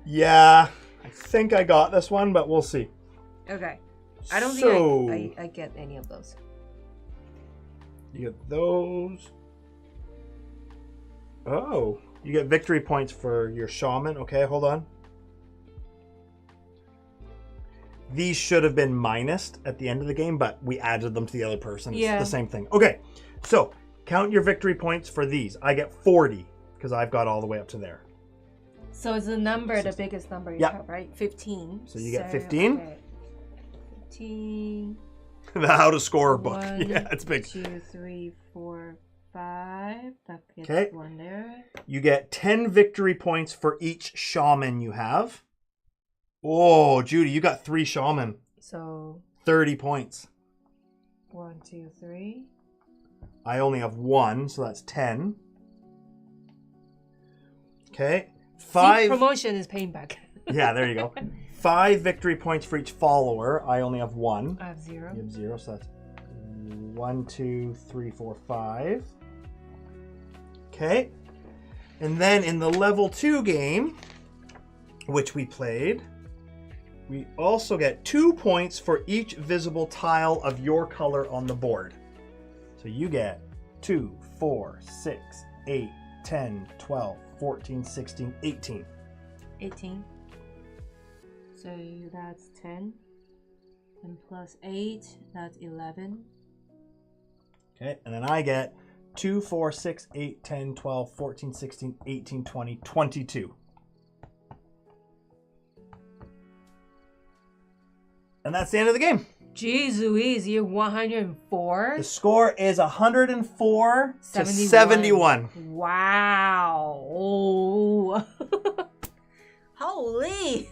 Yeah. I think I got this one, but we'll see. Okay. I don't think I get any of those. You get those. Oh. You get victory points for your shaman. Okay, hold on. These should have been minused at the end of the game, but we added them to the other person. It's the same thing. Okay, so count your victory points for these. I get 40 because I've got all the way up to there. So it's the number, the biggest number you have, right? 15. So you get 15. Okay. 15. The How to Score book. 1, yeah, it's big. 2, 3, 4, 5. That gets one there. You get 10 victory points for each shaman you have. Oh, Judy, you got 3 shaman. So 30 points. 1, 2, 3. I only have 1, so that's 10. Okay. 5. See, promotion is paying back. Yeah, there you go. 5 victory points for each follower. I only have 1. I have 0. You have 0, so that's 1, 2, 3, 4, 5. Okay. And then in the level 2 game, which we played, we also get 2 points for each visible tile of your color on the board. So you get 2, 4, 6, 8, 10, 12, 14, 16, 18. 18. So that's 10. And plus 8, that's 11. Okay, and then I get 2, 4, 6, 8, 10, 12, 14, 16, 18, 20, 22. And that's the end of the game. Jeez Louise, you're 104? The score is 104 to 71. Wow. Oh. Holy.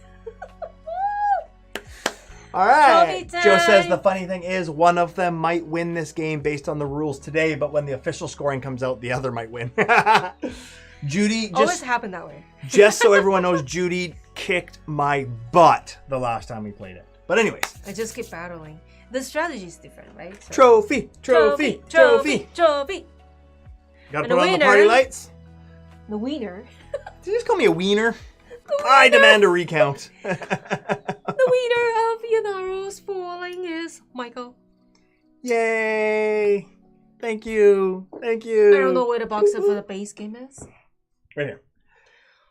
All right. Joe says the funny thing is one of them might win this game based on the rules today, but when the official scoring comes out, the other might win. Judy, always happen that way. Just so everyone knows, Judy kicked my butt the last time we played it. But anyways. I just keep battling. The strategy is different, right? So trophy. Gotta put on the party lights. The wiener. Did you just call me a wiener? I demand a recount. The winner of YNAROS Falling is Michael. Yay! Thank you. Thank you. I don't know where the box for the base game is. Right here.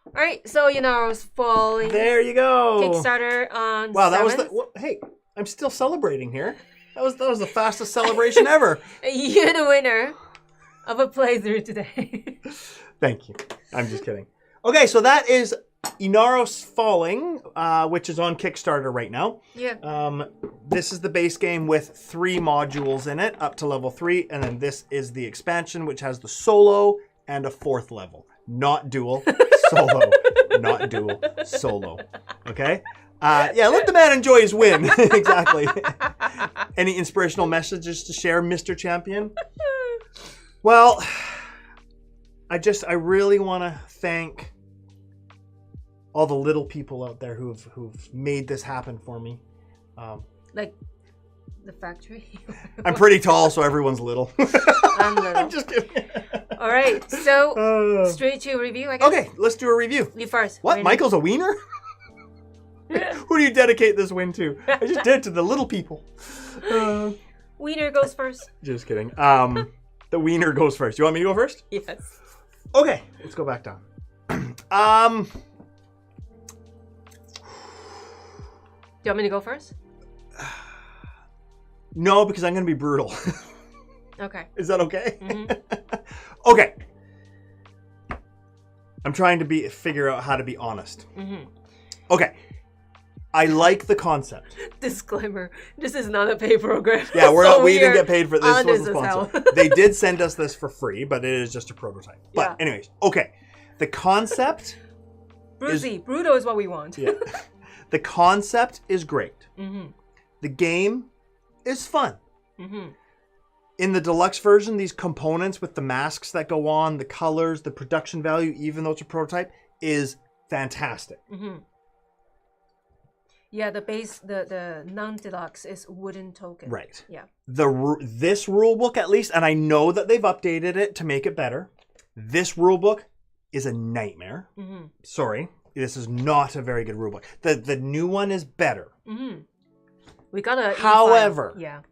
Alright, so YNAROS Falling. There you go. Kickstarter on Wow, 7th. that was the... hey, I'm still celebrating here. That was the fastest celebration ever. You're the winner of a playthrough today. Thank you. I'm just kidding. Okay, so that is YNAROS Falling, which is on Kickstarter right now. Yeah. This is the base game with 3 modules in it, up to level 3, and then this is the expansion, which has the solo and a 4th level. Not duel, solo. Not duel, solo. Okay? Yeah, let the man enjoy his win. Exactly. Any inspirational messages to share, Mr. Champion? Well, I really want to thank all the little people out there who've made this happen for me. Like the factory? I'm pretty tall, so everyone's little. I'm little. I'm just kidding. All right, so straight to review, I guess. Okay, let's do a review. You first. What? Michael's a wiener? Who do you dedicate this win to? I just did it to the little people. Wiener goes first. Just kidding. The wiener goes first. You want me to go first? Yes. Okay, let's go back down. Do you want me to go first? No, because I'm going to be brutal. Okay. Is that okay? Mm-hmm. Okay. I'm trying to figure out how to be honest. Mm-hmm. Okay. I like the concept. Disclaimer: this is not a paid program. Yeah, we didn't get paid for this. This was a sponsor. They did send us this for free, but it is just a prototype. But anyways, okay. The concept. Brutal is what we want. Yeah. The concept is great. Mm-hmm. The game is fun. Mm-hmm. In the deluxe version, these components with the masks that go on, the colors, the production value, even though it's a prototype, is fantastic. Yeah, the base, the non-deluxe is wooden token. Right. Yeah. This rule book, at least, and I know that they've updated it to make it better. This rule book is a nightmare. Sorry, this is not a very good rule book. The new one is better. We got a. However, yeah.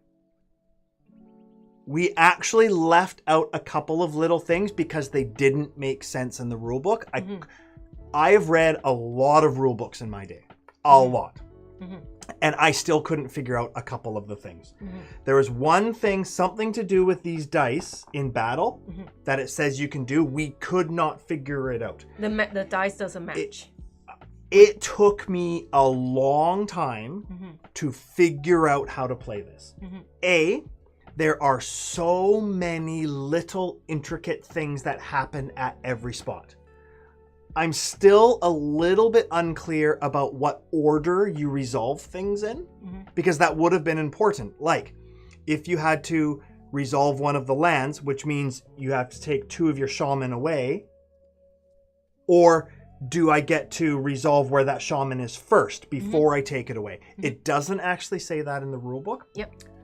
We actually left out a couple of little things because they didn't make sense in the rule book. I have read a lot of rule books in my day. A lot. And I still couldn't figure out a couple of the things. There was one thing, something to do with these dice in battle that it says you can do. We could not figure it out. The dice doesn't match. It took me a long time to figure out how to play this. There are so many little intricate things that happen at every spot. I'm still a little bit unclear about what order you resolve things in, because that would have been important. Like, if you had to resolve one of the lands, which means you have to take 2 of your shaman away, or do I get to resolve where that shaman is first before I take it away? It doesn't actually say that in the rule book.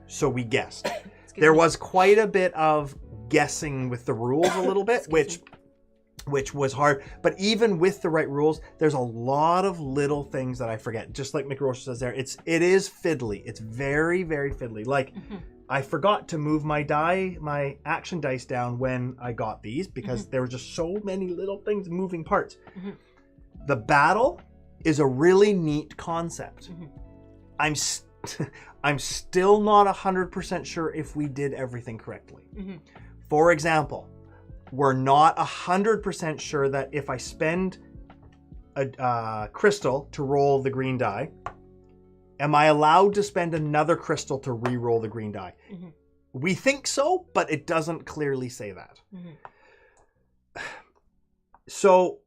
So we guessed. There was quite a bit of guessing with the rules a little bit, which was hard. But even with the right rules, there's a lot of little things that I forget. Just like McRoach says there, it is fiddly. It's very, very fiddly. Like, I forgot to move my action dice down when I got these because there were just so many little things, moving parts. The battle is a really neat concept. I'm still not 100% sure if we did everything correctly. For example, we're not 100% sure that if I spend a crystal to roll the green die, am I allowed to spend another crystal to re-roll the green die? We think so, but it doesn't clearly say that. So,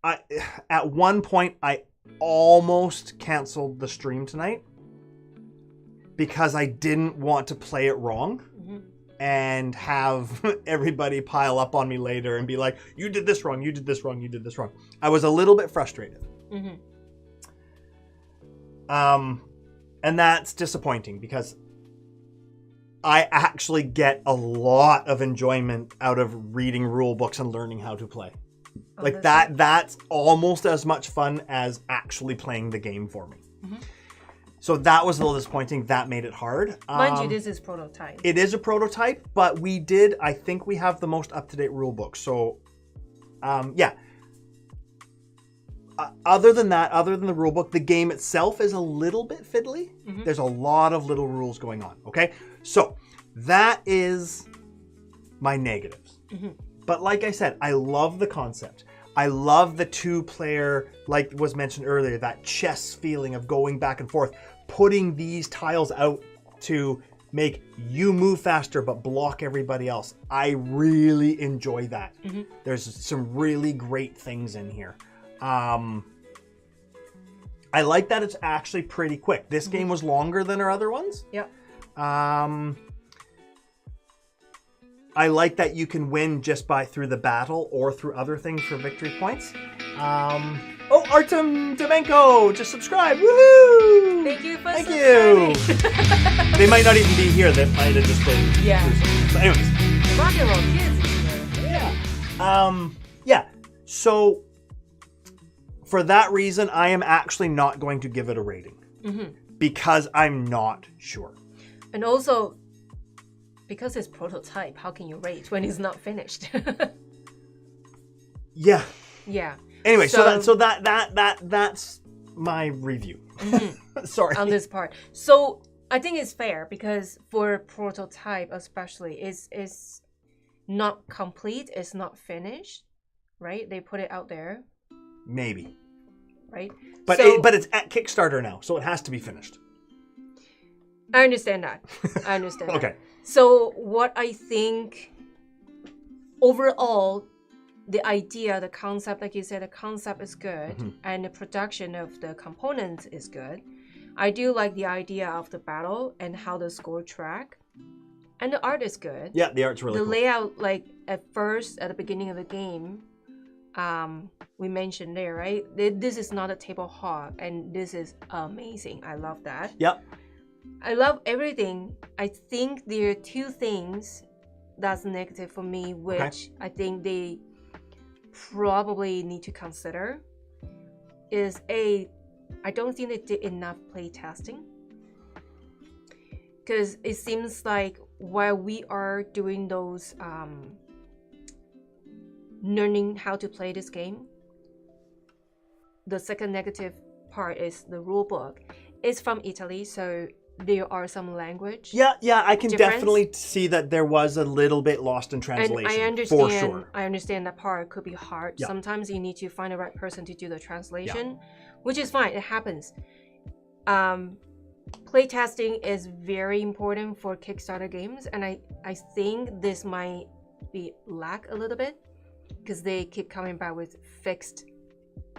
at one point, I almost canceled the stream tonight because I didn't want to play it wrong and have everybody pile up on me later and be like, you did this wrong, you did this wrong, you did this wrong. I was a little bit frustrated. And that's disappointing because I actually get a lot of enjoyment out of reading rule books and learning how to play. Like that's almost as much fun as actually playing the game for me. So that was a little disappointing. That made it hard. Mind you, this is prototype. It is a prototype, but I think we have the most up-to-date rule book. So, yeah. Other than the rule book, the game itself is a little bit fiddly. There's a lot of little rules going on, okay? So, that is my negatives. But like I said, I love the concept. I love the 2-player, like was mentioned earlier, that chess feeling of going back and forth, putting these tiles out to make you move faster but block everybody else. I really enjoy that. There's some really great things in here. I like that it's actually pretty quick. This game was longer than our other ones. I like that you can win just through the battle or through other things for victory points. Oh, Artem Demenko, just subscribe. Woohoo! Thank you for subscribing. They might not even be here. They might have just been. So anyways. Rock and roll kids is here. Yeah. So for that reason, I am actually not going to give it a rating. Because I'm not sure. And also, because it's prototype, how can you rate when it's not finished? Yeah. Anyway, so that's my review. Sorry. On this part. So I think it's fair because for prototype especially, it's not complete, it's not finished, right? They put it out there. Maybe. Right? But it's at Kickstarter now, so it has to be finished. I understand that. Okay. So what I think overall, the idea, the concept, like you said, the concept is good and the production of the components is good. I do like the idea of the battle and how the score track. And the art is good. Yeah, the art's really cool. The layout, like at the beginning of the game, we mentioned there, right? This is not a table hog, and this is amazing. I love that. Yep. I love everything. I think there are two things that's negative for me, which I think they probably need to consider. Is I don't think they did enough play testing. Because it seems like while we are doing those learning how to play this game, the second negative part is the rule book. It's from Italy, so there are some language. Yeah, I can definitely see that there was a little bit lost in translation. And I understand, for sure. I understand that part could be hard. Yeah. Sometimes you need to find the right person to do the translation, which is fine. It happens. Playtesting is very important for Kickstarter games, and I think this might be lack a little bit because they keep coming back with fixed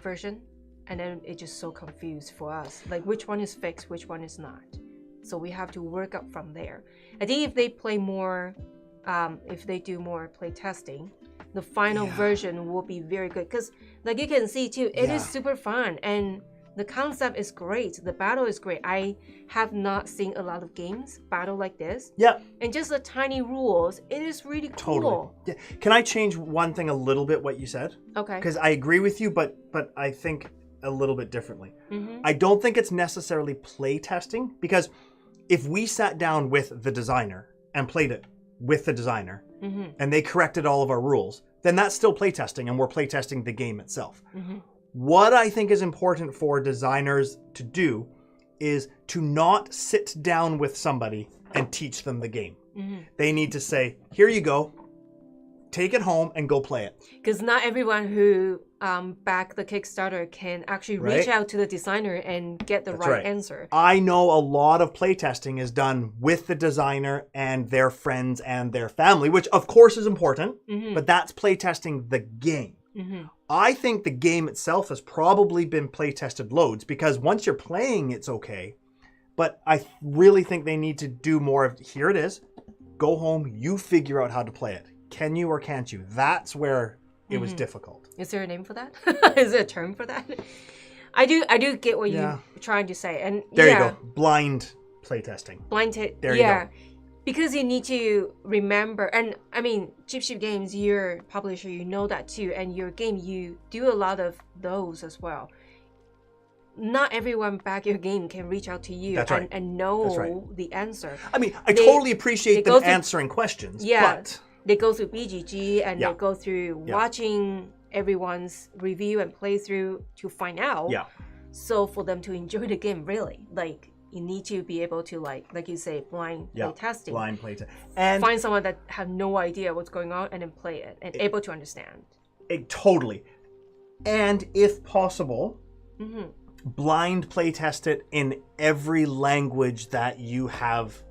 version, and then it's just so confused for us, like which one is fixed, which one is not. So we have to work up from there. I think if they play more, if they do more play testing, the final version will be very good. Because like you can see too, it is super fun and the concept is great. The battle is great. I have not seen a lot of games battle like this. Yeah. And just the tiny rules, it is really cool. Totally. Yeah. Can I change one thing a little bit what you said? Okay. Because I agree with you, but I think a little bit differently. Mm-hmm. I don't think it's necessarily play testing, because if we sat down with the designer and played it with the designer and they corrected all of our rules, then that's still play testing and we're play testing the game itself. What I think is important for designers to do is to not sit down with somebody and teach them the game. They need to say, here you go, take it home and go play it. Because not everyone who back the Kickstarter can actually reach out to the designer and get the right answer. I know a lot of playtesting is done with the designer and their friends and their family, which of course is important, but that's playtesting the game. I think the game itself has probably been playtested loads, because once you're playing, it's okay. But I really think they need to do more of, here it is, go home, you figure out how to play it. Can you or can't you? That's where it was difficult. Is there a name for that? Is there a term for that? I do get what you're trying to say. And there you go. Blind playtesting. There you go. Because you need to remember, and I mean, Cheap Sheep Games, your publisher, you know that too, and your game, you do a lot of those as well. Not everyone back your game can reach out to you and know the answer. I mean, I totally appreciate them answering questions, but... They go through BGG and they go through watching everyone's review and playthrough to find out. So for them to enjoy the game, really, like you need to be able to like you say, blind play testing. Blind play testing. And find someone that have no idea what's going on and then play it and able to understand. Totally. And if possible, blind play test it in every language that you have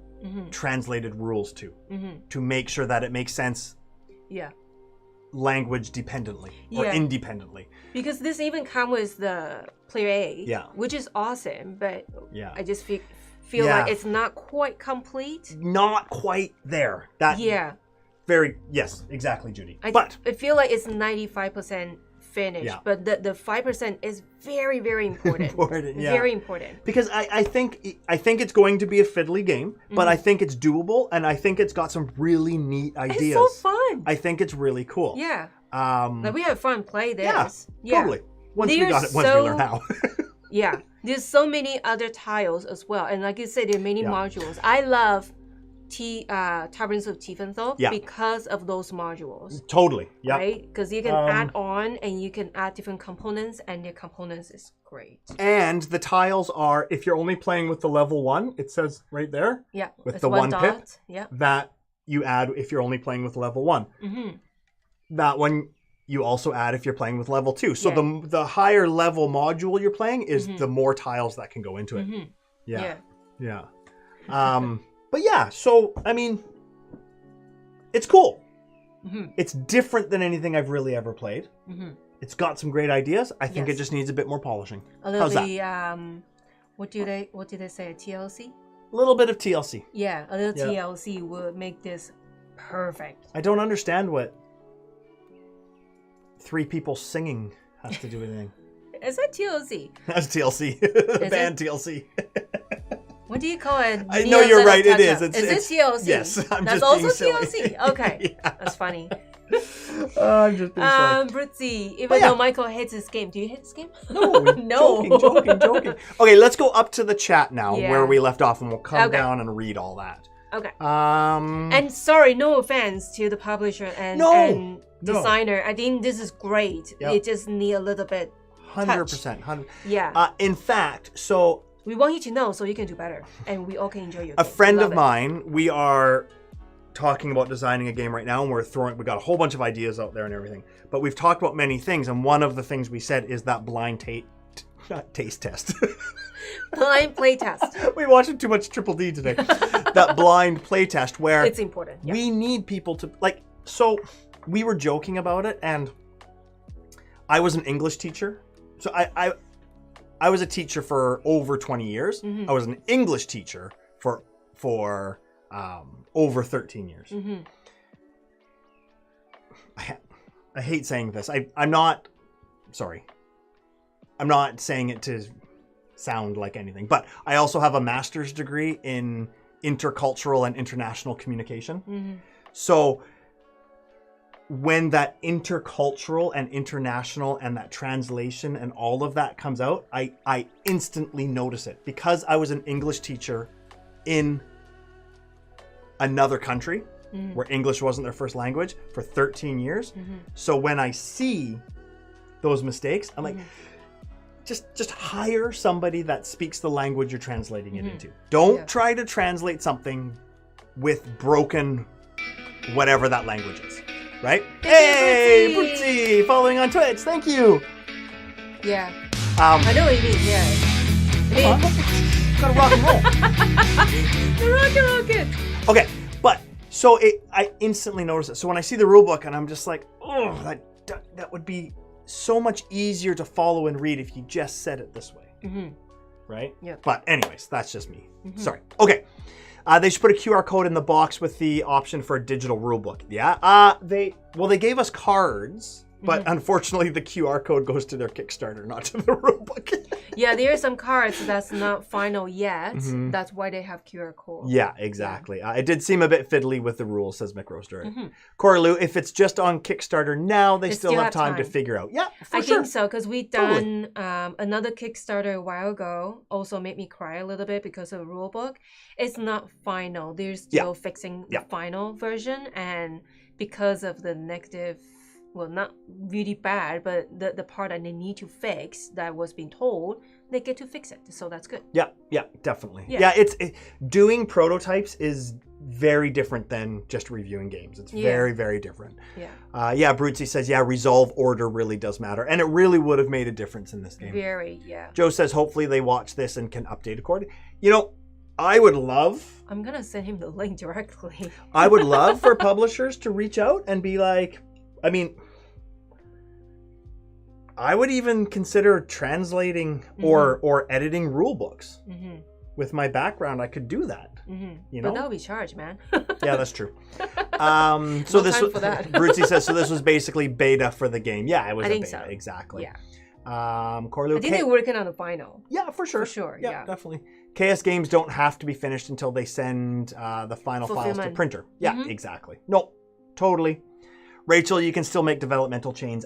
translated rules to make sure that it makes sense language dependently or independently. Because this even comes with the player A, which is awesome, but I just feel like it's not quite complete. Not quite there. That yes, exactly, Judy. I feel like it's 95% finished, but the 5% is very, very important. Very important. Because I think it's going to be a fiddly game, but I think it's doable, and I think it's got some really neat ideas. It's so fun. I think it's really cool. Yeah. Like we have fun play this. Totally. Once we learn how. There's so many other tiles as well, and like you said, there are many modules. I love Taverns of Tiefenthal because of those modules. Totally. Right? Because you can add on and you can add different components, and the components is great. And the tiles are, if you're only playing with the level 1, it says right there. With the one pip. That you add if you're only playing with level 1. That one you also add if you're playing with level 2. So the higher level module you're playing is the more tiles that can go into it. But yeah, so, I mean, it's cool. It's different than anything I've really ever played. It's got some great ideas. I think it just needs a bit more polishing. Although the What do they say? A TLC? A little bit of TLC. Yeah, a little TLC would make this perfect. I don't understand what 3 people singing has to do with anything. Is that TLC? That's TLC. Band TLC. What do you call it? I know you're right. It is. Is it TLC? Yes. That's also TLC. Okay. Yeah. That's funny. I'm just being silly. Brutzy, even though Michael hates this game, do you hate this game? No. No. Joking. Okay, let's go up to the chat now where we left off, and we'll come down and read all that. Okay. And sorry, no offense to the publisher and designer. I think this is great. Yep. It just need a little bit 100%. Yeah. In fact, so we want you to know so you can do better, and we all can enjoy your game. A friend of mine, we are talking about designing a game right now, and we got a whole bunch of ideas out there and everything. But we've talked about many things, and one of the things we said is that blind taste test. Blind play test. We watched too much Triple D today. That blind play test where it's important. Yeah. We need people to like. So we were joking about it, and I was an English teacher, so I was a teacher for over 20 years. I was an English teacher for over 13 years. I hate saying this. I'm not saying it to sound like anything, but I also have a master's degree in intercultural and international communication. So when that intercultural and international and that translation and all of that comes out, I instantly notice it because I was an English teacher in another country where English wasn't their first language for 13 years. So when I see those mistakes, I'm like, just hire somebody that speaks the language you're translating it into. Don't try to translate something with broken whatever that language is. Right? Hey, Brutzy, following on Twitch. Thank you. Yeah. I know what you mean. Yeah. Gotta rock and roll. The rock and roll kids. Okay, but so I instantly notice it. So when I see the rule book, and I'm just like, oh, that would be so much easier to follow and read if you just said it this way. Right? Yeah. But anyways, that's just me. Sorry. Okay. They should put a QR code in the box with the option for a digital rulebook. Yeah. They gave us cards, but unfortunately the QR code goes to their Kickstarter, not to the rulebook. Yeah, there are some cards that's not final yet. That's why they have QR code. Yeah, exactly. Yeah. It did seem a bit fiddly with the rules, says McRoaster. Corey Lou, if it's just on Kickstarter now, they still have time to figure out. Yeah, I think so, because we done another Kickstarter a while ago. Also made me cry a little bit because of the rule book. It's not final. They're still fixing the final version, and because of the negative, well, not really bad, but the part that they need to fix that was being told, they get to fix it. So that's good. Yeah, definitely. Yeah, doing prototypes is very different than just reviewing games. It's very, very different. Yeah. Brutzy says, resolve order really does matter. And it really would have made a difference in this game. Very, yeah. Joe says, hopefully they watch this and can update accordingly. You know, I would love... I'm going to send him the link directly. I would love for publishers to reach out and be like, I mean, I would even consider translating or editing rule books. With my background, I could do that. You know, but that'll be charged, man. Yeah, that's true. So this was Brutzy says. So this was basically beta for the game. Yeah, it was. I think beta, so. Exactly. Yeah. Corlu, I think they're working on the final. Yeah, for sure. For sure. Yeah, definitely. KS games don't have to be finished until they send the final files to printer. Yeah, exactly. No, totally. Rachel, you can still make developmental changes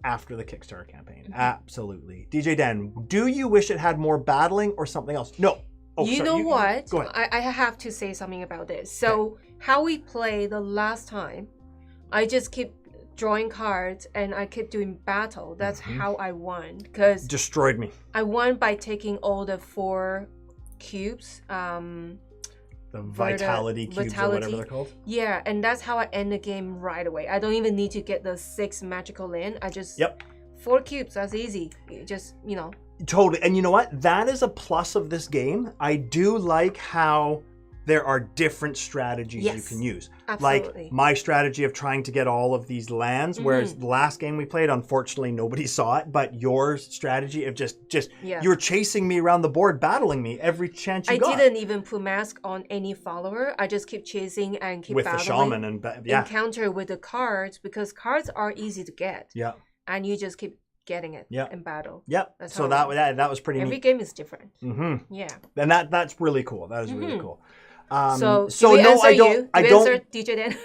after the Kickstarter campaign. Absolutely. DJ Dan, do you wish it had more battling or something else? No. Oh, you know what? Go ahead. I have to say something about this. So how we played the last time, I just keep drawing cards and I keep doing battle. That's how I won. Because destroyed me. I won by taking all the 4 cubes. The vitality cubes or whatever they're called. Yeah, and that's how I end the game right away. I don't even need to get the 6 magical land. I just 4 cubes. That's easy. Just, you know. Totally. And you know what? That is a plus of this game. I do like how there are different strategies you can use. Absolutely. Like my strategy of trying to get all of these lands, whereas the last game we played, unfortunately, nobody saw it. But your strategy of just you're chasing me around the board, battling me every chance you got. I didn't even put mask on any follower. I just keep chasing and keep battling. With the shaman and encounter with the cards, because cards are easy to get. Yeah. And you just keep getting it in battle. Yep. So that was pretty neat. Every game is different. Yeah. And that's really cool. That is really cool. So no, I don't. DJ Dan.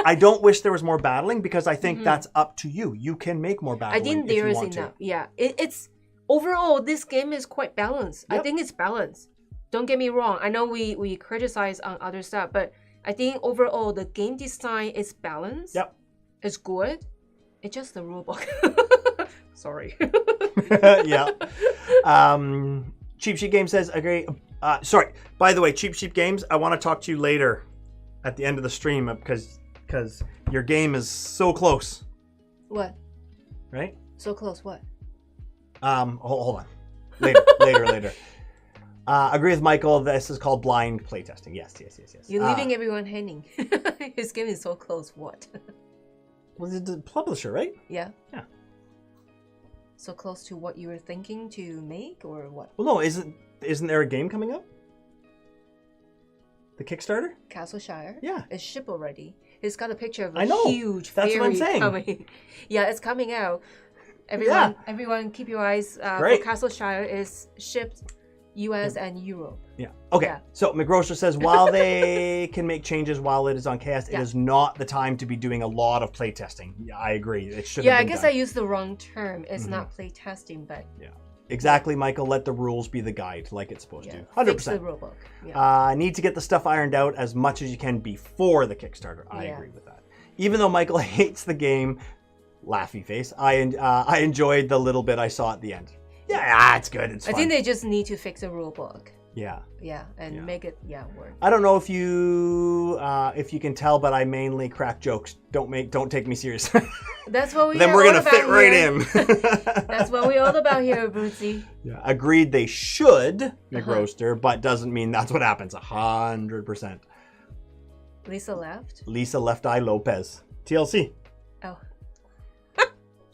I don't wish there was more battling, because I think that's up to you. You can make more battling. I think there is enough. Yeah, it's overall this game is quite balanced. I think it's balanced. Don't get me wrong. I know we criticize on other stuff, but I think overall the game design is balanced. Yep, it's good. It's just the rulebook. Sorry. Yeah. Cheap Sheep Games says agree. Sorry. By the way, Cheap Sheep Games, I want to talk to you later at the end of the stream, because your game is so close. What? Right? So close. What? Hold on. Later. Agree with Michael. This is called blind playtesting. Yes. You're leaving everyone hanging. His game is so close. What? Was it the publisher, right? Yeah. Yeah. So close to what you were thinking to make, or what? Well, no. Isn't there a game coming up? The Kickstarter? Castleshire. Yeah. It's shipped already. It's got a picture of a huge That's fairy what I'm saying. coming. Yeah, it's coming out. Everyone, keep your eyes. For Castleshire is shipped US and Europe. Yeah. Okay. Yeah. So McGrocer says, while they can make changes while it is on cast, it is not the time to be doing a lot of playtesting. Yeah, I agree. It should. Yeah, I guess I used the wrong term. It's not playtesting, but exactly, Michael. Let the rules be the guide, like it's supposed to. 100%. Fix the rulebook. Yeah. Need to get the stuff ironed out as much as you can before the Kickstarter. I agree with that. Even though Michael hates the game, laughy face, I enjoyed the little bit I saw at the end. Yeah, it's good. It's fun. I think they just need to fix the rulebook. Yeah. Yeah, and make it work. I don't know if you can tell, but I mainly crack jokes. Don't take me serious. That's what we. Then we're gonna fit right in. That's what we're all about here, Bootsy. Yeah, agreed. They should, McRoaster, but doesn't mean that's what happens. 100%. Lisa left. Lisa Left Eye Lopez. TLC. Oh.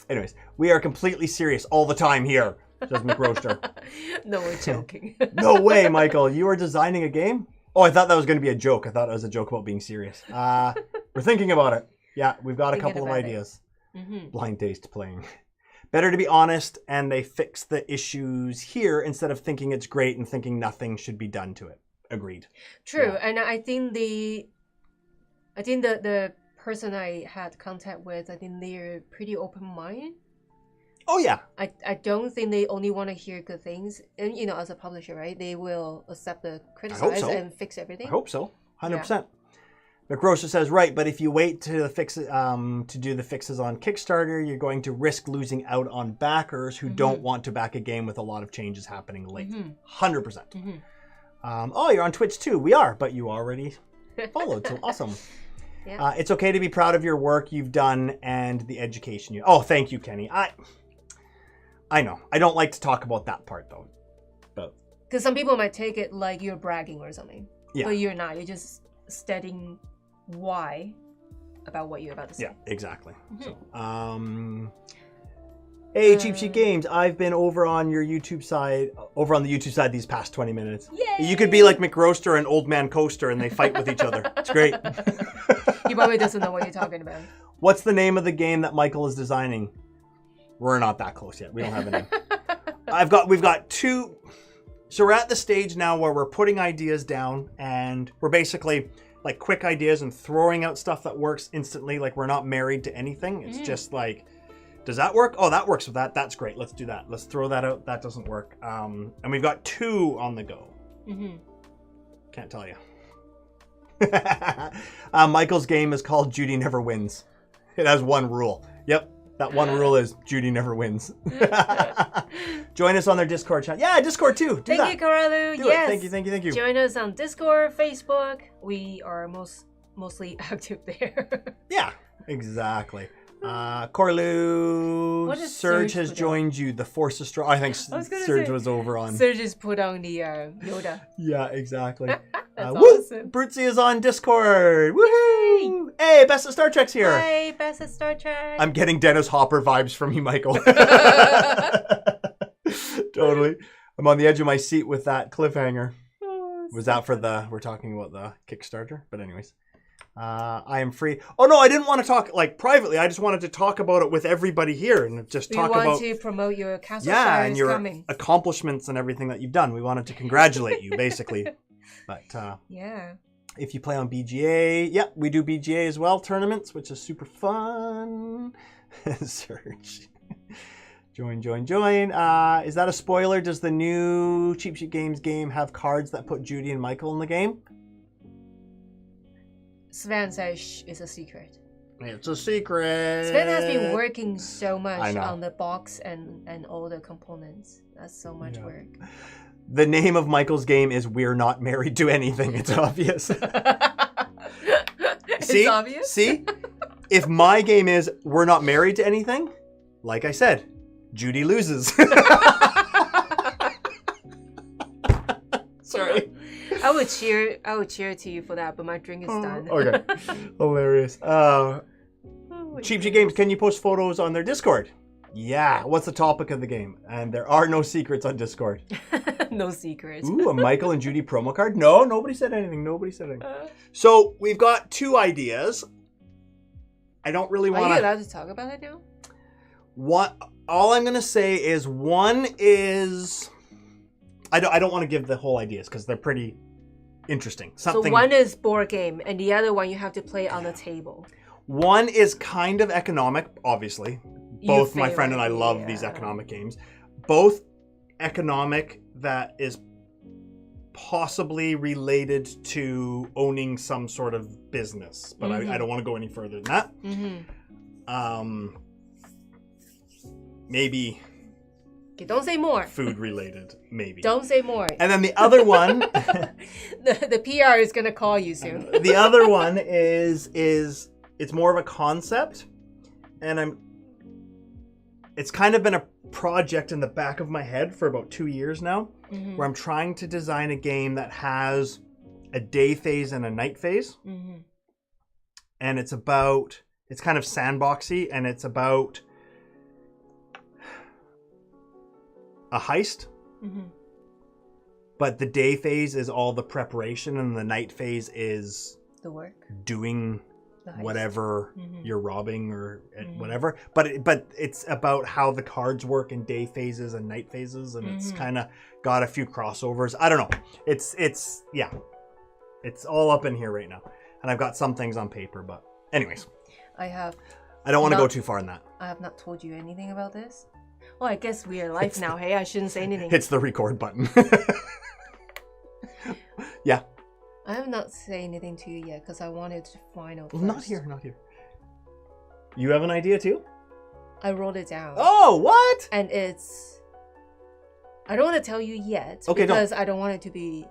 Anyways, we are completely serious all the time here. Says McRoaster. No, we're joking. No way, Michael. You are designing a game? Oh, I thought that was going to be a joke. I thought it was a joke about being serious. We're thinking about it. Yeah, we've got a couple of ideas. Blind taste playing. Better to be honest, and they fix the issues here instead of thinking it's great and thinking nothing should be done to it. Agreed. True, and I think the person I had contact with, I think they're pretty open-minded. Oh yeah. I don't think they only want to hear good things, and as a publisher, right? They will accept the criticism and fix everything. I hope so. 100%. McRoaster says right, but if you wait to do the fixes on Kickstarter, you're going to risk losing out on backers who don't want to back a game with a lot of changes happening late. 100%. Oh, you're on Twitch too. We are, but you already followed, so awesome. Yeah. It's okay to be proud of your work you've done and the education you. Oh, thank you, Kenny. I know. I don't like to talk about that part though. Because some people might take it like you're bragging or something. Yeah. But you're not. You're just stating why about what you're about to say. Yeah, exactly. So, hey, Cheap Sheet Games. I've been over on the YouTube side these past 20 minutes. Yay! You could be like McRoaster and Old Man Coaster and they fight with each other. It's great. He probably doesn't know what you're talking about. What's the name of the game that Michael is designing? We're not that close yet. We don't have a name. We've got two. So we're at the stage now where we're putting ideas down and we're basically like quick ideas and throwing out stuff that works instantly. Like we're not married to anything. It's just like, does that work? Oh, that works with that. That's great. Let's do that. Let's throw that out. That doesn't work. And we've got two on the go. Can't tell you. Michael's game is called Judy Never Wins. It has one rule. Yep. That one rule is Judy never wins. Join us on their Discord chat. Yeah, Discord too. Thank you, Karalu. Yes. Thank you. Join us on Discord, Facebook. We are mostly active there. Yeah, exactly. Corlu, Serge has joined you. The Force Destroyer. I think Serge was over on. Serge is put on the Yoda. Yeah, exactly. That's awesome. Brutzy is on Discord. Woohoo! Hey, Best of Star Trek's here. Hi, Best of Star Trek. I'm getting Dennis Hopper vibes from you, Michael. Totally. I'm on the edge of my seat with that cliffhanger. Was that for we're talking about the Kickstarter? But anyways, I am free. Oh no, I didn't want to talk like privately. I just wanted to talk about it with everybody here and just talk about. We want to promote your Castle Fires and your coming. accomplishments and everything that you've done. We wanted to congratulate you, basically. But yeah, if you play on BGA, yeah, we do BGA as well, tournaments, which is super fun. Search. Join. Is that a spoiler? Does the new Cheap Sheet Games game have cards that put Judy and Michael in the game? Sven says it's a secret. It's a secret. Sven has been working so much on the box and all the components. That's so much work. The name of Michael's game is We're Not Married to Anything. It's obvious. It's obvious? See? If my game is We're Not Married to Anything, like I said, Judy loses. Sorry. I would cheer to you for that, but my drink is done. Okay. Hilarious. Cheap Sheet Games, can you post photos on their Discord? Yeah. What's the topic of the game? And there are no secrets on Discord. No secrets. Ooh, a Michael and Judy promo card? No, nobody said anything. So we've got two ideas. I don't really want to... Are you allowed to talk about it now? All I'm going to say is one is... I don't want to give the whole ideas because they're pretty interesting. So one is board game and the other one you have to play on the table. One is kind of economic, obviously. Both my friend and I love these economic games. Both economic that is possibly related to owning some sort of business. But I don't want to go any further than that. Mm-hmm. Maybe... Okay, don't say more. Food related, maybe. Don't say more. And then the other one... the PR is going to call you soon. The other one is it's more of a concept. And it's kind of been a project in the back of my head for about 2 years now. Mm-hmm. Where I'm trying to design a game that has a day phase and a night phase. Mm-hmm. And it's kind of sandboxy, and it's about... a heist, but the day phase is all the preparation and the night phase is the work, doing whatever you're robbing or whatever. But it's about how the cards work in day phases and night phases, and it's kind of got a few crossovers. I don't know. It's all up in here right now, and I've got some things on paper. But anyways, I don't want to go too far in that. I have not told you anything about this. Well, I guess we are live now. Hey, I shouldn't say anything. Hits the record button. Yeah. I have not said anything to you yet because I wanted to find out first. Not here. You have an idea too? I wrote it down. Oh, what? And I don't want to tell you yet because I don't want it to be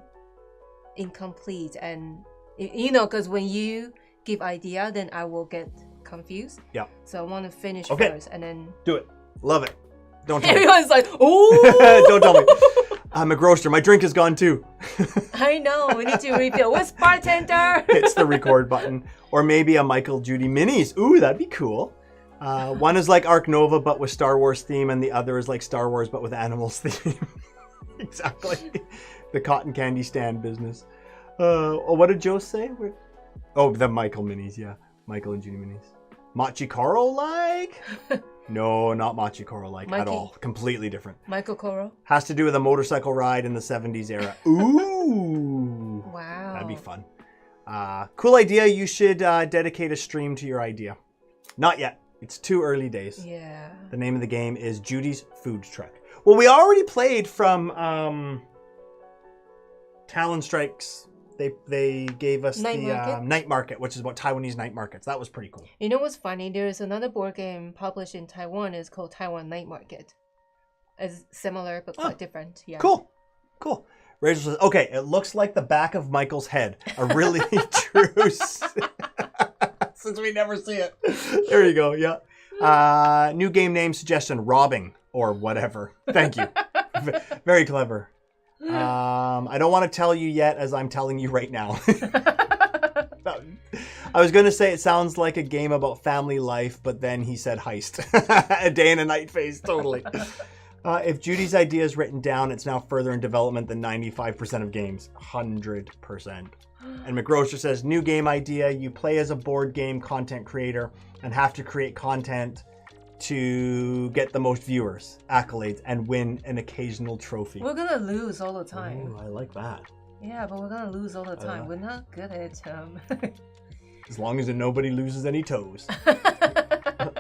incomplete. And, because when you give idea, then I will get confused. Yeah. So I want to finish first and then... Do it. Love it. Don't tell Everyone's like, oh! Don't tell me. I'm a grocer. My drink is gone too. I know. We need to refill. Where's bartender? Hits the record button. Or maybe a Michael Judy minis. Ooh, that'd be cool. One is like Ark Nova, but with Star Wars theme, and the other is like Star Wars, but with animals theme. Exactly. The cotton candy stand business. What did Joe say? Oh, the Michael minis, yeah. Michael and Judy minis. Machikoro-like? No, not Machikoro-like at all. Completely different. Michael Koro? Has to do with a motorcycle ride in the 70s era. Ooh. Wow. That'd be fun. Cool idea. You should dedicate a stream to your idea. Not yet. It's too early days. Yeah. The name of the game is Judy's Food Truck. Well, we already played from Talon Strikes. They gave us Night Market, which is about Taiwanese night markets. That was pretty cool. You know what's funny? There's another board game published in Taiwan. It's called Taiwan Night Market. It's similar, but quite different. Yeah. Cool. Rachel says, okay, it looks like the back of Michael's head. A really true... Since we never see it. There you go, yeah. New game name suggestion, robbing or whatever. Thank you. Very clever. I don't want to tell you yet, as I'm telling you right now. I was going to say it sounds like a game about family life, but then he said heist. A day and a night face, totally. If Judy's idea is written down, it's now further in development than 95% of games. 100%. And McGrocer says, new game idea. You play as a board game content creator and have to create content to get the most viewers, accolades, and win an occasional trophy. We're going to lose all the time. Ooh, I like that. Yeah, but we're going to lose all the time. We're not good at as long as nobody loses any toes.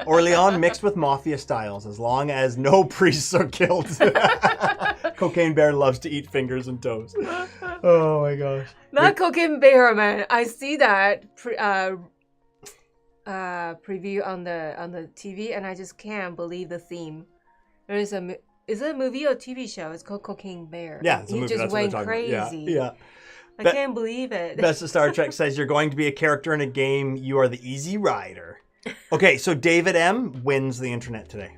Orleans mixed with mafia styles, as long as no priests are killed. Cocaine Bear loves to eat fingers and toes. Oh my gosh. Not Cocaine Bear, man. I see that preview on the TV, and I just can't believe the theme. Is it a movie or TV show? It's called Cocaine Bear. Yeah, it's a movie. He just went crazy. Yeah. I can't believe it. Best of Star Trek says you're going to be a character in a game. You are the easy rider. Okay, so David M wins the internet today.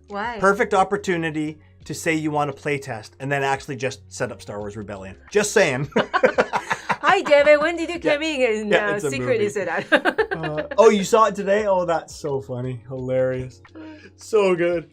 Why? Perfect opportunity to say you want to playtest and then actually just set up Star Wars Rebellion. Just saying. Hi, David. When did you come in and secretly say that? Oh, you saw it today? Oh, that's so funny. Hilarious. So good.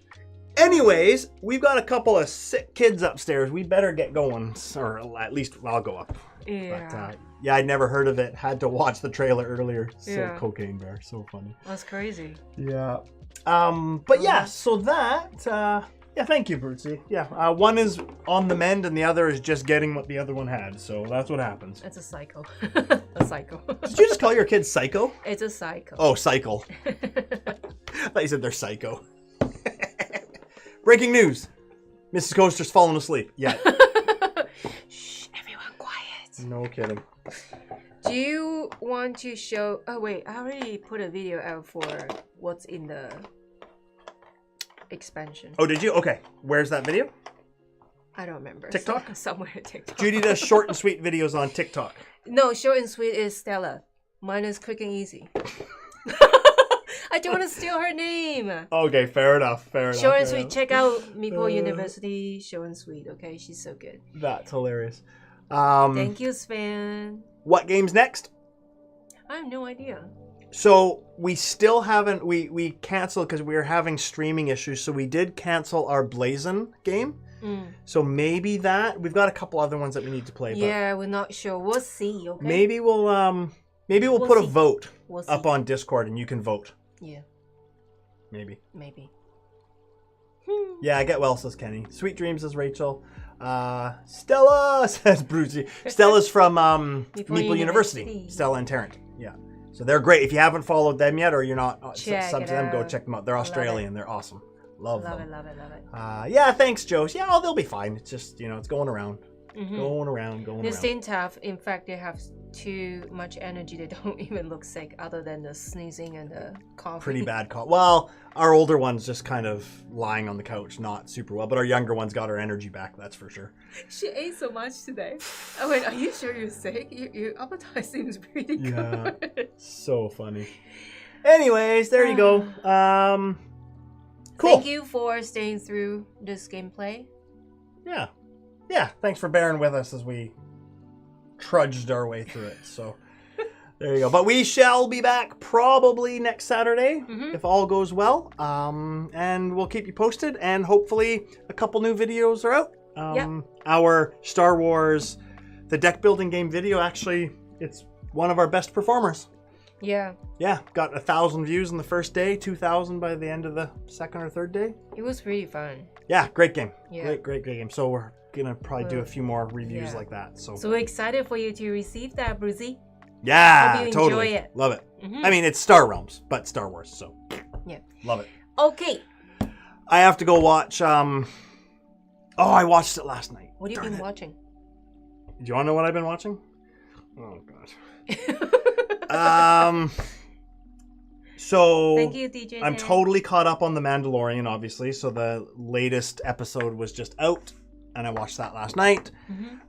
Anyways, we've got a couple of sick kids upstairs. We better get going. Or at least I'll go up. Yeah. But, I'd never heard of it. Had to watch the trailer earlier. So Cocaine Bear. So funny. That's crazy. Yeah. But yeah, so that... yeah, thank you, Brucey. Yeah, one is on the mend and the other is just getting what the other one had. So that's what happens. It's a cycle. A cycle. Did you just call your kids psycho? It's a cycle. Oh, cycle. I thought you said they're psycho. Breaking news. Mrs. Coaster's fallen asleep. Yeah. Shh, everyone quiet. No kidding. Do you want to show... Oh, wait. I already put a video out for what's in the expansion. Oh, did you? Okay. Where's that video? I don't remember. TikTok? Somewhere on TikTok. Judy does short and sweet videos on TikTok. No, short and sweet is Stella. Mine is quick and easy. I don't want to steal her name. Okay, fair enough. Short and sweet. Check out Meeple University. Short and sweet. Okay, she's so good. That's hilarious. Thank you, Sven. What game's next? I have no idea. So we still haven't. We canceled because we were having streaming issues. So we did cancel our Blazon game. So maybe that we've got a couple other ones that we need to play. Yeah, we're not sure. We'll see. Okay. Maybe we'll put a vote up on Discord and you can vote. Yeah. Maybe. Yeah, I get well, says Kenny. Sweet dreams, says Rachel. Stella, says Brucey. Stella's from Meeple University. Stella and Tarrant. Yeah. So they're great. If you haven't followed them yet or you're not subbed to them, go check them out. They're Australian. They're awesome. Love them. Love it. Yeah, thanks, Joe. Yeah, they'll be fine. It's just, it's going around. Going around. They seem tough. In fact, they have too much energy. They don't even look sick other than the sneezing and the coughing. Pretty bad cough. Well, our older one's just kind of lying on the couch, not super well. But our younger one's got her energy back, that's for sure. She ate so much today. I went, are you sure you're sick? Your appetite seems pretty good. Yeah, so funny. Anyways, there you go. Cool. Thank you for staying through this gameplay. Yeah, thanks for bearing with us as we trudged our way through it. So there you go. But we shall be back probably next Saturday if all goes well. And we'll keep you posted. And hopefully a couple new videos are out. Our Star Wars, the deck building game video, actually, it's one of our best performers. Yeah. Yeah, got 1,000 views in the first day, 2,000 by the end of the second or third day. It was really fun. Yeah, great game. Yeah. Great game. So we're gonna probably do a few more reviews like that. So we're excited for you to receive that, Brucey. Yeah, hope you totally. Enjoy it. Love it. I mean, it's Star Realms, but Star Wars. So yeah, love it. Okay. I have to go watch. Oh, I watched it last night. What have you been watching? Do you want to know what I've been watching? Oh God. So thank you, DJ. I'm totally caught up on The Mandalorian, obviously. So the latest episode was just out, and I watched that last night.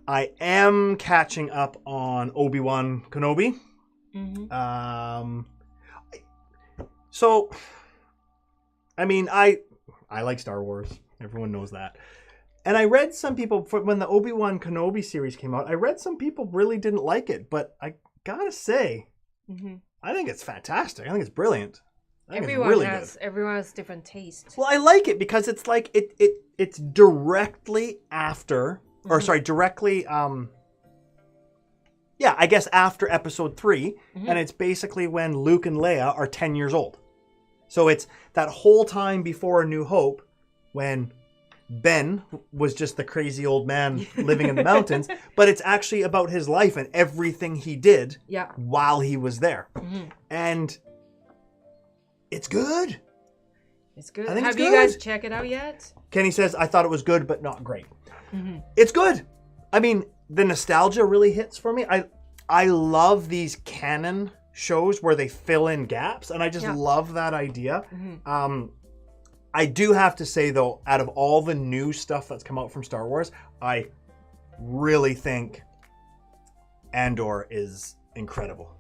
I am catching up on Obi-Wan Kenobi. So, I mean, I like Star Wars. Everyone knows that. And I read some people, when the Obi-Wan Kenobi series came out, I read some people really didn't like it. But I gotta say, I think it's fantastic. I think it's brilliant. I think everyone has different tastes. Well, I like it because it's like it's directly after, or sorry, directly I guess after episode 3, and it's basically when Luke and Leia are 10 years old. So it's that whole time before A New Hope when Ben was just the crazy old man living in the mountains, but it's actually about his life and everything he did while he was there. And it's good. It's good. Have you guys checked it out yet? Kenny says, I thought it was good, but not great. It's good. I mean, the nostalgia really hits for me. I love these canon shows where they fill in gaps, and I just love that idea. I do have to say, though, out of all the new stuff that's come out from Star Wars, I really think Andor is incredible.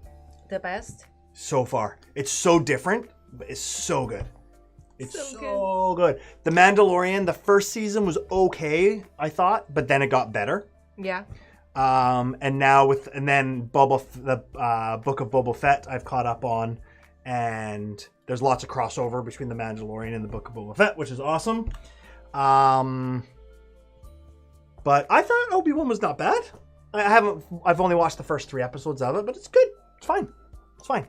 The best? So far. It's so different, but it's so good. It's so good. The Mandalorian, the first season was okay, I thought, but then it got better. Yeah. And now then the Book of Boba Fett I've caught up on, and there's lots of crossover between the Mandalorian and the Book of Boba Fett, which is awesome. But I thought Obi-Wan was not bad. I've only watched the first 3 episodes of it, but it's good. It's fine. It's fine.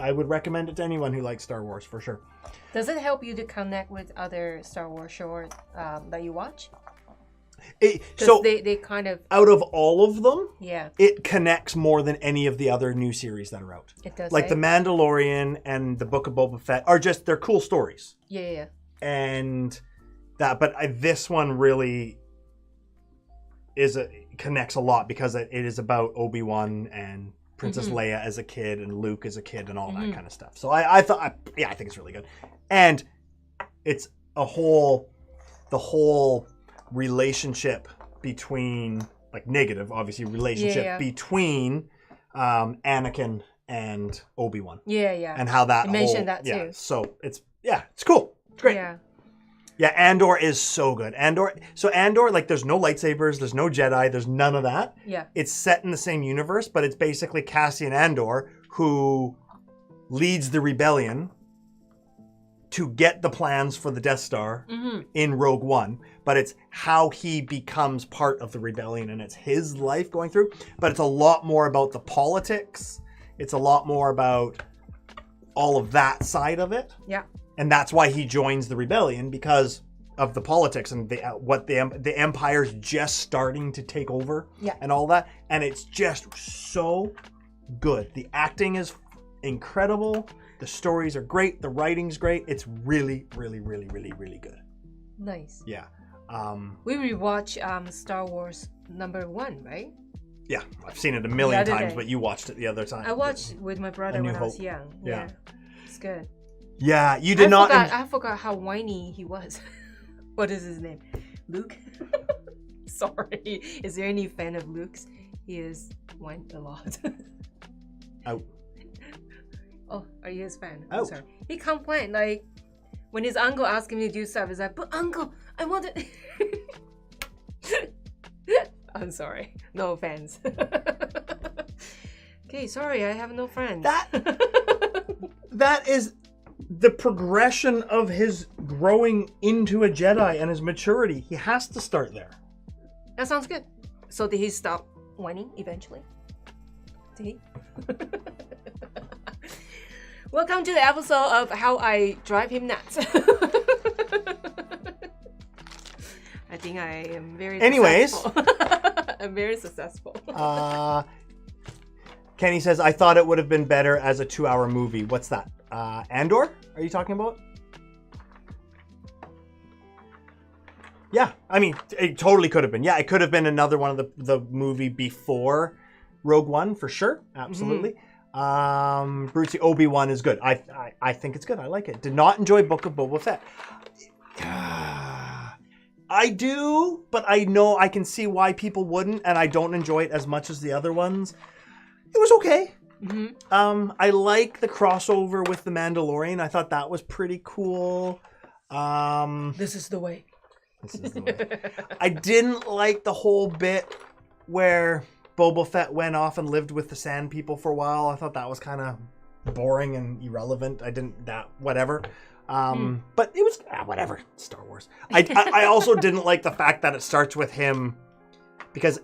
I would recommend it to anyone who likes Star Wars for sure. Does it help you to connect with other Star Wars shows that you watch? So they kind of, out of all of them, it connects more than any of the other new series that are out. It does. Like The Mandalorian and the Book of Boba Fett they're cool stories. Yeah. And that, but this one really connects a lot because it is about Obi-Wan and Princess Leia as a kid and Luke as a kid and all that kind of stuff. So I think it's really good. And it's the whole relationship between, like, negative, obviously, relationship between Anakin and Obi-Wan. Yeah. And how that mentioned that too. Yeah, so it's cool. It's great. Yeah, Andor is so good. Andor, like, there's no lightsabers, there's no Jedi, there's none of that. Yeah. It's set in the same universe, but it's basically Cassian Andor who leads the rebellion to get the plans for the Death Star in Rogue One. But it's how he becomes part of the rebellion, and it's his life going through. But it's a lot more about the politics. It's a lot more about all of that side of it. Yeah. And that's why he joins the rebellion, because of the politics and the Empire's just starting to take over and all that. And it's just so good. The acting is incredible. The stories are great. The writing's great. It's really, really, really, really, really good. Nice. Yeah. We rewatch Star Wars #1, right? Yeah, I've seen it a million times, but you watched it the other time. I watched with my brother when I was young. Yeah. It's good. Yeah, you did not. I forgot how whiny he was. What is his name? Luke? Sorry. Is there any fan of Luke's? He is whined a lot. Out. Oh, are you his fan? Out. Sorry. He complained, like, when his uncle asked him to do stuff, he's like, but uncle, I want to... I'm sorry. No offense. Okay, sorry, I have no friends. That is the progression of his growing into a Jedi and his maturity. He has to start there. That sounds good. So did he stop whining eventually? Did he? Welcome to the episode of how I drive him nuts. I think I am very successful. I'm very successful. Kenny says, I thought it would have been better as a 2-hour movie. What's that? Andor? Are you talking about? Yeah, I mean, it totally could have been. Yeah, it could have been another one of the movie before Rogue One, for sure. Absolutely. Brucey, Obi-Wan is good. I think it's good. I like it. Did not enjoy Book of Boba Fett. I do, but I know I can see why people wouldn't, and I don't enjoy it as much as the other ones. It was okay. I like the crossover with The Mandalorian. I thought that was pretty cool. This is the way. This is the way. I didn't like the whole bit where Boba Fett went off and lived with the Sand People for a while. I thought that was kind of boring and irrelevant. Whatever. But it was whatever. Star Wars. I also didn't like the fact that it starts with him because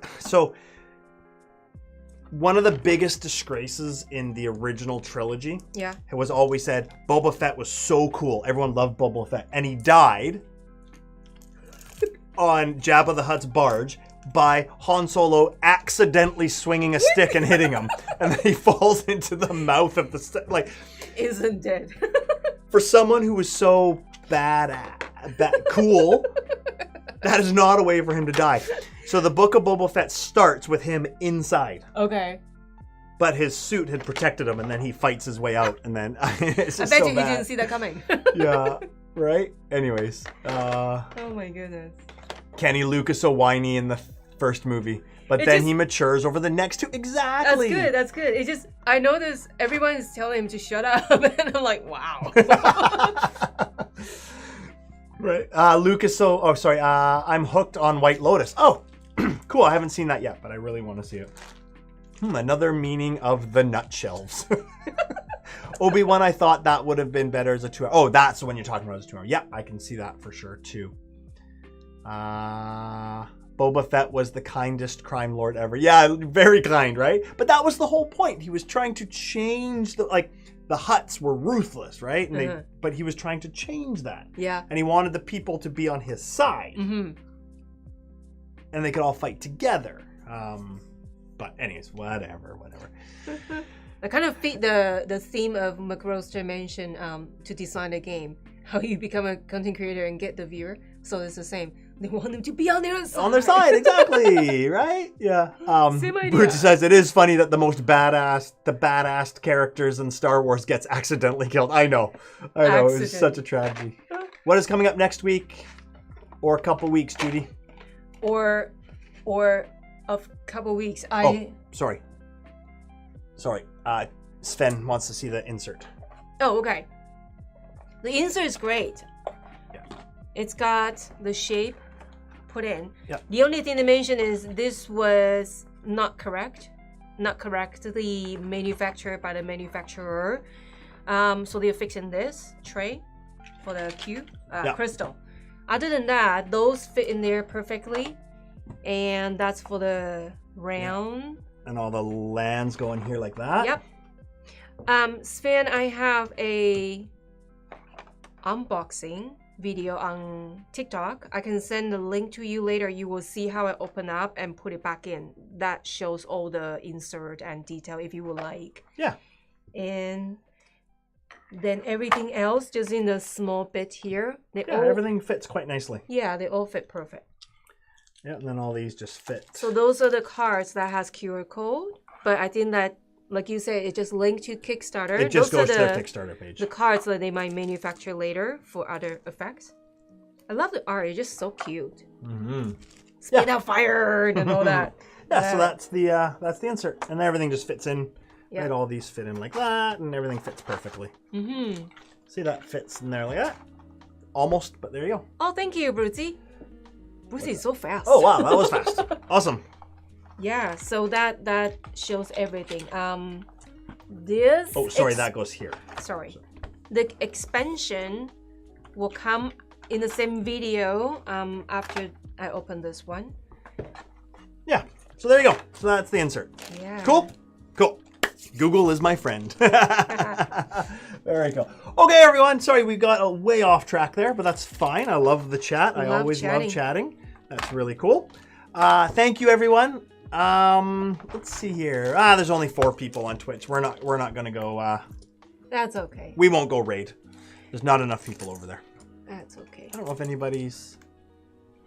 one of the biggest disgraces in the original trilogy it was always said Boba Fett was so cool. Everyone loved Boba Fett. And he died on Jabba the Hutt's barge by Han Solo accidentally swinging a stick and hitting him. And then he falls into the mouth of the stick. Like, isn't dead. For someone who was so cool, that is not a way for him to die. So the Book of Boba Fett starts with him inside. Okay. But his suit had protected him, and then he fights his way out, and then it's just I bet you he didn't see that coming. Yeah, right? Anyways. Oh my goodness. Kenny Luke is so whiny in the first movie, but then he matures over the next two. Exactly. That's good. It's just, I notice everyone is telling him to shut up, and I'm like, wow. Right. Luke is so, I'm hooked on White Lotus. Oh, cool. I haven't seen that yet, but I really want to see it. Another meaning of the nutshelves. Obi-Wan, I thought that would have been better as a 2 hour. Oh, that's the one you're talking about as 2 hour. Yeah, I can see that for sure too. Boba Fett was the kindest crime lord ever. Yeah, very kind, right? But that was the whole point. He was trying to change the Hutts were ruthless, right? And but he was trying to change that. Yeah. And he wanted the people to be on his side. Mm-hmm. And they could all fight together. But anyways, whatever. I kind of fit the theme of McRo's dimension to design a game. How you become a content creator and get the viewer. So it's the same. They want them to be on their side. On their side, exactly, right? Yeah. Same idea. Bruce says it is funny that the badass characters in Star Wars gets accidentally killed. I know. It's such a tragedy. What is coming up next week? Or a couple weeks, Judy? Or a couple weeks. Sorry. Sven wants to see the insert. Oh, okay. The insert is great. Yeah. It's got the shape put in. Yeah. The only thing they mentioned is this was not correctly manufactured by the manufacturer. So they're fixing this tray for the cube crystal. Other than that, those fit in there perfectly. And that's for the round. And all the lands go in here like that. Yep. Sven, I have a unboxing video on TikTok. I can send the link to you later. You will see how I open up and put it back in. That shows all the insert and detail if you would like. Yeah. And then everything else just in the small bit here. Everything fits quite nicely. Yeah, they all fit perfect. Yeah, and then all these just fit. So those are the cards that has QR code. But I think that, like you said, it just linked to Kickstarter. It just goes to their Kickstarter page. The cards that they might manufacture later for other effects. I love the art. It's just so cute. Mm-hmm. Spit out fire and all that. So that's the insert, and everything just fits in. Yeah. Right, all these fit in like that, and everything fits perfectly. Mm-hmm. See, that fits in there like that. Almost, but there you go. Oh, thank you, Brucey. Brucey is so fast. Oh wow, that was fast. Awesome. Yeah, so that shows everything. This. Oh, sorry, that goes here. Sorry, the expansion will come in the same video after I open this one. Yeah. So there you go. So that's the insert. Yeah. Cool. Google is my friend. Very cool. Okay, everyone. Sorry, we got way off track there, but that's fine. I love the chat. I always love chatting. That's really cool. Thank you, everyone. Let's see here. There's only 4 people on Twitch. We're not gonna go. That's okay. We won't go raid. There's not enough people over there. That's okay. I don't know if anybody's.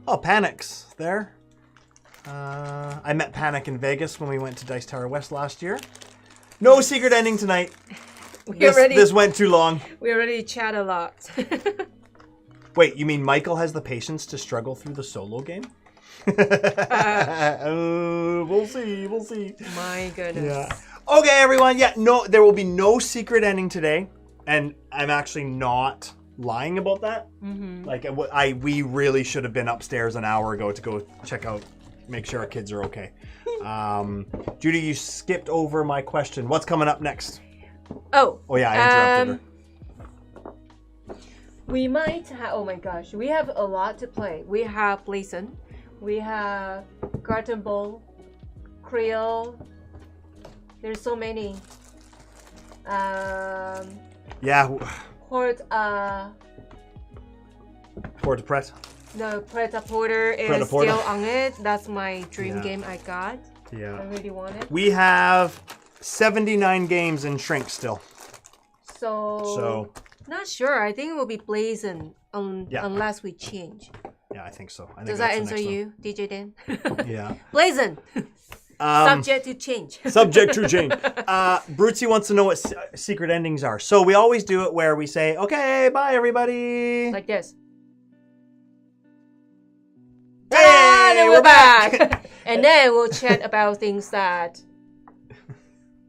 Oh, Panic's there. I met Panic in Vegas when we went to Dice Tower West last year. No secret ending tonight. This went too long. We already chat a lot. Wait, you mean Michael has the patience to struggle through the solo game? We'll see. My goodness. Yeah. Okay, everyone. Yeah, no, there will be no secret ending today, and I'm actually not lying about that. Like we really should have been upstairs an hour ago to go check out, make sure our kids are okay. Judy, you skipped over my question. What's coming up next? Oh yeah, I interrupted her. We might have, oh my gosh, we have a lot to play. We have Blazon, we have Garden Bowl, Creole. There's so many. Yeah. Port de Presse. No, Pret-a-Porter is still on it. That's my dream game I got. Yeah. I really want it. We have 79 games in Shrink still. So not sure. I think it will be Blazon unless we change. Yeah, I think so. Does that answer you, DJ Dan? Yeah. Blazon. Subject to change. Subject to change. Brutsy wants to know what secret endings are. So we always do it where we say, okay, bye everybody. Like this. Hey, and we're back. And then we'll chat about things that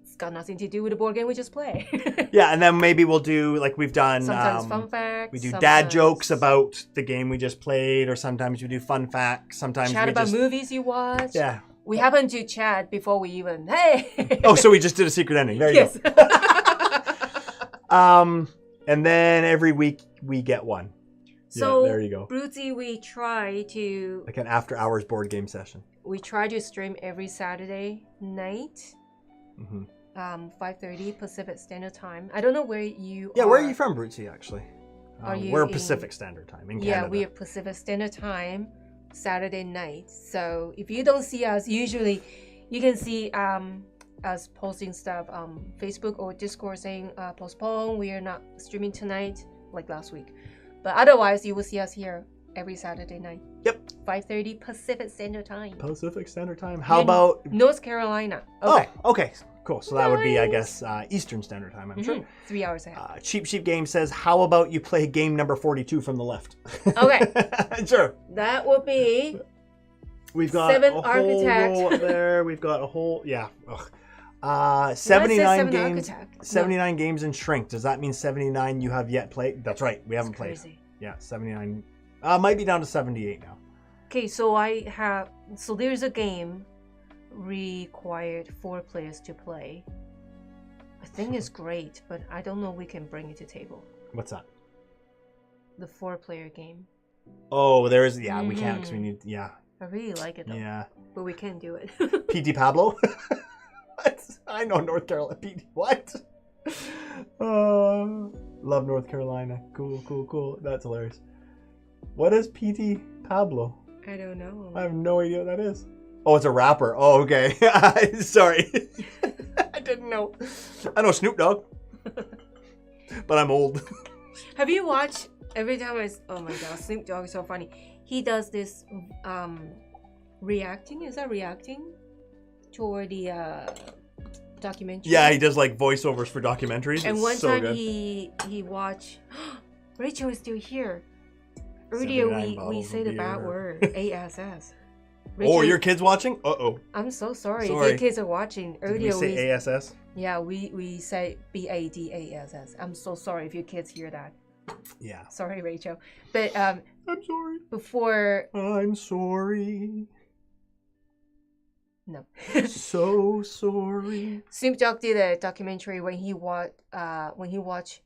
it's got nothing to do with the board game we just play. Yeah, and then maybe we'll do, like we've done, sometimes fun facts. We do dad jokes about the game we just played, or sometimes we do fun facts. Sometimes chat we about just movies you watch. Yeah. We happen to chat before we even, hey. Oh, so we just did a secret ending. There you go. And then every week we get one. So yeah, there you go. Brutsy, we try to... Like an after-hours board game session. We try to stream every Saturday night. 5:30 Pacific Standard Time. I don't know where you are. Yeah, where are you from, Brutsy, actually? We're Pacific Standard Time in Canada. Yeah, we are Pacific Standard Time, Saturday night. So if you don't see us, usually you can see us posting stuff on Facebook or Discord saying postpone, we are not streaming tonight, like last week. But otherwise, you will see us here every Saturday night. Yep. 5:30 Pacific Standard Time. Pacific Standard Time. How about North Carolina? Okay. Oh, okay. Cool. So that would be, I guess, Eastern Standard Time, I'm sure. 3 hours ahead. Cheap Sheep Game says, how about you play game number 42 from the left? Okay. Sure. That would be... We've got 7 a Architect. whole row up there. We've got a whole... Yeah. Ugh. 79 games. Architect? 79 games in Shrink. Does that mean 79 you have yet played? That's right. We haven't played. Crazy. Yeah, 79. Might be down to 78 now. Okay, so so there's a game required 4 players to play. I think it's great, but I don't know we can bring it to table. What's that? The 4-player game. Oh, there is. Yeah, we can't because we need. Yeah. I really like it though. Yeah. But we can't do it. PT Pablo. What? I know North Carolina. PT. What? Love North Carolina. Cool. That's hilarious. What is PT Pablo? I don't know. I have no idea what that is. Oh, it's a rapper. Oh, okay. Sorry. I didn't know. I know Snoop Dogg. But I'm old. Have you watched, every time oh my god, Snoop Dogg is so funny. He does this reacting, is that reacting? Toward the documentary. Yeah, he does like voiceovers for documentaries. And it's one so time good. he watched, Rachel is still here. Earlier we said the bad word, ASS. Rachel, oh, your kids watching? Uh-oh. I'm so sorry. If your kids are watching. Earlier Did we say ASS? Yeah, we say BADASS. I'm so sorry if your kids hear that. Yeah. Sorry, Rachel. But I'm sorry. Before I'm sorry. No. So sorry. Snoop Dogg did a documentary when he watched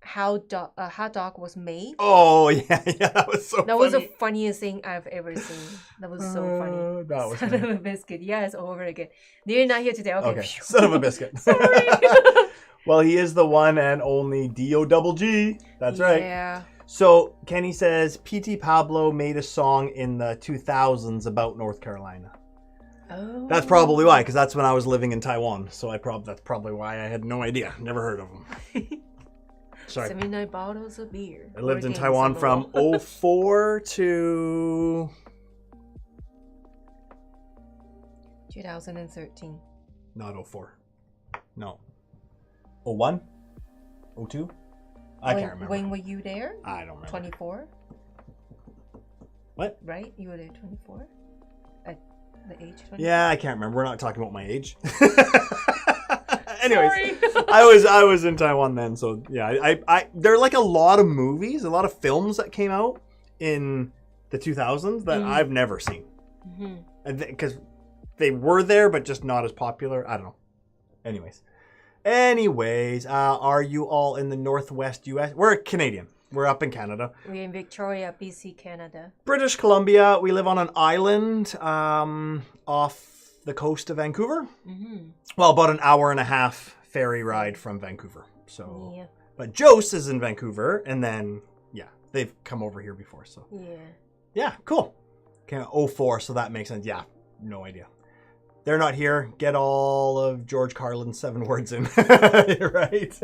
how hot dog was made. Oh yeah, that was so. That was the funniest thing I've ever seen. That was so funny. That was Son of a biscuit. Yes, over again. They're not here today. Okay. Son of a biscuit. Sorry. Well, he is the one and only D-O-double-G. That's right. Yeah. So Kenny says PT Pablo made a song in the 2000s about North Carolina. Oh. That's probably why, because that's when I was living in Taiwan. So that's probably why I had no idea. Never heard of him. Sorry. 79 bottles of beer. I lived in Taiwan from 04 to 2013. Not 04. No. 01? 02? I can't remember. When were you there? I don't remember. 24? What? Right? You were there 24? At the age 24? Yeah, I can't remember. We're not talking about my age. Anyways, I was in Taiwan then, so yeah. I there are like a lot of movies, a lot of films that came out in the 2000s that I've never seen, because they were there, but just not as popular. I don't know. Anyways, are you all in the Northwest U.S.? We're Canadian. We're up in Canada. We're in Victoria, BC, Canada. British Columbia. We live on an island off the coast of Vancouver. Well, about an hour and a half ferry ride from Vancouver. So, yeah. But Jose is in Vancouver, and then, yeah, they've come over here before. So, yeah, cool. Okay, 04, so that makes sense. Yeah, no idea. They're not here. Get all of George Carlin's 7 words in. Right?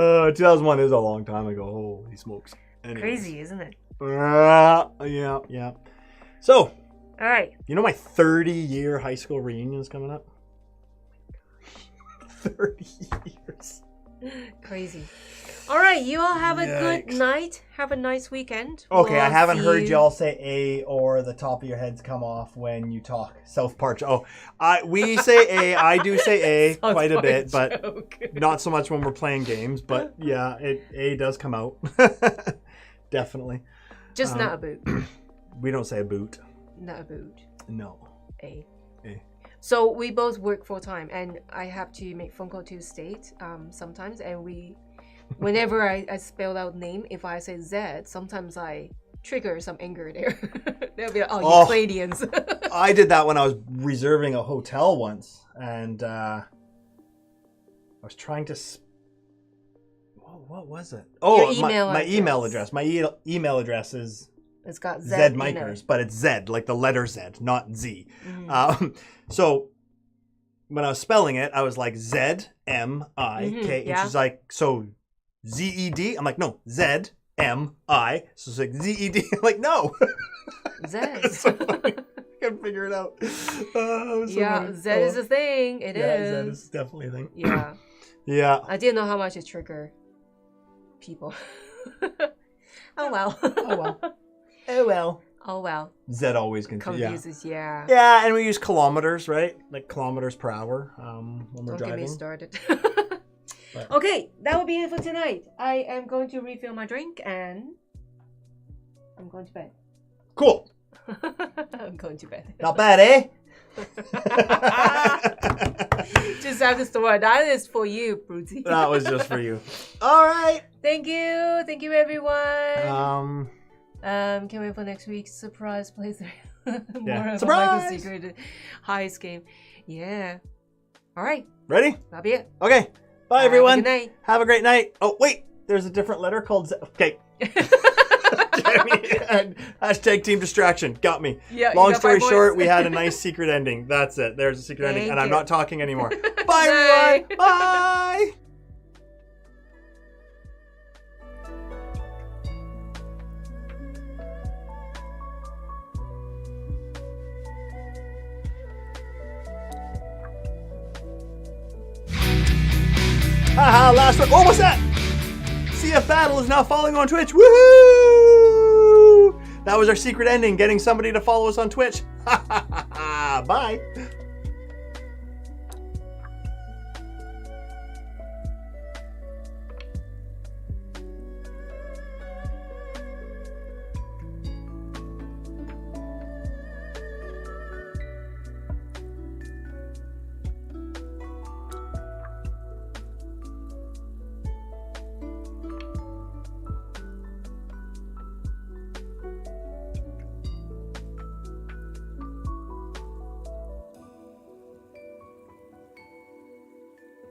2001 is a long time ago. Holy smokes. Anyways. Crazy, isn't it? Yeah. So, all right. You know my 30-year high school reunion is coming up? 30 years. Crazy. All right, you all have a good night. Have a nice weekend. Okay, I haven't heard y'all say A or the top of your heads come off when you talk. South Park. Oh, we say A. I do say A quite a bit, but not so much when we're playing games. But yeah, A does come out. Definitely. Just not a boot. We don't say a boot. Not a boot. No. A. So we both work full time, and I have to make phone call to state sometimes, and whenever I spell out name, if I say Z, sometimes I trigger some anger there. They'll be like, oh, you Pleiadians. I did that when I was reserving a hotel once, and I was trying to. What was it? Oh, my email address. My email address is. It's got Z Mikers, but it's Z, like the letter Z, not Z. So when I was spelling it, I was like Z-M-I-K. And she's like, so Z-E-D? I'm like, no, Z-M-I. So it's like Z-E-D. I'm like, no. Z. So I couldn't figure it out. So Z is a thing. It is. Z is definitely a thing. Yeah. Yeah. I didn't know how much it triggered people. Oh, well. Oh, well. Z always confuses, yeah. Yeah, and we use kilometers, right? Like kilometers per hour when we're driving. Don't get me started. Okay, that will be it for tonight. I am going to refill my drink and I'm going to bed. Cool. I'm going to bed. Not bad, eh? Just out the store. That is for you, Brucey. That was just for you. All right. Thank you, everyone. Can't wait for next week's surprise playthrough. More of a secret heist game. Yeah. All right. Ready? That'll be it. Okay. Bye, everyone. Good night. Have a great night. Oh, wait. There's a different letter called Z. Okay. Hashtag team distraction. Got me. Yeah, long story short, we had a nice secret ending. That's it. There's a secret ending. And I'm not talking anymore. Bye, everyone. Bye. Haha, last one. Oh, what's that? CF Battle is now following on Twitch. Woohoo! That was our secret ending, getting somebody to follow us on Twitch. Bye.